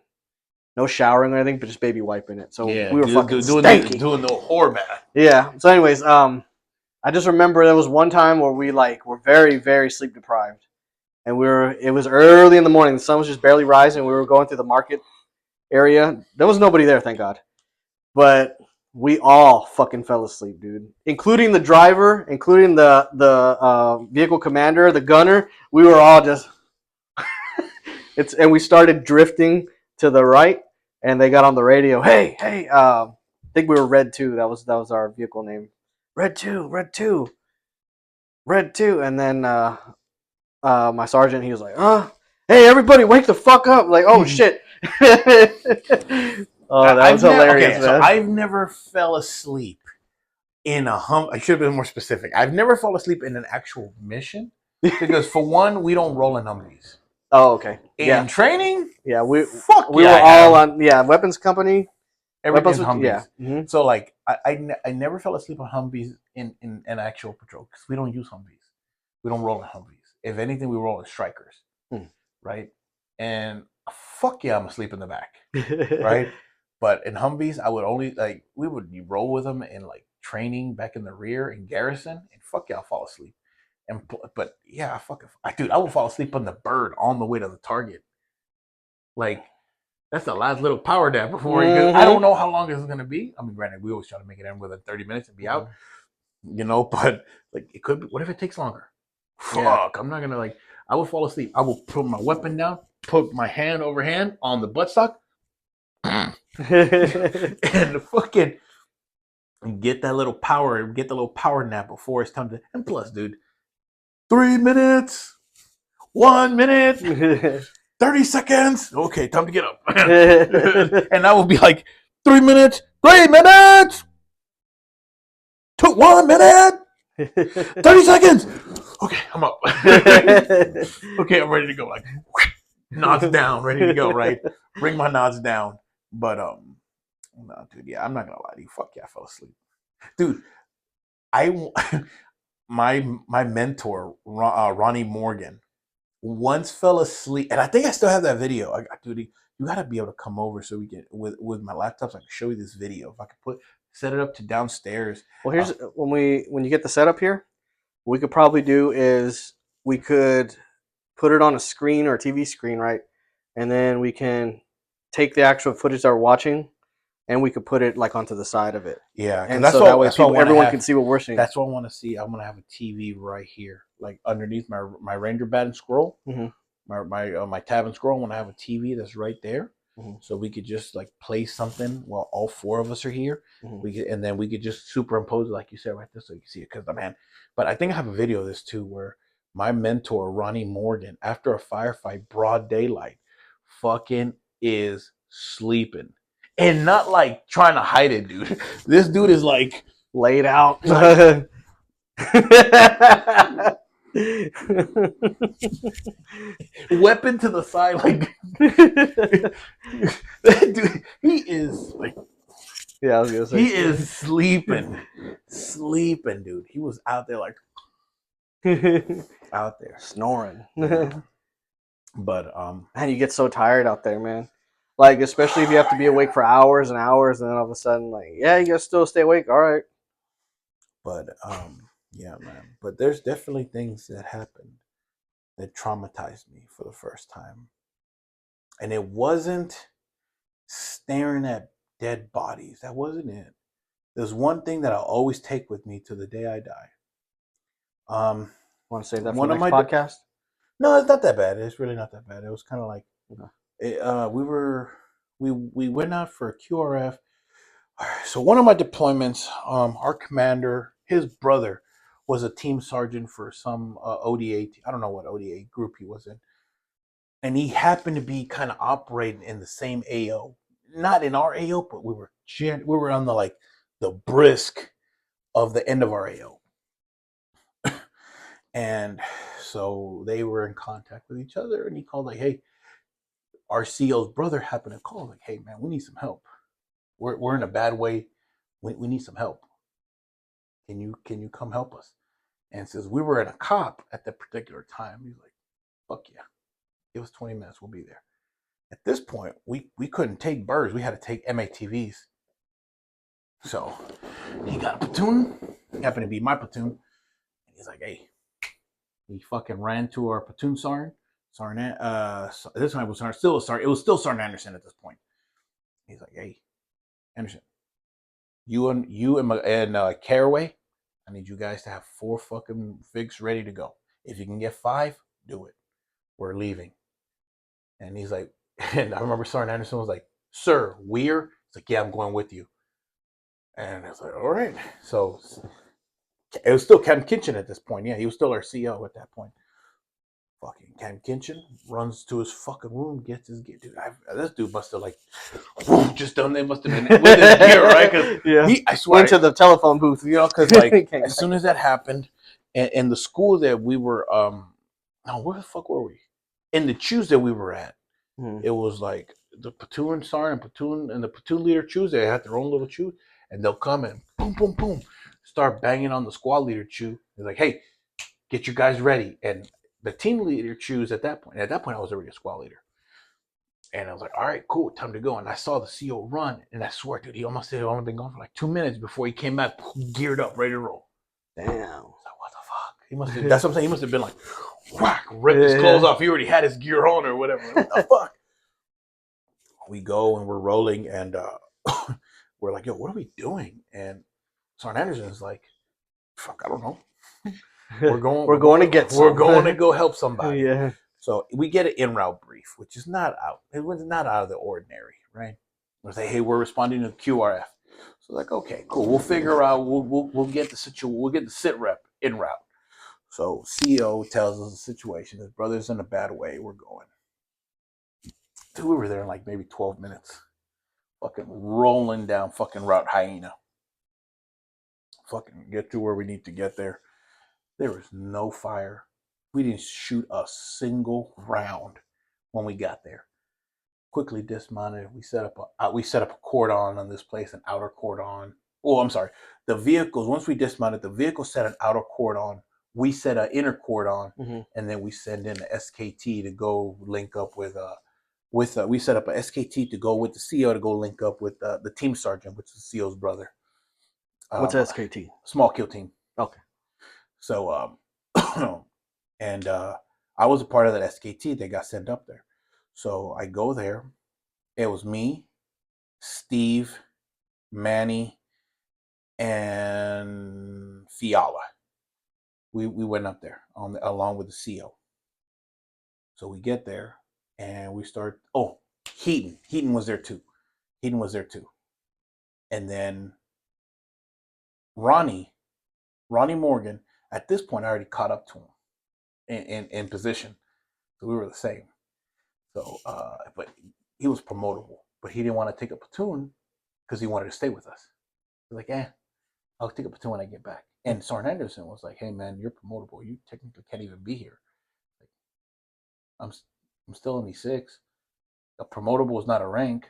No showering or anything, but just baby wiping it. So we were fucking stanky. Doing the whore bath. Yeah. So anyways, I just remember there was one time where we were very, very sleep deprived. And it was early in the morning. The sun was just barely rising. We were going through the market area. There was nobody there, thank God. But we all fucking fell asleep, dude. Including the driver, including the vehicle commander, the gunner. We were all just... And we started drifting to the right, and they got on the radio. Hey! I think we were Red 2. That was our vehicle name. Red 2. And then my sergeant, he was like, hey, everybody, wake the fuck up! Like, oh shit! That was hilarious, man. So I've never fell asleep in a I should have been more specific. I've never fallen asleep in an actual mission because, for one, we don't roll in Humvees. Oh, okay. In training? Yeah, we were all on weapons company. Everything's Humvees. Yeah. Mm-hmm. So I never fell asleep on Humvees in an actual patrol because we don't use Humvees. We don't roll in Humvees. If anything, we roll in Strikers. Right? And fuck yeah, I'm asleep in the back. Right? But in Humvees, I would only we would roll with them in training back in the rear in garrison, and fuck yeah, I'll fall asleep. But yeah, dude, I will fall asleep on the bird on the way to the target. Like that's the last little power nap before you. I don't know how long this is gonna be. I mean, granted, we always try to make it in within 30 minutes and be out, but like it could be. What if it takes longer? Fuck, I'm not gonna like. I will fall asleep. I will put my weapon down, put my hand over hand on the buttstock, and fucking get that little power, get the little power nap before it's time to. And plus, dude, 3 minutes, 1 minute, 30 seconds. Okay, time to get up. And I will be like, 3 minutes, 3 minutes, 1 minute, 30 seconds. Okay, I'm up. Okay, I'm ready to go. Like, nods down, ready to go, right? Bring my nods down. But, no, dude, yeah, I'm not gonna lie to you. Fuck yeah, I fell asleep. Dude, my mentor, Ronnie Morgan, once fell asleep, and I think I still have that video. Dude, you got to be able to come over so we can with my laptops. I can show you this video. If I could set it up to downstairs. Well, here's when you get the setup here, what we could probably do is we could put it on a screen or a TV screen, right? And then we can take the actual footage that we're watching, and we could put it like onto the side of it. Yeah, and so that way everyone can see what we're seeing. That's what I want to see. I'm gonna have a TV right here, like underneath my Ranger bat and scroll, my tab and scroll. I want to have a TV that's right there, so we could just like play something while all four of us are here. And then we could just superimpose it, like you said, right there, so you can see it. Because but I think I have a video of this too, where my mentor Ronnie Morgan, after a firefight, broad daylight, fucking is sleeping. And not like trying to hide it, dude. This dude is like laid out. Like, weapon to the side, like dude, he is like, yeah, I was gonna say he is sleeping, dude. He was out there like out there snoring. But man, you get so tired out there, man. Like, especially if you have to be awake for hours and hours, and then all of a sudden, like, yeah, you gotta still stay awake. All right. But yeah, man. But there's definitely things that happened that traumatized me for the first time. And it wasn't staring at dead bodies. That wasn't it. There's one thing that I'll always take with me to the day I die. Want to save that for the next podcast? No, it's not that bad. It's really not that bad. It was kind of like we went out for a QRF. So one of my deployments, our commander, his brother, was a team sergeant for some ODA. I don't know what ODA group he was in, and he happened to be kind of operating in the same AO, not in our AO, but we were on the brisk of the end of our AO, and so they were in contact with each other, and he called like, "Hey." Our CO's brother happened to call like, "Hey man, we need some help. We're in a bad way. We need some help. Can you come help us?" And since we were in a cop at that particular time, he's like, "Fuck yeah, give us 20 minutes, we'll be there." At this point, we couldn't take birds. We had to take MATVs. So he got a platoon. It happened to be my platoon. And he's like, "Hey," he fucking ran to our platoon sergeant. This time it was still Sergeant Anderson at this point. He's like, "Hey, Anderson, you and Caraway, I need you guys to have 4 fucking figs ready to go. If you can get 5, do it. We're leaving." And he's like, and I remember Sergeant Anderson was like, "Sir, we're?" He's like, "Yeah, I'm going with you." And I was like, "All right." So it was still Captain Kitchen at this point. Yeah, he was still our CO at that point. Fucking Cam Kinchin runs to his fucking room, gets his gear. Dude, this dude must have just done. They must have been with his gear, right? Yeah, I swear, went to the telephone booth, because like as soon as that happened, and the school that we were, where the fuck were we? In the choose that we were at, it was like the platoon sergeant, and the platoon leader choose. They had their own little chew, and they'll come and boom, boom, boom, start banging on the squad leader chew. They're like, "Hey, get your guys ready." And the team leader choose at that point. At that point, I was already a squad leader. And I was like, "All right, cool, time to go." And I saw the CO run. And I swear, dude, he almost had been gone for like 2 minutes before he came back, geared up, ready to roll. Damn. I was like, what the fuck? He must have. That's what I'm saying. He must have been like, whack, ripped his clothes off. He already had his gear on or whatever. What the fuck? We go and we're rolling, and we're like, yo, what are we doing? And Sarn Anderson is like, fuck, I don't know. We're going to get some. We're going to go help somebody. Yeah. So we get an en route brief, which is not out. It was not out of the ordinary, right? We say, hey, we're responding to QRF. So like, okay, cool. We'll figure out. We'll get the situation. We'll get the sit rep en route. So CEO tells us the situation. His brother's in a bad way. We're going. Dude, we were there in like maybe 12 minutes. Fucking rolling down fucking Route Hyena. Fucking get to where we need to get there. There was no fire. We didn't shoot a single round when we got there. Quickly dismounted. We set up a cordon on this place, an outer cordon. Oh, I'm sorry. The vehicles, once we dismounted, the vehicle set an outer cordon. We set an inner cordon, and then we send in the SKT to go link up with we set up a SKT to go with the CO to go link up with the team sergeant, which is the CO's brother. What's SKT? Small kill team. Okay. So, and I was a part of that SKT that got sent up there. So I go there. It was me, Steve, Manny, and Fiala. We went up there along with the CO. So we get there and we start. Oh, Heaton was there too. And then Ronnie Morgan. At this point, I already caught up to him in position. So we were the same. So, but he was promotable, but he didn't want to take a platoon because he wanted to stay with us. He was like, I'll take a platoon when I get back. And Sarn Anderson was like, hey man, you're promotable. You technically can't even be here. Like, I'm still in E6. A promotable is not a rank.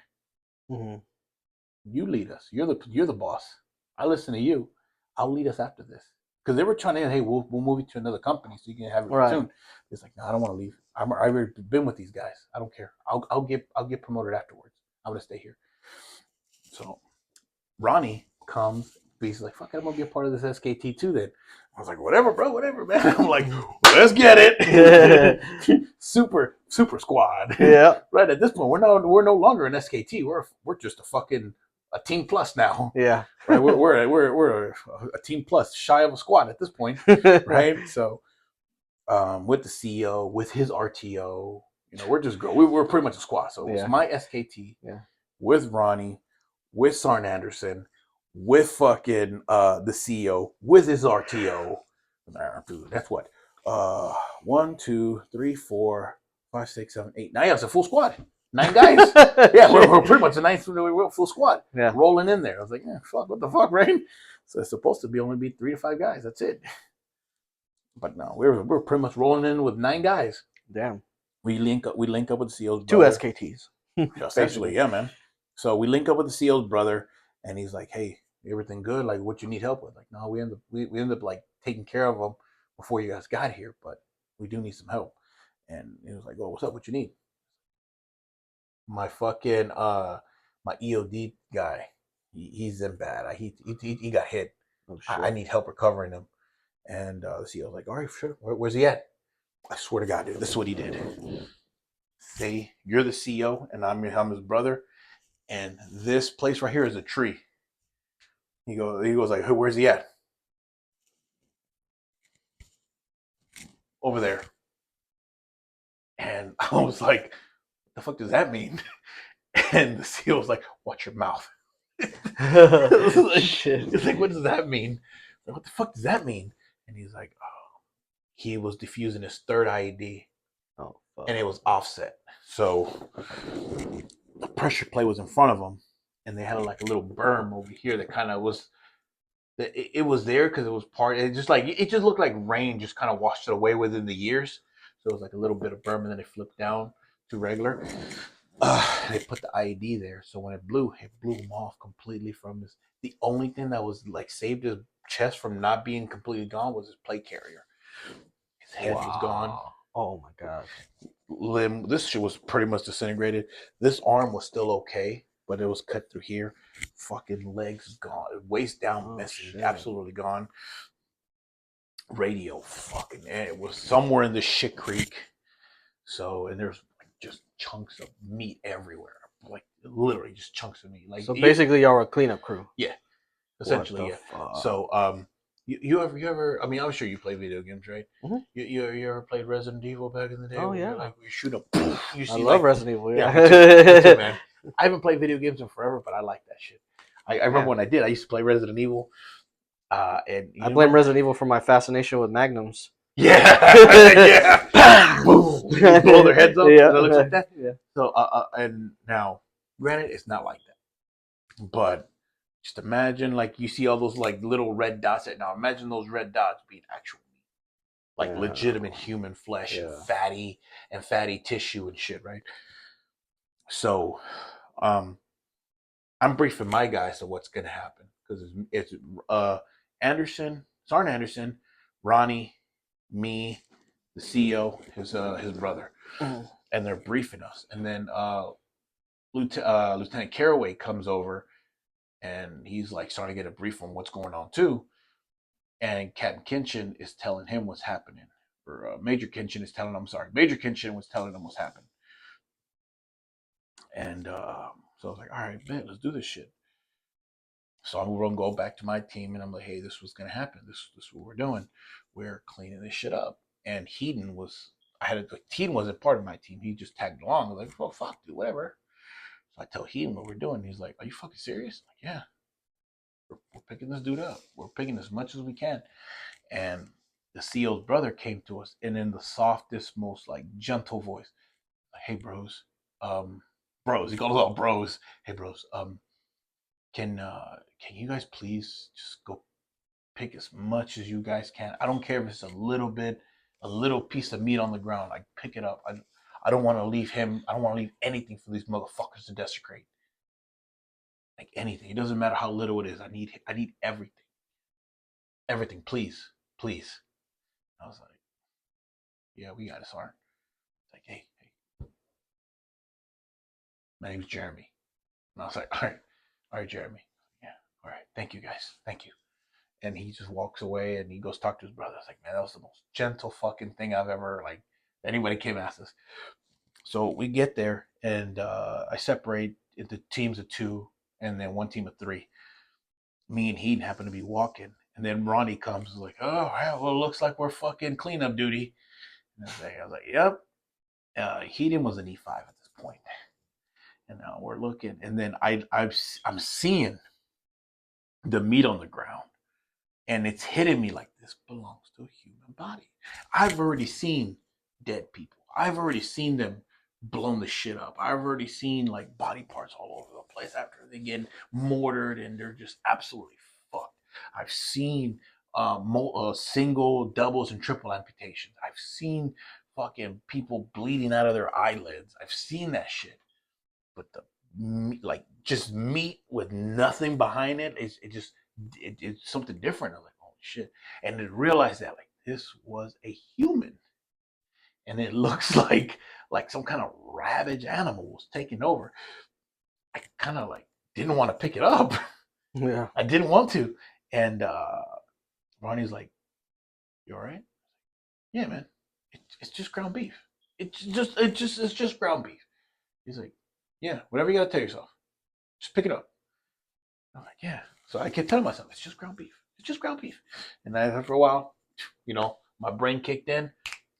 You lead us. You're the boss. I listen to you. I'll lead us after this. Because they were trying to, hey, we'll move you to another company so you can have your platoon. It's like, no, I don't want to leave. I've already been with these guys. I don't care. I'll get promoted afterwards. I'm gonna stay here. So Ronnie comes. He's like, fuck it, I'm gonna be a part of this SKT too. Then I was like, whatever, bro, whatever, man. I'm like, let's get it. super squad. Yeah. Right at this point, we're no longer an SKT. We're just a team plus now. Yeah. Right. We're a team plus, shy of a squad at this point. Right. So, with the CEO, with his RTO, we're just we're pretty much a squad. So it was my SKT with Ronnie, with Sarn Anderson, with fucking the CEO, with his RTO. Dude, that's what 1, 2, 3, 4, 5, 6, 7, 8. Now it's a full squad. 9 guys. Yeah, we're pretty much we're full squad. Yeah. Rolling in there. I was like, fuck, what the fuck, right? So it's supposed to only be 3 to 5 guys. That's it. But no, we're pretty much rolling in with 9 guys. Damn. We link up with the CO's brother. 2 SKTs. Essentially, yeah, man. So we link up with the CO's brother, and he's like, hey, everything good? Like, what you need help with? Like, no, we end up like taking care of them before you guys got here, but we do need some help. And he was like, oh, what's up? What you need? My fucking my EOD guy, he's in bad. He got hit. Oh, I need help recovering him. And the CEO's like, all right, sure. Where's he at? I swear to God, dude, this is what he did. Say you're the CEO and I'm his brother, and this place right here is a tree. He goes like, hey, where's he at? Over there. And I was like, what the fuck does that mean? And the CEO was like, watch your mouth. He's like, what does that mean? Like, what the fuck does that mean? And he's like, oh, he was defusing his third IED. Oh, fuck. And it was offset. So the pressure plate was in front of him, and they had like a little berm over here that kind of was. It was there because it was part. It just looked like rain just kind of washed it away within the years. So it was like a little bit of berm, and then it flipped down to regular. They put the IED there, so when it blew him off completely from his. The only thing that was like saved his chest from not being completely gone was his plate carrier. His head was gone. Oh my god. Limb. This shit was pretty much disintegrated. This arm was still okay, but it was cut through here. Fucking legs gone, waist down, messy, absolutely gone. radio fucking, and it was somewhere in the shit creek. So, and there's like just chunks of meat everywhere, like literally just chunks of meat. Like, So basically, y'all were a cleanup crew. yeah, What essentially, the yeah. fuck? So, you ever? I mean, I'm sure you play video games, right? Hmm. You ever played Resident Evil back in the day Oh where you're yeah, like you shoot a, you I see love like, Resident Evil. yeah, me too, Yeah, man. I haven't played video games in forever, but I like that shit. I remember man. when I did. I used to play Resident Evil, and I you blame remember? Resident Evil for my fascination with magnums. Yeah, yeah. Pow! Boom! You blow their heads up, and it looks Yeah, like that. yeah. So, and now, granted, it's not like that, but just imagine like you see all those like little red dots. Now, imagine those red dots being actual meat, like Yeah, legitimate human flesh yeah. and fatty tissue and shit, right? So, um, I'm briefing my guys on what's gonna happen because it's Anderson, Sergeant Anderson, Ronnie, me, the CEO, his brother, Mhm. and they're briefing us. And then Lieutenant Caraway comes over and he's like starting to get a brief on what's going on too. And Captain Kinchin is telling him what's happening. Or Major Kinchin is telling him, sorry, Major Kinchin was telling him what's happening. And so I was like, all right, man, let's do this shit. So I'm gonna go back to my team and I'm like, hey, this was gonna happen. This is what we're doing. We're cleaning this shit up. And Heaton was Heaton wasn't part of my team. He just tagged along. I was like, well, fuck, dude, whatever. So I tell Heaton what we're doing. He's like, are you fucking serious? I'm like, yeah, we're picking this dude up. We're picking as much as we can. And the CEO's brother came to us and in the softest, most like gentle voice, like, hey bros, he called us all bros. Hey bros, can you guys please just go pick as much as you guys can? I don't care if it's a little bit, a little piece of meat on the ground. Like pick it up. I don't want to leave him. I don't want to leave anything for these motherfuckers to desecrate. Like anything. It doesn't matter how little it is. I need everything. Everything, please. Please. I was like, yeah, we got it, Sergeant. It's like, hey, my name's Jeremy. And I was like, all right, Jeremy. Yeah, all right. Thank you guys. Thank you. And he just walks away and he goes talk to his brother. I was like, man, that was the most gentle fucking thing I've ever like anybody came ask us. So we get there and I separate into teams of two and then one team of three. Me and Heaton happen to be walking. And then Ronnie comes and is like, oh, well, it looks like we're fucking cleanup duty. And I was like, yep. Heaton was an E5 at this point. And now we're looking. And then I'm seeing the meat on the ground. And it's hitting me like this belongs to a human body. I've already seen dead people. I've already seen them blown the shit up. I've already seen like body parts all over the place after they get mortared and they're just absolutely fucked. I've seen single, doubles, and triple amputations. I've seen fucking people bleeding out of their eyelids. I've seen that shit. But the like just meat with nothing behind it is it's something different. I'm like, oh shit, and to realize that like this was a human, and it looks like some kind of ravaged animal was taking over. I kind of like didn't want to pick it up. Yeah. I didn't want to, and Ronnie's like, "You all right?" Yeah, man. It's just ground beef. It's just ground beef. He's like, "Yeah, whatever you gotta tell yourself, just pick it up." I'm like, yeah. So I kept telling myself, it's just ground beef. It's just ground beef. And then after a while, my brain kicked in,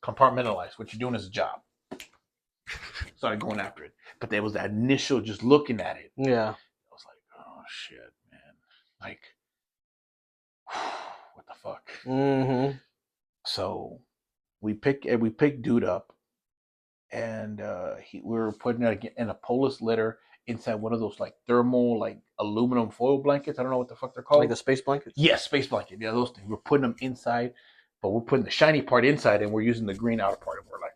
compartmentalized. What you're doing is a job. Started going after it. But there was that initial just looking at it. Yeah. I was like, oh shit, man. Like, what the fuck? Mm-hmm. So we picked dude up and we were putting it in a Polis litter inside one of those like thermal like aluminum foil blankets. I don't know what the fuck they're Like called. the space blankets. Yes, space blanket. Yeah, those things. We're putting them inside, but we're putting the shiny part inside, and we're using the green outer part. And we're like,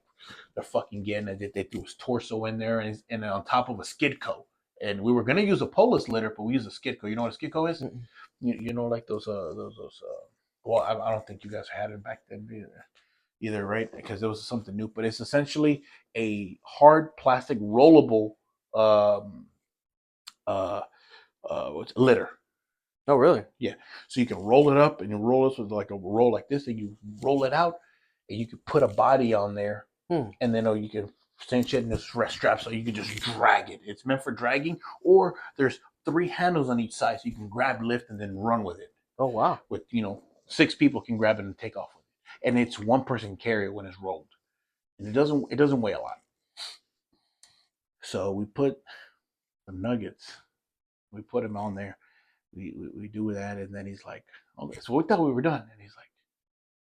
they're fucking getting it. They threw his torso in there, and on top of a skidco. And we were gonna use a Polis litter, but we used a skidco. You know what a skidco is? Mm-mm. You know, like those. Well, I don't think you guys had it back then either, right? Because it was something new. But it's essentially a hard plastic rollable um, uh, litter Oh, really? So you can roll it up and you roll this with like a roll like this, and you roll it out, and you can put a body on there, and then you can cinch it in this strap so you can just drag it. It's meant for dragging, or there's 3 handles on each side so you can grab, lift, and then run with it. Oh, wow. With 6 people can grab it and take off with it, and it's one person can carry it when it's rolled, and it doesn't weigh a lot. So we put the nuggets, we put them on there. We do that, and then he's like, okay, so we thought we were done, and he's like,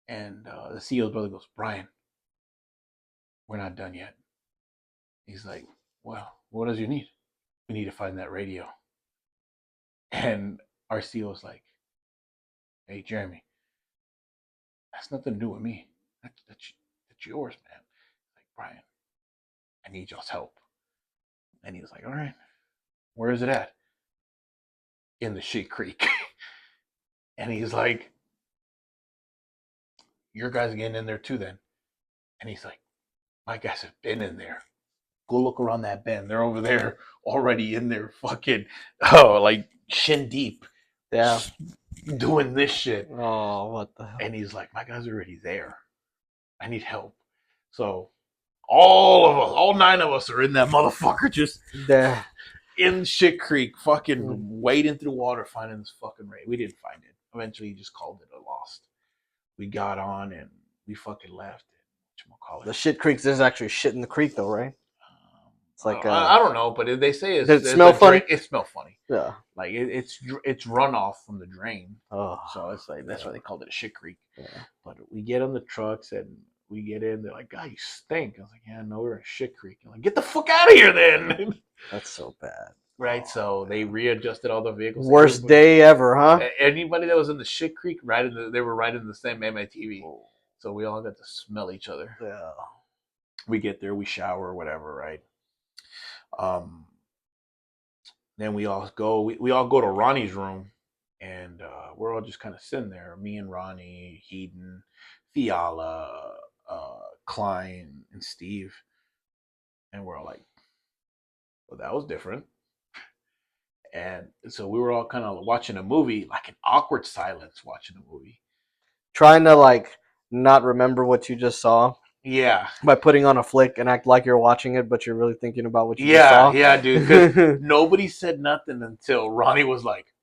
and the CEO's brother goes, Brian, we're not done yet. He's like, well, what does you need? We need to find that radio. And our CEO's like, hey, Jeremy, that's nothing to do with me. That's yours, man. Like, Brian, I need y'all's help. And he was like, all right, where is it at? In the shit creek. And he's like, your guys are getting in there too then. And he's like, my guys have been in there. Go look around that bend. They're over there already in there fucking, like shin deep. Yeah. Doing this shit. Oh, what the hell? And he's like, my guys are already there. I need help. So all of us, all 9 of us are in that motherfucker just in shit creek, fucking wading through water, finding this fucking ray. We didn't find it. Eventually, he just called it a lost. We got on and we fucking left. The shit creek, there's actually shit in the creek, though, right? It's like I don't know, but they say does it smell funny? It smells funny. Yeah, like it's runoff from the drain. Oh, so it's like that's why they called it a shit creek. Yeah. But we get on the trucks and we get in. They're like, "God, you stink." I was like, "Yeah, no, we're in a shit creek." I'm like, "Get the fuck out of here, then." That's so bad. Right, so they readjusted all the vehicles. Worst day ever, huh? Anybody that was in the shit creek, they were riding the same MATV. So we all got to smell each other. Yeah. We get there, we shower, whatever, right? Then we all go to Ronnie's room, and we're all just kind of sitting there. Me and Ronnie, Heaton, Fiala, Klein, and Steve, and we're all like, "Well, that was different." And so we were all kind of watching a movie, like an awkward silence watching a movie. Trying to like not remember what you just saw. Yeah. By putting on a flick and act like you're watching it, but you're really thinking about what you just saw. Yeah, dude. Because nobody said nothing until Ronnie was like,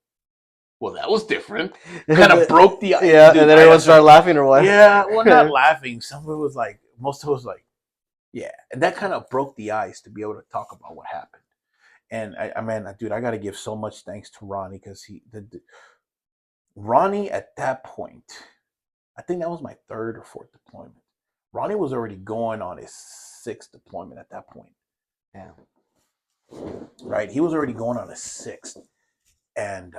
well, that was different. Kind of broke the ice. Yeah, dude, and then everyone started laughing or what? Yeah, well, not laughing. Some of it was like, most of it was like, yeah. And that kind of broke the ice to be able to talk about what happened. And I mean, dude, I got to give so much thanks to Ronnie because Ronnie at that point, I think that was my 3rd or 4th deployment. Ronnie was already going on his 6th deployment at that point. Yeah. Right? He was already going on his 6th. And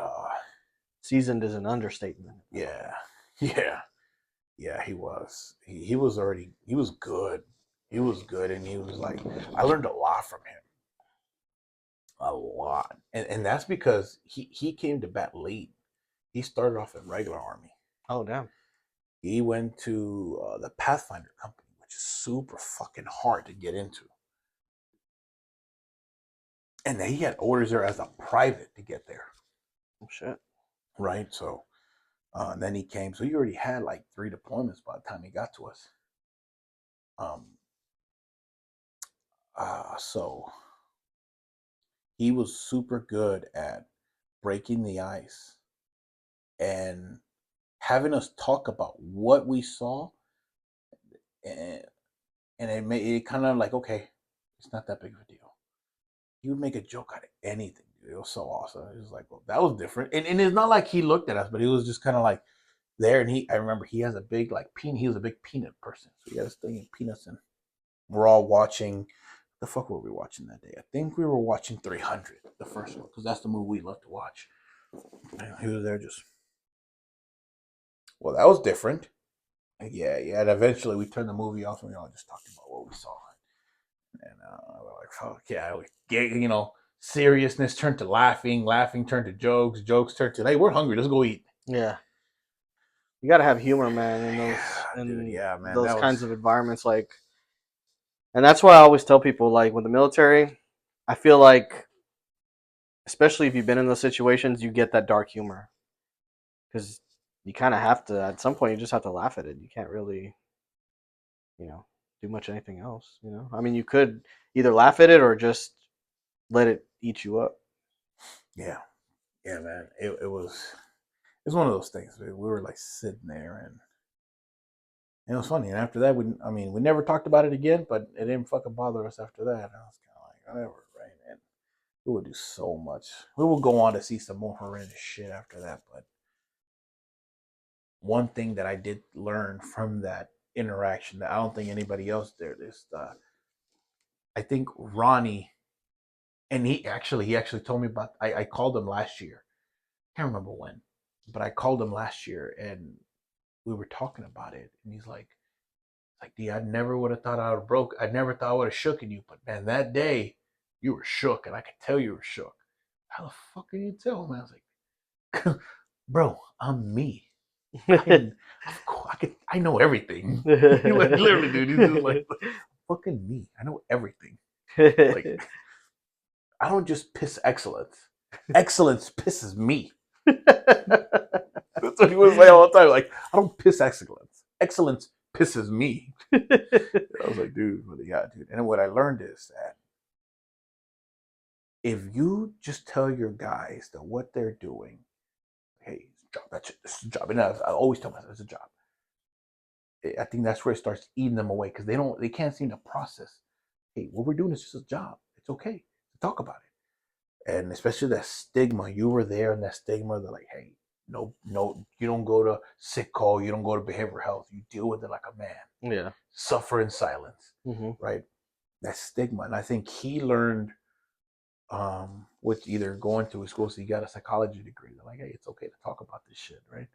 seasoned is an understatement. Yeah. Yeah, he was. He was already, he was good. He was good. And he was like, I learned a lot from him. A lot. And that's because he came to bat late. He started off in regular Army. Oh, damn. He went to the Pathfinder company, which is super fucking hard to get into. And he had orders there as a private to get there. Oh, shit. Right? So then he came. So he already had like 3 deployments by the time he got to us. So he was super good at breaking the ice and having us talk about what we saw, and it made it kind of like, okay, it's not that big of a deal. He would make a joke out of anything. Dude. It was so awesome. It was like, well, that was different. And it's not like he looked at us, but he was just kind of like there. And I remember he has a big like peanut. He was a big peanut person, so he had this thing in peanuts, and we're all watching. The fuck were we watching that day? I think we were watching 300, the first one, because that's the movie we love to watch. And he was there just. Well, that was different. Yeah. And eventually we turned the movie off and we all just talked about what we saw. And we're like, fuck yeah. Seriousness turned to laughing. Laughing turned to jokes. Jokes turned to, hey, we're hungry. Let's go eat. Yeah. You got to have humor, man, in those kinds of environments. Like, and that's why I always tell people, like, with the military, I feel like, especially if you've been in those situations, you get that dark humor. because you kind of have to at some point. You just have to laugh at it. You can't really, you know, do much anything else. You know, I mean, you could either laugh at it or just let it eat you up. Yeah, yeah, man. It was one of those things. We were like sitting there, and it was funny. And after that, we never talked about it again, but it didn't fucking bother us after that. And I was kind of like, whatever, right? And we would do so much. We would go on to see some more horrendous shit after that. But one thing that I did learn from that interaction that I don't think anybody else did is I think Ronnie, and he actually told me about. I called him last year. Can't remember when, but I called him last year, and we were talking about it, and he's like, D, I never would have thought I would have broke. I never thought I would have shooken you, but man, that day you were shook, and I could tell you were shook. How the fuck can you tell, man? I was like, bro, I'm me. Of course, I know everything. Like, literally, dude, he's just like, fucking me. I know everything. Like, I don't just piss excellence. Excellence pisses me. That's what he would say all the time. Like, I don't piss excellence. Excellence pisses me. I was like, dude, what do you got, dude? And what I learned is that if you just tell your guys that what they're doing, hey, it's a job, that's it, this is a job. And I always tell myself it's a job. I think that's where it starts eating them away because they can't seem to process. Hey, what we're doing is just a job. It's okay to talk about it. And especially that stigma, you were there in that stigma. They're like, hey, no, you don't go to sick call, you don't go to behavioral health. You deal with it like a man. Yeah. Suffer in silence, right? That stigma. And I think he learned with either going to his school, so he got a psychology degree. They're like, hey, it's okay to talk about this shit, right?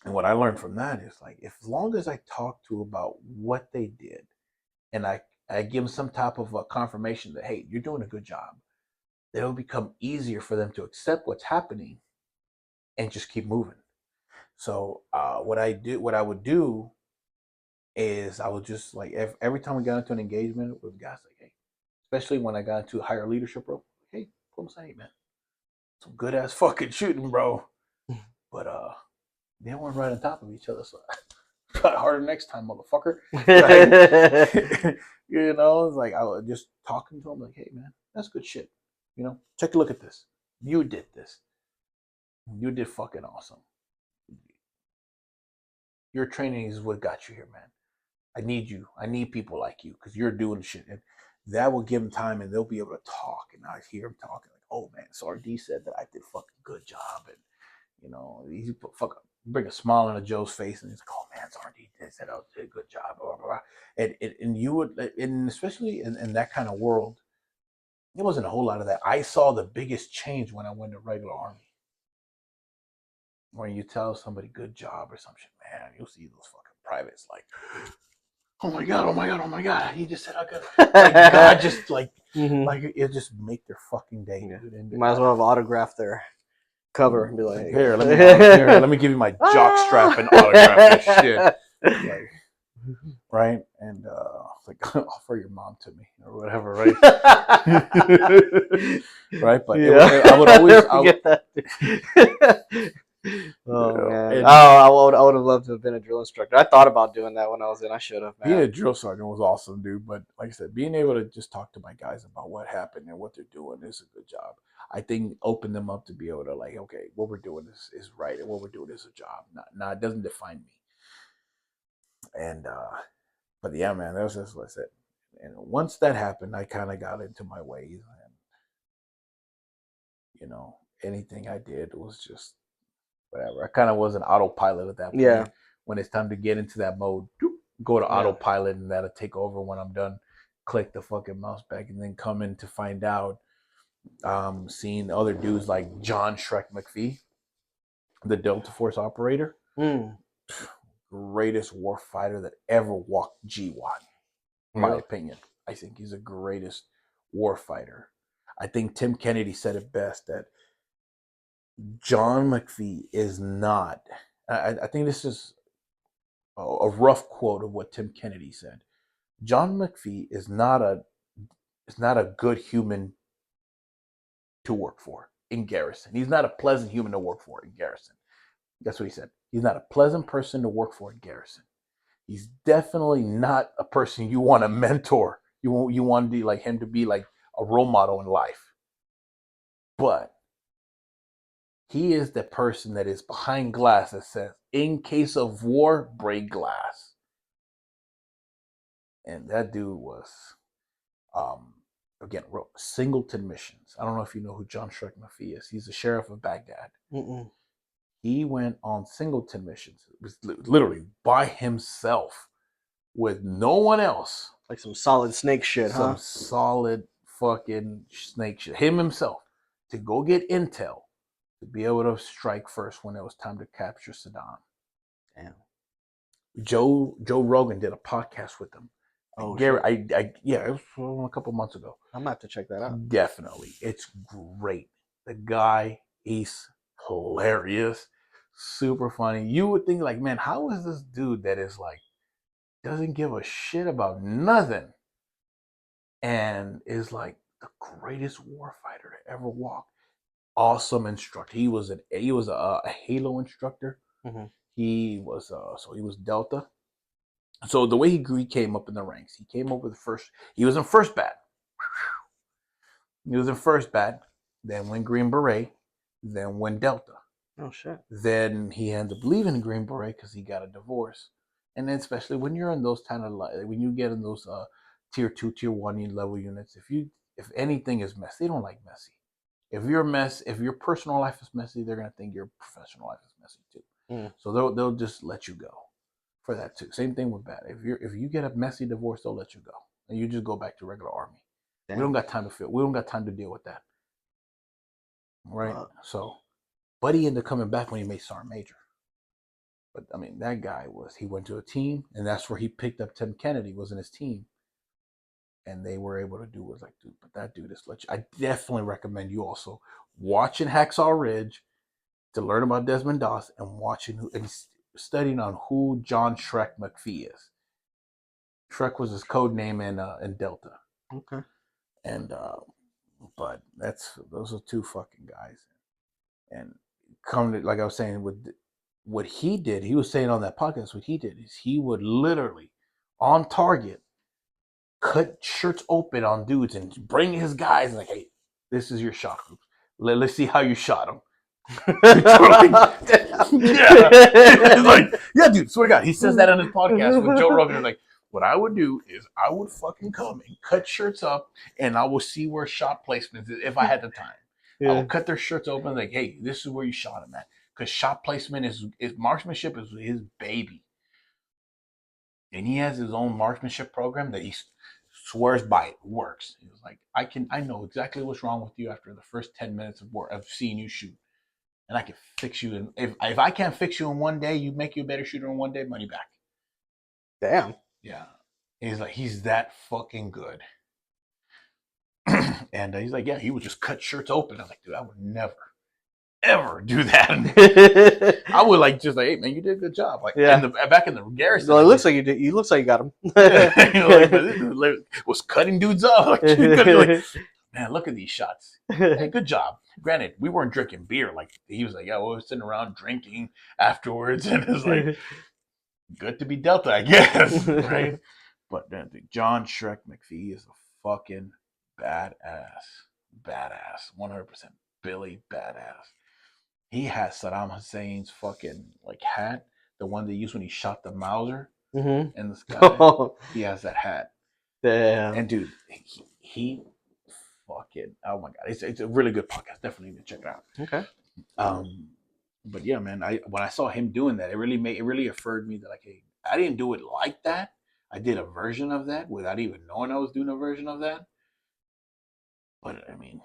And what I learned from that is like, as long as I talk to about what they did, and I give them some type of a confirmation that, hey, you're doing a good job, it'll become easier for them to accept what's happening and just keep moving. So what I would do is I would just like every time we got into an engagement with guys, like, hey, especially when I got into a higher leadership role, hey, pull them say, man, some good ass fucking shooting, bro. But they weren't right on top of each other, so try harder next time, motherfucker. Like, you know, it's like I was just talking to him, like, hey, man, that's good shit. You know, take a look at this. You did this. You did fucking awesome. Your training is what got you here, man. I need you. I need people like you because you're doing shit. And that will give them time and they'll be able to talk. And I hear them talking like, oh, man, so RD said that I did fucking good job. And, you know, he bring a smile on a Joe's face and he's like, oh, man, it's RD said I did a good job. Blah, blah, blah. And you would, and especially in that kind of world, there wasn't a whole lot of that. I saw the biggest change when I went to regular Army. When you tell somebody good job or some shit, man, you'll see those fucking privates like, oh my god, oh my god, oh my god, he just said I got like God just like it just make their fucking day, dude. And you might as well have autographed their cover and be like, hey, here, let me give you my jock strap and autograph this shit. Like, right? And like offer your mom to me or whatever, right? Right? But yeah. I would always get that. Oh man! and I would have loved to have been a drill instructor. I thought about doing that when I was in. I should have, being a man. drill sergeant was awesome, dude. But like I said, being able to just talk to my guys about what happened and what they're doing is a good job. I think open them up to be able to like, okay, what we're doing is right, and what we're doing is a job. Not it doesn't define me. And but yeah, man, that was just what I said. And once that happened, I kind of got into my ways, and you know, anything I did was just whatever. I kind of was an autopilot at that point. Yeah. When it's time to get into that mode, go to autopilot, and that'll take over when I'm done. Click the fucking mouse back, and then come in to find out. Seeing other dudes like John Shrek McPhee, the Delta Force operator, greatest warfighter that ever walked G1. In my opinion, I think he's the greatest warfighter. I think Tim Kennedy said it best that John McPhee is not. I think this is a rough quote of what Tim Kennedy said. John McPhee is not a good human to work for in garrison. He's not a pleasant human to work for in garrison. That's what he said. He's not a pleasant person to work for at Garrison. He's definitely not a person you want to mentor. You want to be like him to be like a role model in life. But he is the person that is behind glass that says, in case of war, break glass. And that dude was, um, again, wrote Singleton Missions. I don't know if you know who John Shrek McPhee is. He's the sheriff of Baghdad. Mm-mm. He went on Singleton missions. It was literally by himself with no one else. Like some solid snake shit, Some huh? solid fucking snake shit. Him himself to go get intel to be able to strike first when it was time to capture Saddam. Damn. Joe Rogan did a podcast with him. Oh Gary, shit. Yeah, it was a couple months ago. I'm gonna have to check that out. Definitely, it's great. The guy, he's hilarious, super funny. You would think like, man, how is this dude that is like doesn't give a shit about nothing and is like the greatest warfighter to ever walk? Awesome instructor. He was a Halo instructor. Mm-hmm. He was he was Delta. So the way he came up in the ranks, he came up with first. He was in first bat. He was in first bat. Then went Green Beret. Then went Delta. Oh shit. Then he ended up leaving Green Beret because he got a divorce. And then especially when you're in those kind of when you get in those tier 2, tier 1 level units, if anything is messy, they don't like messy. If your personal life is messy, they're gonna think your professional life is messy too. Mm. So they'll just let you go for that too. Same thing with bat. If you get a messy divorce, they'll let you go, and you just go back to regular army. Damn. We don't got time to deal with that, right? So, but he ended up coming back when he made Sergeant Major. But I mean, that guy he went to a team, and that's where he picked up Tim Kennedy was in his team, and they were able to do was like, dude, but that dude is legit. I definitely recommend you also watching Hacksaw Ridge to learn about Desmond Doss and studying on who John Shrek McPhee is. Shrek was his code name in Delta. Okay. And but those are two fucking guys. And come to, like I was saying, with what he did, he was saying on that podcast, what he did is he would literally on target cut shirts open on dudes and bring his guys and like, hey, this is your shot group. Let's see how you shot him. Yeah, dude, swear to God, he says that on his podcast with Joe Rogan. He's like, what I would do is I would fucking come and cut shirts up, and I will see where shot placement is if I had the time. Yeah. I will cut their shirts open, like, hey, this is where you shot him at, because shot placement is marksmanship is his baby, and he has his own marksmanship program that he swears by. It works. He was like, I know exactly what's wrong with you after the first 10 minutes of seeing you shoot. And I can fix you. If I can't fix you in one day, you make you a better shooter in one day, money back. Damn. Yeah. And he's that fucking good. And he's like, yeah, he would just cut shirts open. I'm like, dude, I would never, ever do that. I would just like, hey man, you did a good job. Like, yeah. Back in the garrison. Well, it looks like you did. You looks like you got him. This dude was cutting dudes up. Man, look at these shots. Hey, good job. Granted, we weren't drinking beer. Like he was like, yeah, we were sitting around drinking afterwards, and it's like good to be Delta, I guess, right? But John Shrek McPhee is a fucking badass, 100% Billy badass. He has Saddam Hussein's fucking hat, the one they used when he shot the Mauser in the sky. He has that hat. Damn. And dude, he fucking, oh my god, it's a really good podcast. Definitely need to check it out. Okay. But yeah, man, when I saw him doing that, it really affirmed me that like, hey, I didn't do it like that. I did a version of that without even knowing I was doing a version of that. But I mean,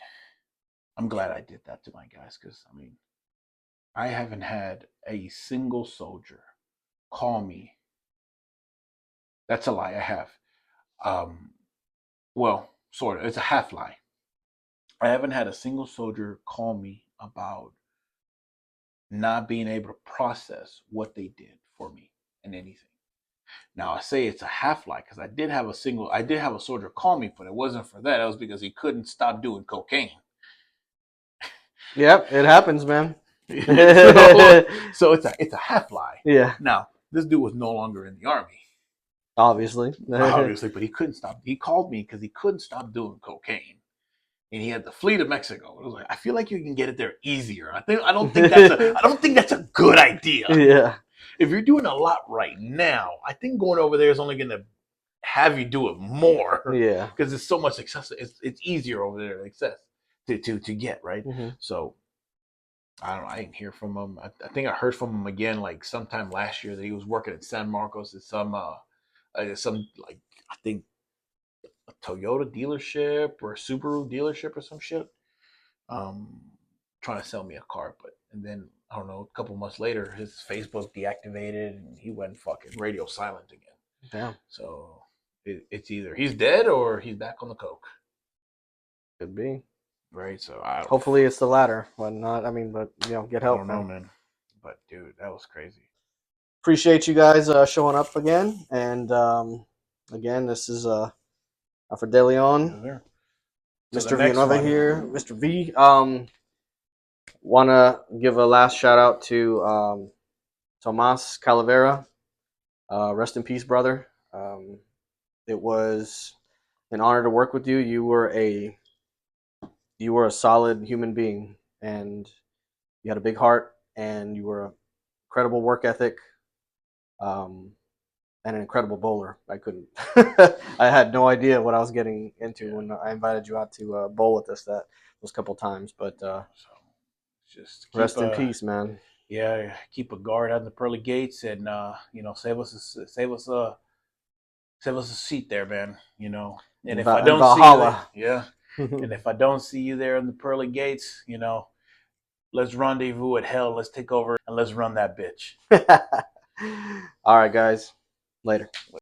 I'm glad I did that to my guys, because I mean, I haven't had a single soldier call me. That's a lie. I have. Well, sort of. It's a half lie. I haven't had a single soldier call me about not being able to process what they did for me in anything. Now I say it's a half lie because I did have a soldier call me, but it wasn't for that. It was because he couldn't stop doing cocaine. Yep, it happens, man. So it's a half lie. Yeah, Now this dude was no longer in the army, obviously. obviously, but he couldn't stop. He called me because he couldn't stop doing cocaine, and he had to flee to Mexico. It was like, I feel like you can get it there easier. I don't think that's a good idea. Yeah. If you're doing a lot right now, I think going over there is only going to have you do it more Yeah. because it's so much accessible. It's easier over there to access to get right. Hmm. So I don't know. I didn't hear from him. I think I heard from him again like sometime last year that he was working at San Marcos at some like I think a Toyota dealership or a Subaru dealership or some shit. Um, Trying to sell me a car, but and then I don't know. A couple months later, his Facebook deactivated and he went fucking radio silent again. Damn. So it's either he's dead or he's back on the coke, Could be. right? So I don't, Hopefully it's the latter, but not. I mean, but get I help, don't know, man. man. But dude, that was crazy. Appreciate you guys showing up again, and again, this is Alfred De Leon, Yes, sir. To the Mr. next Villanueva one. here, Mr. V. Want to give a last shout out to Tomas Calavera. Rest in peace, brother. It was an honor to work with you. You were a solid human being, and you had a big heart, and you were a incredible work ethic, um, and an incredible bowler. I couldn't. I had no idea what I was getting into when I invited you out to bowl with us those couple times. But So just keep rest in a peace, man. keep a guard on the pearly gates, and save us a seat there, man. And if I In don't see you there, Valhalla. yeah. And if I don't see you there in the pearly gates, let's rendezvous at hell. Let's take over and let's run that bitch. All right, guys. Later.